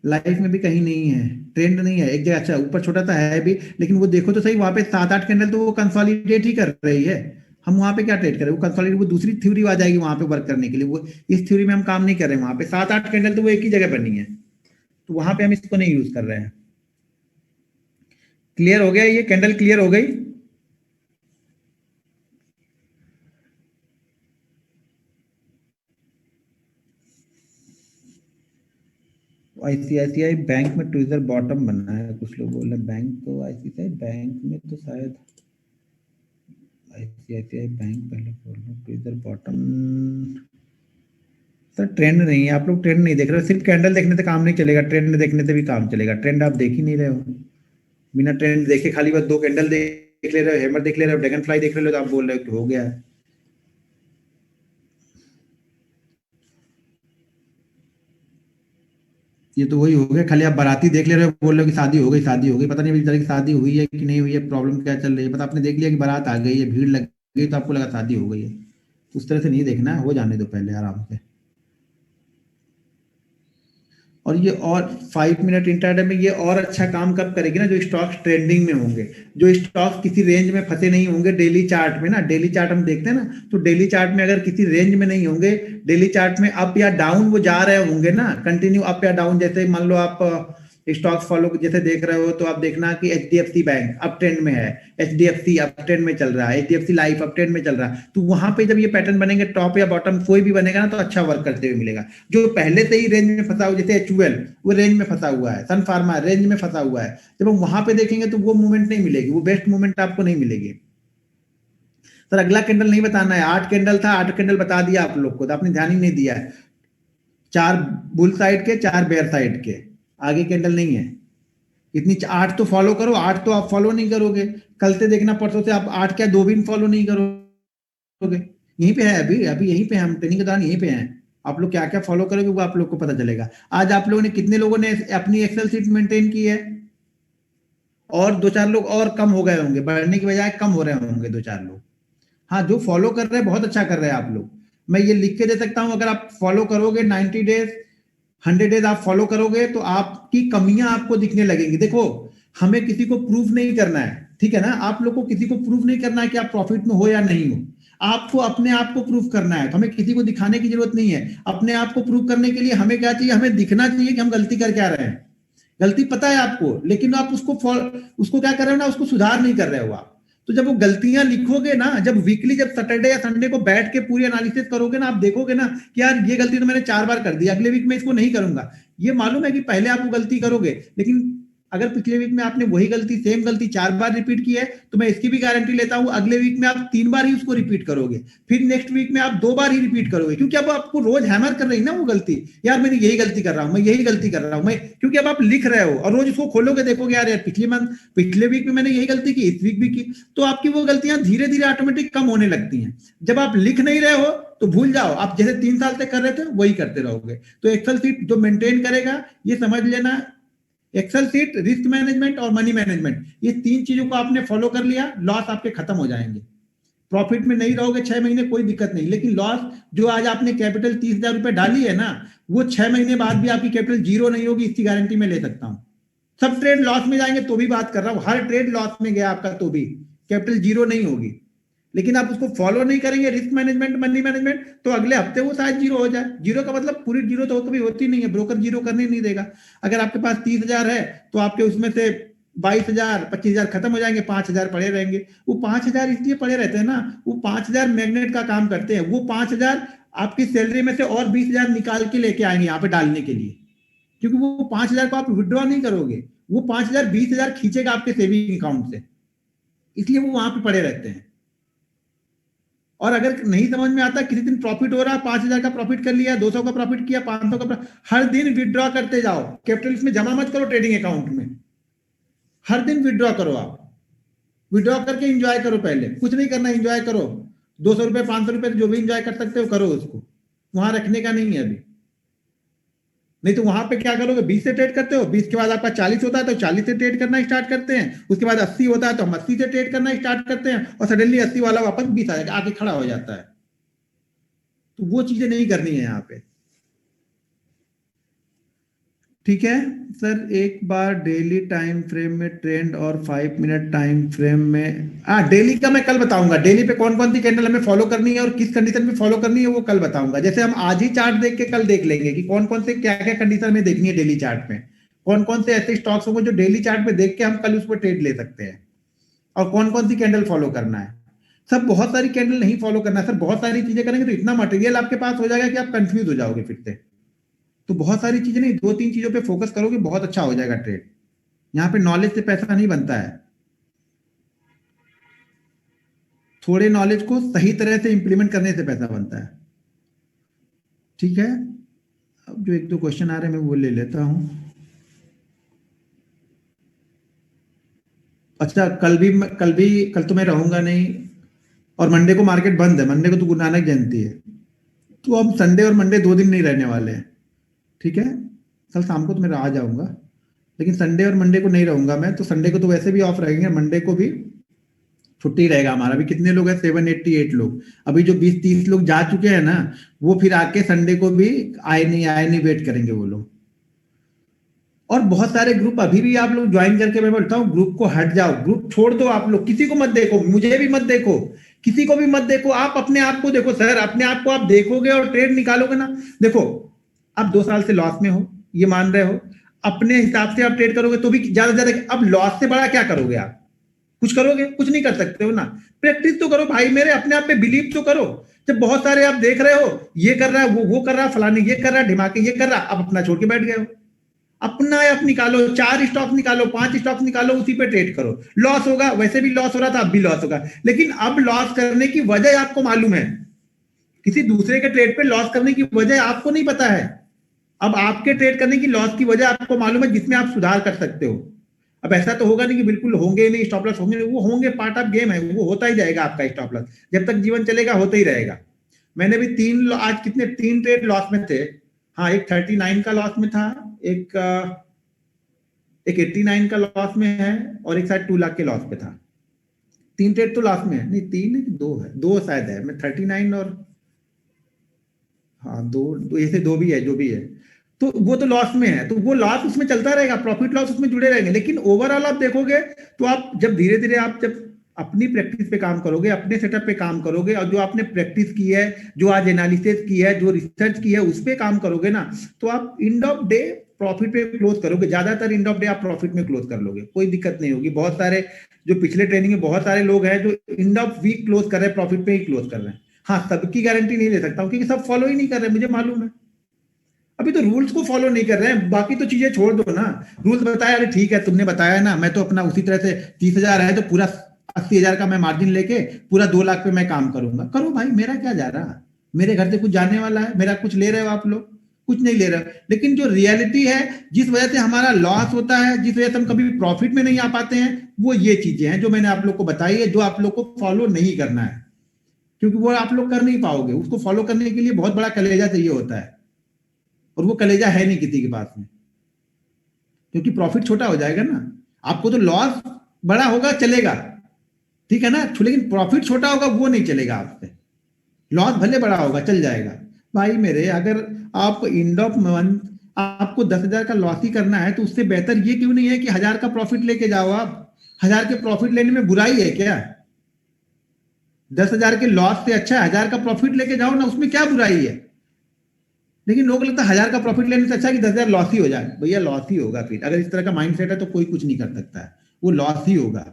लाइफ में भी कहीं नहीं है, ट्रेंड नहीं है एक जगह। अच्छा ऊपर छोटा सा है भी, लेकिन वो देखो तो सही, वहां पे 7-8 कैंडल तो वो कंसोलिडेट ही कर रही है। हम वहां पे क्या ट्रेड करें? वो कंसोलिडेट, वो दूसरी थ्योरी आ जाएगी वहां पे वर्क करने के लिए। वो इस थ्योरी में हम काम नहीं कर रहे हैं। वहां पे 7-8 कैंडल तो वो एक ही जगह बनी है, तो वहां पे हम इसको नहीं यूज कर रहे हैं। क्लियर हो गया? ये कैंडल क्लियर हो गई? ICICI बैंक में ट्विजर बॉटम बनना है, कुछ लोग बोल रहे हैं। बैंक तो ICICI बैंक में तो शायद ICICI बैंक पहले खोल लो, ट्विजर बॉटम। सर ट्रेंड नहीं है, आप लोग ट्रेंड नहीं देख रहे हो। सिर्फ कैंडल देखने से काम नहीं चलेगा, ट्रेंड देखने से भी काम चलेगा। ट्रेंड आप देख ही नहीं रहे हो। बिना ट्रेंड देखे खाली बस 2 कैंडल देख ले रहे हो, हैमर देख ले रहे हो, ड्रैगन फ्लाई देख ले रहे हो, तो आप बोल रहे हो कि हो गया है। ये तो वही हो गया, खाली आप बाराती देख ले रहे हो, बोल रहे हो कि शादी हो गई, शादी हो गई। पता नहीं अभी तक शादी हुई है कि नहीं हुई है, प्रॉब्लम क्या चल रही है। पता आपने देख लिया कि बारात आ गई है, भीड़ लग गई, तो आपको लगा शादी हो गई है। उस तरह से नहीं देखना है, हो जाने दो पहले आराम से। और ये और 5 मिनट इंट्राडे में ये और अच्छा काम कब करेगी ना, जो स्टॉक्स ट्रेंडिंग में होंगे, जो स्टॉक्स किसी रेंज में फंसे नहीं होंगे। डेली चार्ट में ना, डेली चार्ट हम देखते हैं ना, तो डेली चार्ट में अगर किसी रेंज में नहीं होंगे, डेली चार्ट में अप या डाउन वो जा रहे होंगे ना, कंटिन्यू अप या डाउन। जैसे मान लो आप स्टॉक फॉलो जैसे देख रहे हो, तो आप देखना कि HDFC बैंक अप ट्रेंड में है, HDFC अप ट्रेंड में चल रहा है, HDFC लाइफ अप ट्रेंड में चल रहा है। तो वहां पे जब ये पैटर्न बनेंगे, टॉप या बॉटम कोई भी बनेगा ना, तो अच्छा वर्क करते हुए मिलेगा। जो पहले से ही रेंज में फंसा हुआ, जैसे HUL वो रेंज में फंसा हुआ है, सन फार्मा रेंज में फंसा हुआ है, जब हम वहां पे देखेंगे तो वो मूवमेंट नहीं मिलेगी, वो बेस्ट मूवमेंट आपको नहीं मिलेगी। सर अगला कैंडल नहीं बताना है, 8 कैंडल था, 8 कैंडल बता दिया आप लोग को, तो आपने ध्यान ही नहीं दिया है। 4 बुल साइड के, 4 बेयर साइड के, आगे कैंडल नहीं है। इतनी 8 तो फॉलो करो, 8 तो आप फॉलो नहीं करोगे। कल से देखना, परसों से आप 8 क्या 2 भी फॉलो नहीं करोगे। यहीं पे है, अभी अभी यहीं पे हम ट्रेनिंग के दौरान यहीं पे हैं। आप लोग क्या क्या फॉलो करोगे वो आप लोग को पता चलेगा। आज आप लोगों ने, कितने लोगों ने अपनी एक्सेल शीट मेंटेन की है? और 2-4 लोग और कम हो गए होंगे, बढ़ने की बजाय कम हो रहे होंगे 2-4 लोग। हाँ, जो फॉलो कर रहे हैं बहुत अच्छा कर रहे हैं आप लोग। मैं ये लिख के दे सकता हूं, अगर आप फॉलो करोगे 90 डेज 100 डेज आप फॉलो करोगे, तो आपकी कमियां आपको दिखने लगेंगी। देखो, हमें किसी को प्रूफ नहीं करना है, ठीक है ना? आप लोग को किसी को प्रूफ नहीं करना है कि आप प्रॉफिट में हो या नहीं हो। आपको अपने आप को प्रूफ करना है, तो हमें किसी को दिखाने की जरूरत नहीं है। अपने आप को प्रूफ करने के लिए हमें क्या चाहिए? हमें दिखना चाहिए कि हम गलती कर क्या रहे हैं। गलती पता है आपको, लेकिन आप उसको क्या कर रहे हो ना, उसको सुधार नहीं कर रहे हो आप। तो जब वो गलतियां लिखोगे ना, जब वीकली, जब सैटरडे या संडे को बैठ के पूरी एनालिसिस करोगे ना, आप देखोगे ना कि यार ये गलती तो मैंने 4 बार कर दी, अगले वीक में इसको नहीं करूंगा। ये मालूम है कि पहले आप वो गलती करोगे, लेकिन अगर पिछले वीक में आपने वही गलती, सेम गलती 4 बार रिपीट की है, तो मैं इसकी भी गारंटी लेता हूं अगले वीक में आप 3 बार ही उसको रिपीट करोगे। फिर नेक्स्ट वीक में आप 2 बार ही रिपीट करोगे, क्योंकि अब आपको रोज हैमर कर रही ना वो गलती। यार मैंने यही गलती कर रहा हूं, मैं यही गलती कर रहा हूं मैं, क्योंकि अब आप लिख रहे हो और रोज उसको खोलोगे, देखोगे यार यार पिछले वीक में मैंने यही गलती की, इस वीक भी की। तो आपकी वो गलतियां धीरे धीरे ऑटोमेटिक कम होने लगती हैं। जब आप लिख नहीं रहे हो तो भूल जाओ, आप जैसे 3 साल से कर रहे थे वही करते रहोगे। तो एक्सेल सीट जो मेंटेन करेगा, ये समझ लेना, एक्सेल सीट, रिस्क मैनेजमेंट और मनी मैनेजमेंट, ये 3 चीजों को आपने फॉलो कर लिया, लॉस आपके खत्म हो जाएंगे। प्रॉफिट में नहीं रहोगे 6 महीने, कोई दिक्कत नहीं, लेकिन लॉस, जो आज आपने कैपिटल 30,000 रुपए डाली है ना, वो 6 महीने बाद भी आपकी कैपिटल जीरो नहीं होगी, इसकी गारंटी मैं ले सकता हूं। सब ट्रेड लॉस में जाएंगे तो भी बात कर रहा हूं, हर ट्रेड लॉस में गया आपका तो भी कैपिटल जीरो नहीं होगी। लेकिन आप उसको फॉलो नहीं करेंगे, रिस्क मैनेजमेंट, मनी मैनेजमेंट, तो अगले हफ्ते वो शायद जीरो हो जाए। जीरो का मतलब पूरी जीरो तो कभी होती नहीं है, ब्रोकर जीरो करने नहीं देगा। अगर आपके पास 30,000 है, तो आपके उसमें से 22,000 25,000 खत्म हो जाएंगे, 5,000 पड़े रहेंगे। वो 5,000 इसलिए पड़े रहते हैं ना, वो 5,000 मैग्नेट का काम करते हैं। वो 5,000 आपकी सैलरी में से और 20,000 निकाल के लेके आएंगे यहाँ पे डालने के लिए, क्योंकि वो 5,000 को आप विड्रॉ नहीं करोगे, वो 5,000 20,000 खींचेगा आपके सेविंग अकाउंट से, इसलिए वो वहां पे पड़े रहते हैं। और अगर नहीं समझ में आता, किसी दिन प्रॉफिट हो रहा, 5,000 का प्रॉफिट कर लिया, 200 का प्रॉफिट किया, 500 का हर दिन विड्रॉ करते जाओ। कैपिटल इसमें जमा मत करो ट्रेडिंग अकाउंट में, हर दिन विड्रॉ करो। आप विड्रॉ करके इंजॉय करो, पहले कुछ नहीं करना, इंजॉय करो। 200 रुपए 500 रुपए जो भी इंजॉय कर सकते हो करो, उसको वहां रखने का नहीं है अभी। नहीं तो वहां पे क्या करोगे, 20 से ट्रेड करते हो, 20 के बाद आपका 40 होता है तो 40 से ट्रेड करना स्टार्ट करते हैं, उसके बाद 80 होता है तो हम 80 से ट्रेड करना स्टार्ट करते हैं, और सडनली 80 वाला वापस 20 आ जाएगा, आके खड़ा हो जाता है। तो वो चीजें नहीं करनी है यहाँ पे। ठीक है सर, एक बार डेली टाइम फ्रेम में ट्रेंड और 5 मिनट टाइम फ्रेम में, डेली का मैं कल बताऊंगा, डेली पे कौन कौन सी कैंडल हमें फॉलो करनी है और किस कंडीशन में फॉलो करनी है वो कल बताऊंगा। जैसे हम आज ही चार्ट देख के कल देख लेंगे कि कौन कौन से क्या क्या कंडीशन में देखनी है डेली चार्ट में, कौन कौन से ऐसे स्टॉक्स होंगे जो डेली चार्ट पे देख के हम कल उस पर ट्रेड ले सकते हैं, और कौन कौन सी कैंडल फॉलो करना है। सब बहुत सारी कैंडल नहीं फॉलो करना है सर, बहुत सारी चीजें करेंगे तो इतना मटेरियल आपके पास हो जाएगा कि आप कंफ्यूज हो जाओगे फिर से। तो बहुत सारी चीजें नहीं, 2-3 चीजों पे फोकस करोगे, बहुत अच्छा हो जाएगा ट्रेड। यहाँ पे नॉलेज से पैसा नहीं बनता है, थोड़े नॉलेज को सही तरह से इंप्लीमेंट करने से पैसा बनता है। ठीक है, अब जो 1-2 क्वेश्चन आ रहे हैं मैं वो ले लेता हूँ। अच्छा, कल तो मैं रहूंगा नहीं, और मंडे को मार्केट बंद है, मंडे को तो गुरु नानक जयंती है, तो अब संडे और मंडे 2 दिन नहीं रहने वाले हैं। ठीक है, कल शाम को तो मैं आ जाऊंगा, लेकिन संडे और मंडे को नहीं रहूंगा मैं, तो संडे को तो वैसे भी ऑफ रहेंगे, मंडे को भी छुट्टी रहेगा हमारा। अभी कितने लोग हैं, 788 लोग, अभी जो 20-30 लोग जा चुके हैं ना, वो फिर आके संडे को भी आए नहीं वेट करेंगे वो लोग। और बहुत सारे ग्रुप अभी भी आप लोग ज्वाइन करके, मैं बोलता हूँ ग्रुप को हट जाओ, ग्रुप छोड़ दो, आप लोग किसी को मत देखो, मुझे भी मत देखो, किसी को भी मत देखो, आप अपने आप को देखो सर, अपने आप को आप देखोगे और ट्रेड निकालोगे ना। देखो, आप 2 साल से लॉस में हो, ये मान रहे हो, अपने हिसाब से आप ट्रेड करोगे तो भी ज्यादा से ज्यादा, अब लॉस से बड़ा क्या करोगे आप, कुछ करोगे, कुछ नहीं कर सकते हो ना। प्रैक्टिस तो करो भाई मेरे, अपने आप पे बिलीव तो करो। जब बहुत सारे आप देख रहे हो, ये कर रहा है, वो कर रहा है, फलाने ये कर रहा है, ढिमाके ये कर रहा है, आप अपना छोड़ के बैठ गए हो। अपना ऐप निकालो, 4 स्टॉक निकालो, 5 स्टॉक निकालो, उसी पे ट्रेड करो। लॉस होगा, वैसे भी लॉस हो रहा था, अब भी लॉस होगा, लेकिन अब लॉस करने की वजह आपको मालूम है, किसी दूसरे के ट्रेड पे लॉस करने की वजह आपको नहीं पता है। अब आपके ट्रेड करने की लॉस की वजह आपको मालूम है, जिसमें आप सुधार कर सकते हो। अब ऐसा तो होगा नहीं कि बिल्कुल होंगे ही नहीं स्टॉप लॉस, होंगे नहीं, वो होंगे, पार्ट ऑफ गेम है, वो होता ही जाएगा आपका स्टॉप लॉस, जब तक जीवन चलेगा होता ही रहेगा। मैंने भी आज कितने 3 ट्रेड लॉस में थे। हाँ, एक 39 का लॉस में था, एक 89 का लॉस में है, और एक शायद 2 लाख के लॉस पे था। 3 ट्रेड तो लॉस में है, नहीं 3 है कि 2 है, 2 शायद है, मैं 39 और, हाँ 2, ऐसे 2 भी है, जो भी है, तो वो तो लॉस में है, तो वो लॉस उसमें चलता रहेगा, प्रॉफिट लॉस उसमें जुड़े रहेंगे। लेकिन ओवरऑल आप देखोगे तो आप जब धीरे धीरे आप जब अपनी प्रैक्टिस पे काम करोगे, अपने सेटअप पे काम करोगे, और जो आपने प्रैक्टिस की है, जो आज एनालिसिस की है, जो रिसर्च की है, उस पर काम करोगे ना, तो आप एंड ऑफ डे प्रॉफिट पे क्लोज करोगे, ज्यादातर एंड ऑफ डे आप प्रॉफिट में क्लोज कर लोगे, कोई दिक्कत नहीं होगी। बहुत सारे जो पिछले ट्रेनिंग में बहुत सारे लोग हैं जो एंड ऑफ वीक क्लोज कर रहे हैं, प्रॉफिट पे ही क्लोज कर रहे हैं। हाँ, सबकी गारंटी नहीं ले सकता हूँ, क्योंकि सब फॉलो ही नहीं कर रहे, मुझे मालूम है। अभी तो रूल्स को फॉलो नहीं कर रहे हैं, बाकी तो चीजें छोड़ दो ना। रूल्स बताया, अरे ठीक है तुमने बताया ना, मैं तो अपना उसी तरह से 30,000 है तो पूरा 80,000 का मैं मार्जिन लेके पूरा 2 लाख पे मैं काम करूंगा, करो भाई, मेरा क्या जा रहा, मेरे घर से कुछ जाने वाला है, मेरा कुछ ले रहे हो आप लोग, कुछ नहीं ले रहे हो। लेकिन जो रियलिटी है, जिस वजह से हमारा लॉस होता है, जिस वजह से हम कभी प्रॉफिट में नहीं आ पाते हैं, वो ये चीजें हैं जो मैंने आप लोग को बताई है, जो आप लोग को फॉलो नहीं करना है, क्योंकि वो आप लोग कर नहीं पाओगे। उसको फॉलो करने के लिए बहुत बड़ा कलेजा चाहिए होता है, और वो कलेजा है नहीं किसी के पास में, क्योंकि प्रॉफिट छोटा हो जाएगा ना। आपको तो लॉस बड़ा होगा चलेगा, ठीक है ना, लेकिन प्रॉफिट छोटा होगा वो नहीं चलेगा आपसे। लॉस भले बड़ा होगा चल जाएगा। भाई मेरे, अगर आप एंड ऑफ मंथ आपको 10,000 का लॉस ही करना है, तो उससे बेहतर ये क्यों नहीं है कि 1,000 का प्रॉफिट लेके जाओ आप। 1,000 के प्रॉफिट लेने में बुराई है क्या? 10,000 के लॉस से अच्छा 1,000 का प्रॉफिट लेके जाओ ना, उसमें क्या बुराई है। लेकिन लोगों को लगता है 1,000 का प्रॉफिट लेने से अच्छा कि 10,000 लॉस ही हो जाए। भैया लॉस ही होगा, फिर अगर इस तरह का माइंडसेट है तो कोई कुछ नहीं कर सकता है, वो लॉस ही होगा।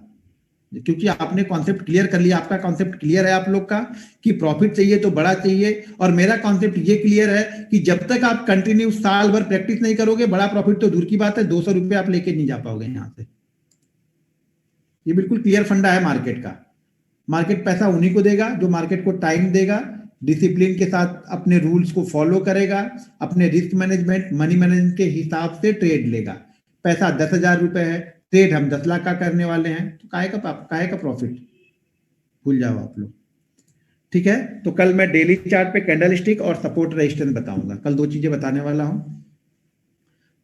क्योंकि आपने कॉन्सेप्ट क्लियर कर लिया, आपका कॉन्सेप्ट क्लियर है आप लोग का कि प्रॉफिट चाहिए तो बड़ा चाहिए, और मेरा कॉन्सेप्ट ये क्लियर है कि जब तक आप कंटिन्यू साल भर प्रैक्टिस नहीं करोगे, बड़ा प्रॉफिट तो दूर की बात है, 200 रुपये आप लेके नहीं जा पाओगे यहाँ से। ये बिल्कुल क्लियर फंडा है मार्केट का। मार्केट पैसा उन्हीं को देगा जो मार्केट को टाइम देगा, डिसिप्लिन के साथ अपने रूल्स को फॉलो करेगा, अपने रिस्क मैनेजमेंट मनी मैनेजमेंट के हिसाब से ट्रेड लेगा। पैसा 10,000 रुपए है, ट्रेड हम 10 लाख का करने वाले हैं, तो काहे का प्रॉफिट, भूल जाओ आप लोग। ठीक है, तो कल मैं डेली चार्ट पे कैंडल स्टिक और सपोर्ट रेजिस्टेंस बताऊंगा, कल 2 चीजें बताने वाला हूं।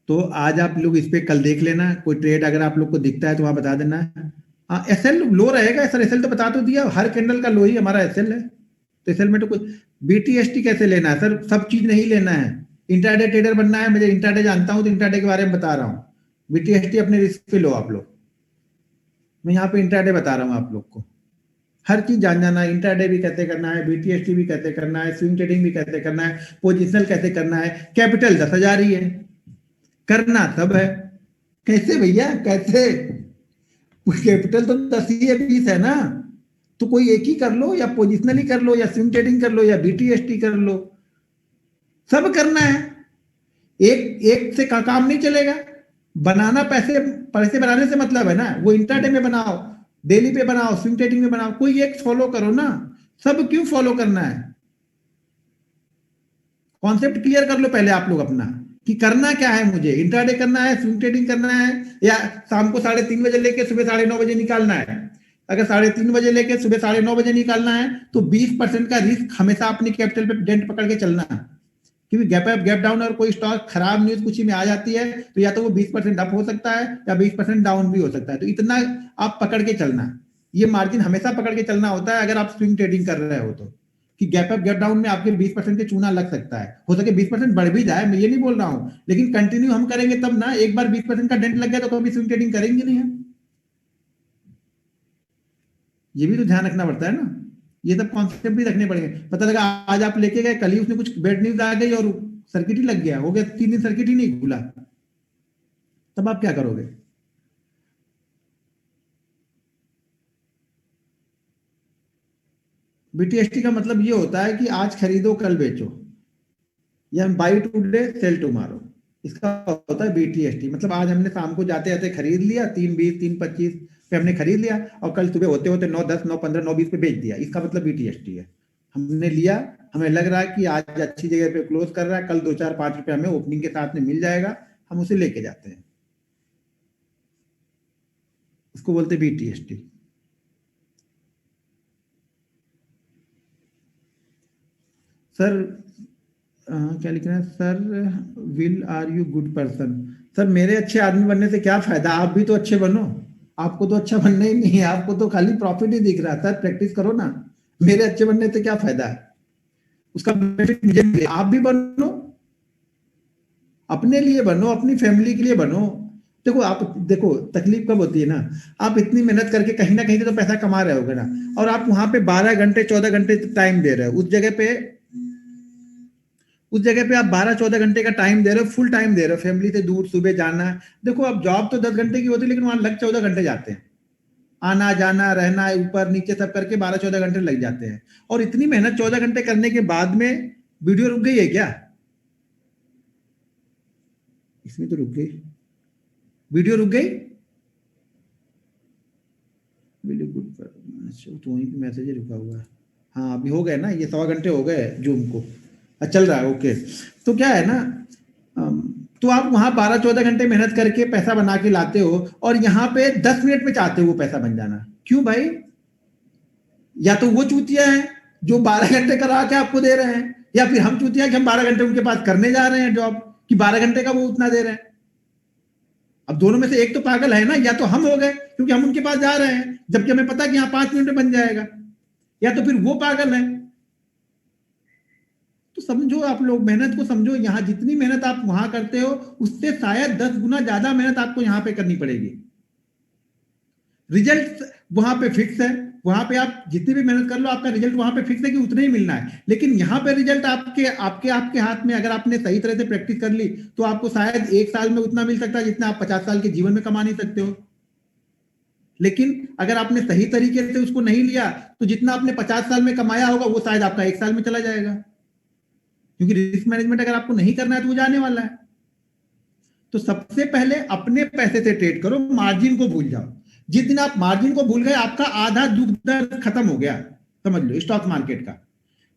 तो आज आप लोग इस पे कल देख लेना, कोई ट्रेड अगर आप लोग को दिखता है तो वहां बता देना। हाँ, एसएल लो रहेगा सर, एसएल तो बता तो दिया, हर कैंडल का लो ही हमारा एसएल है, तो एसएल में तो कोई बीटीएसटी कैसे लेना है सर, सब चीज नहीं लेना है। इंट्राडे ट्रेडर बनना है, मुझे इंट्राडे जानता हूँ तो इंट्राडे के बारे में बता रहा हूँ। बीटीएसटी अपने रिस्क पे लो आप लोग, मैं यहाँ पे इंट्राडे बता रहा हूँ आप लोग को। हर चीज जान जाना है, इंट्राडे भी कैसे करना है, बीटीएसटी भी कैसे करना है, स्विंग ट्रेडिंग भी कैसे करना है, पोजिशनल कैसे करना है। कैपिटल 10,000 ही है, करना सब है। कैसे भैया कैसे, कैपिटल तो 10 ही है, 20 है ना, तो कोई एक ही कर लो, या पोजिशनली कर लो, या स्विंग ट्रेडिंग कर लो, या बीटीएसटी कर लो, सब करना है। एक एक से काम नहीं चलेगा। बनाना पैसे, पैसे बनाने से मतलब है ना, वो इंट्राडे में बनाओ, डेली पे बनाओ, स्विंग ट्रेडिंग में बनाओ, कोई एक फॉलो करो ना। सब क्यों फॉलो करना है? कॉन्सेप्ट क्लियर कर लो पहले आप लोग अपना, कि करना क्या है मुझे, इंट्राडे करना है, स्विंग ट्रेडिंग करना है, या शाम को 3:30 बजे लेके सुबह 9:30 बजे निकालना है। अगर 3:30 बजे लेके सुबह 9:30 बजे निकालना है तो 20% का रिस्क हमेशा अपनी कैपिटल पे डेंट पकड़ के चलना है, क्योंकि गैप अप गैप डाउन और कोई स्टॉक खराब न्यूज कुछ ही में आ जाती है तो या तो वो 20% अप हो सकता है या 20% डाउन भी हो सकता है, तो इतना आप पकड़ के चलना। ये मार्जिन हमेशा पकड़ के चलना होता है अगर आप स्विंग ट्रेडिंग कर रहे हो तो, कि गैप अप गैप डाउन में आपके 20% के चूना लग सकता है, हो सके 20% बढ़ भी जाए, मैं ये नहीं बोल रहा हूं, लेकिन कंटिन्यू हम करेंगे तब ना। एक बार 20% का डेंट लग गया तो कभी स्विंग ट्रेडिंग करेंगे नहीं हम, ये भी तो ध्यान रखना पड़ता है ना। ये सब कॉन्सेप्ट भी रखने पड़ेंगे। पता लगा आज आप लेके गए, कल ही उसने कुछ बैड न्यूज आ गई और सर्किट ही लग गया, हो गया 3 दिन सर्किट ही नहीं खुला, तब आप क्या करोगे? बीटीएसटी का मतलब ये होता है कि आज खरीदो कल बेचो, या बाई टुडे सेल टुमारो, इसका होता है बीटीएसटी। मतलब आज हमने शाम को जाते जाते खरीद लिया 3:20 3:25 पे हमने खरीद लिया, और कल सुबह होते होते 9:10 9:15 9:20 पे बेच दिया, इसका मतलब बीटीएसटी है। हमने लिया, हमें लग रहा है कि आज अच्छी जगह पे क्लोज कर रहा है, कल 2 4 5 रुपए हमें ओपनिंग के साथ में मिल जाएगा, हम उसे लेके जाते हैं, उसको बोलते हैं बीटीएसटी। सर क्या लिख रहे हैं sir, will are you good person? Sir मेरे अच्छे आदमी बनने से क्या फायदा, आप भी तो अच्छे बनो, आपको तो अच्छा बनना ही नहीं है, आपको तो खाली प्रॉफिट ही दिख रहा है। सर प्रैक्टिस करो ना, मेरे अच्छे बनने से क्या फायदा है, उसका बेनिफिट मुझे मिले, आप भी बनो, अपने लिए बनो, अपनी फैमिली के लिए बनो। देखो आप देखो तकलीफ कब होती है ना, आप इतनी मेहनत करके कहीं ना कहीं से तो पैसा कमा रहे होगे ना, और आप वहां पे 12 घंटे 14 घंटे टाइम दे रहे हो उस जगह पे आप 12 14 घंटे का टाइम दे रहे हो, फुल टाइम दे रहे हो, फैमिली से दूर सुबह जाना। देखो अब जॉब तो 10 घंटे की होती है, लेकिन वहां लग 14 घंटे जाते हैं, आना जाना रहना ऊपर नीचे सब करके 12 14 घंटे लग जाते हैं। और इतनी मेहनत 14 घंटे करने के बाद में वीडियो रुक गई है क्या? इसमें तो रुक गई, वीडियो रुक गई, वीडियो गुड, अच्छा तो वहीं पे मैसेज रुका हुआ है। हाँ अभी हो गए ना, ये 1.25 घंटे हो गए जूम को, चल रहा है ओके। तो क्या है ना, तो आप वहां 12 14 घंटे मेहनत करके पैसा बना के लाते हो, और यहाँ पे 10 मिनट में चाहते हो वो पैसा बन जाना, क्यों भाई? या तो वो चूतिया है जो 12 घंटे करा के आपको दे रहे हैं, या फिर हम चूतिया कि हम 12 घंटे उनके पास करने जा रहे हैं जॉब, कि 12 घंटे का वो उतना दे रहे हैं। अब दोनों में से एक तो पागल है ना, या तो हम हो गए क्योंकि हम उनके पास जा रहे हैं जबकि हमें पता है कि यहाँ 5 मिनट में बन जाएगा, या तो फिर वो पागल है। तो समझो आप लोग, मेहनत को समझो, यहाँ जितनी मेहनत आप वहां करते हो उससे शायद 10 गुना ज्यादा मेहनत आपको यहाँ पे करनी पड़ेगी। रिजल्ट वहां पे फिक्स है, वहां पे आप जितनी भी मेहनत कर लो आपका रिजल्ट वहां पे फिक्स है कि उतना ही मिलना है, लेकिन यहाँ पे रिजल्ट आपके आपके आपके हाथ में, अगर आपने सही तरह से प्रैक्टिस कर ली तो आपको शायद 1 साल में उतना मिल सकता है जितना आप 50 साल के जीवन में कमा नहीं सकते हो। लेकिन अगर आपने सही तरीके से उसको नहीं लिया तो जितना आपने 50 साल में कमाया होगा वो शायद आपका 1 साल में चला जाएगा, क्योंकि रिस्क मैनेजमेंट अगर आपको नहीं करना है तो वो जाने वाला है। तो सबसे पहले अपने पैसे से ट्रेड करो, मार्जिन को भूल जाओ। जिस दिन आप मार्जिन को भूल गए आपका आधा दुख दर्द खत्म हो गया, समझ लो स्टॉक मार्केट का।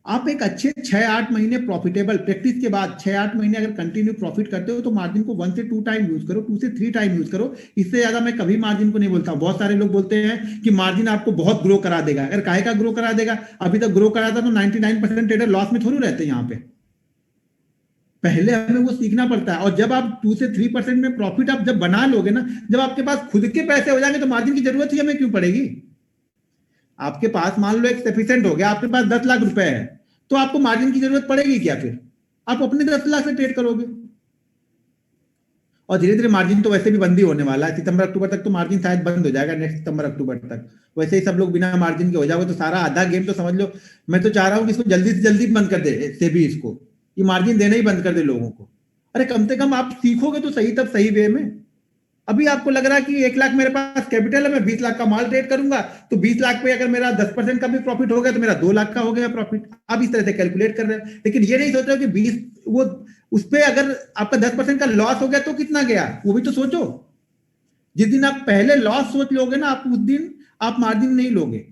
आप एक अच्छे 6-8 महीने प्रॉफिटेबल प्रैक्टिस के बाद 6-8 महीने अगर कंटिन्यू प्रॉफिट करते हो तो मार्जिन को 1 से 2 टाइम यूज करो, 2 से 3 टाइम यूज करो। इससे ज्यादा मैं कभी मार्जिन को नहीं बोलता। बहुत सारे लोग बोलते हैं कि मार्जिन आपको बहुत ग्रो करा देगा, अगर काहे का ग्रो करा देगा, अभी तक ग्रो करा था तो 99% ट्रेडर लॉस में थोड़ी रहते हैं यहाँ पे। पहले हमें वो सीखना पड़ता है। और जब आप 2 से 3% में प्रॉफिट आप जब बना लोगे ना, जब आपके पास खुद के पैसे हो जाएंगे तो मार्जिन की जरूरत ही हमें क्यों पड़ेगी। आपके पास मान लो एक सफिशिएंट हो गया, आपके पास 10 लाख रुपए है, तो आपको मार्जिन की जरूरत पड़ेगी क्या? फिर आप अपने 10 लाख से ट्रेड करोगे। और धीरे धीरे मार्जिन तो वैसे भी बंद ही होने वाला है, सितंबर अक्टूबर तक तो मार्जिन शायद बंद हो जाएगा, नेक्स्ट सितंबर अक्टूबर तक। वैसे ही सब लोग बिना मार्जिन के हो जाओगे तो सारा आधा गेम तो समझ लो। मैं तो चाह रहा हूँ कि इसको जल्दी से जल्दी बंद कर दे सेबी, इसको ये मार्जिन देना ही बंद कर दे लोगों को। अरे कम से कम आप सीखोगे तो सही, तब सही वे में। अभी आपको लग रहा है कि 1 लाख मेरे पास कैपिटल है, मैं 20 लाख का माल ट्रेड करूंगा, तो 20 लाख पे अगर मेरा 10% का भी प्रॉफिट हो गया तो मेरा 2 लाख का हो गया प्रॉफिट। आप इस तरह से कैलकुलेट कर रहे हैं, लेकिन ये नहीं सोच रहे हो कि 20 वो उस पे अगर आपका 10% का लॉस हो गया तो कितना गया, वो भी तो सोचो। जिस दिन आप पहले लॉस सोच लोगे ना, आप उस दिन आप मार्जिन नहीं लोगे,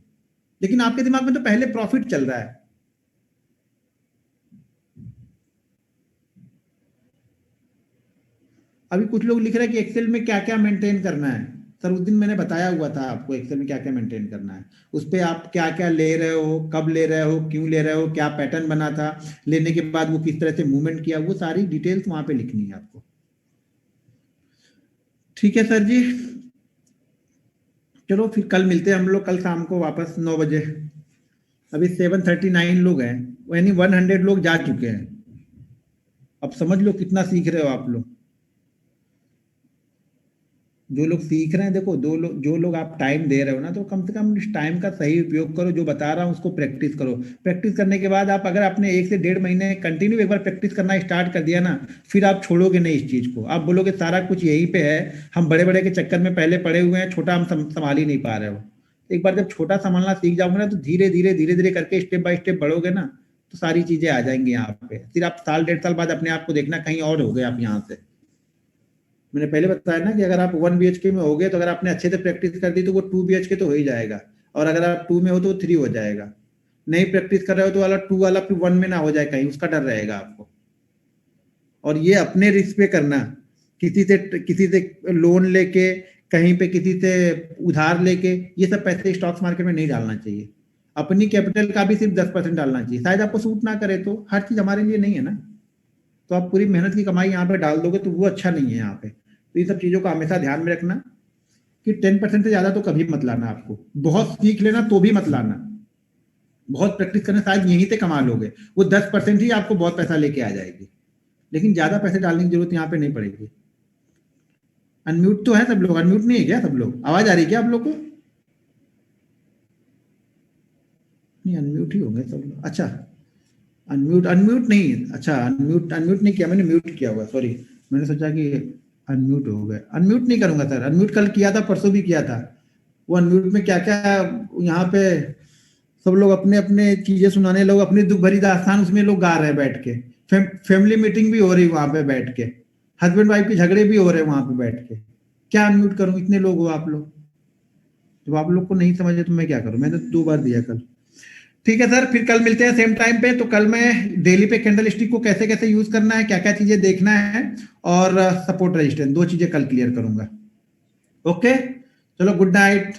लेकिन आपके दिमाग में तो पहले प्रॉफिट चल रहा है। अभी कुछ लोग लिख रहे हैं कि एक्सेल में क्या क्या मेंटेन करना है। सर उस दिन मैंने बताया हुआ था आपको एक्सेल में क्या क्या मेंटेन करना है। उस पर आप क्या क्या ले रहे हो, कब ले रहे हो, क्यों ले रहे हो, क्या पैटर्न बना था, लेने के बाद वो किस तरह से मूवमेंट किया, वो सारी डिटेल्स वहां पे लिखनी है आपको। ठीक है सर जी, चलो फिर कल मिलते हैं हम लोग, कल शाम को वापस 9 बजे। अभी 739 लोग हैं, यानी 100 लोग जा चुके हैं। अब समझ लो कितना सीख रहे हो आप लोग। जो लोग सीख रहे हैं, देखो जो लोग आप टाइम दे रहे हो ना, तो कम से कम इस टाइम का सही उपयोग करो। जो बता रहा हूँ उसको प्रैक्टिस करो। प्रैक्टिस करने के बाद आप अगर आपने 1 से 1.5 महीने कंटिन्यू एक बार प्रैक्टिस करना स्टार्ट कर दिया ना, फिर आप छोड़ोगे नहीं इस चीज को। आप बोलोगे सारा कुछ यहीं पे है, हम बड़े बड़े के चक्कर में पहले पड़े हुए हैं, छोटा हम संभाल ही नहीं पा रहे हो। एक बार जब छोटा संभालना सीख जाओगे ना, तो धीरे धीरे करके स्टेप बाय स्टेप बढ़ोगे ना, तो सारी चीजें आ जाएंगी यहाँ पे। फिर आप साल 1.5 साल बाद अपने आप को देखना कहीं और हो गए आप यहाँ से। मैंने पहले बताया ना कि अगर आप 1 BHK में हो गए, तो अगर आपने अच्छे से प्रैक्टिस कर दी तो वो 2 BHK तो हो ही जाएगा। और अगर आप 2 में हो तो 3 हो जाएगा। नहीं प्रैक्टिस कर रहे हो तो वाला 2 वाला फिर 1 में ना हो जाए कहीं, उसका डर रहेगा आपको। और ये अपने रिस्क पे करना, किसी से लोन लेके, कहीं पे किसी से उधार लेके, ये सब पैसे स्टॉक्स मार्केट में नहीं डालना चाहिए। अपनी कैपिटल का भी सिर्फ 10% डालना चाहिए। शायद आपको सूट ना करे, तो हर चीज हमारे लिए नहीं है ना। तो आप पूरी मेहनत की कमाई यहाँ पे डाल दोगे तो वो अच्छा नहीं है यहाँ पे। तो ये सब चीजों को हमेशा ध्यान में रखना कि 10% से ज्यादा तो कभी मत लाना। आपको बहुत सीख लेना तो भी मत लाना। बहुत प्रैक्टिस करना, शायद यहीं से कमा लोगे। वो 10% ही आपको बहुत पैसा लेके आ जाएगी, लेकिन ज्यादा पैसे डालने की जरूरत यहाँ पे नहीं पड़ेगी। अनम्यूट तो है सब लोग, अनम्यूट नहीं है क्या सब लोग? आवाज आ रही है क्या आप लोग को? नहीं, अनम्यूट ही होंगे सब लोग। अच्छा, अनम्यूट अनम्यूट नहीं, अच्छा अनम्यूट अनम्यूट नहीं किया मैंने, म्यूट किया हुआ, सॉरी। मैंने सोचा कि अनम्यूट हो गए। अनम्यूट नहीं करूंगा सर, अनम्यूट कल किया था, परसों भी किया था। वो अनम्यूट में क्या क्या यहाँ पे सब लोग अपने अपने चीजें सुनाने, लोग अपनी दुख भरी दास्तान उसमें लोग गा रहे हैं बैठ के। फैमिली मीटिंग भी हो रही वहां पे बैठ के, हस्बैंड वाइफ के झगड़े भी हो रहे हैं वहां पे बैठ के। क्या अनम्यूट करूं, इतने लोग हो आप लोग। जब आप लोग को नहीं समझे तो मैं क्या करूं, मैंने 2 बार दिया कल। ठीक है सर, फिर कल मिलते हैं सेम टाइम पे। तो कल मैं डेली पे कैंडल स्टिक को कैसे कैसे यूज करना है, क्या क्या चीजें देखना है, और सपोर्ट रेजिस्टेंस, 2 चीजें कल क्लियर करूंगा। ओके, चलो गुड नाइट।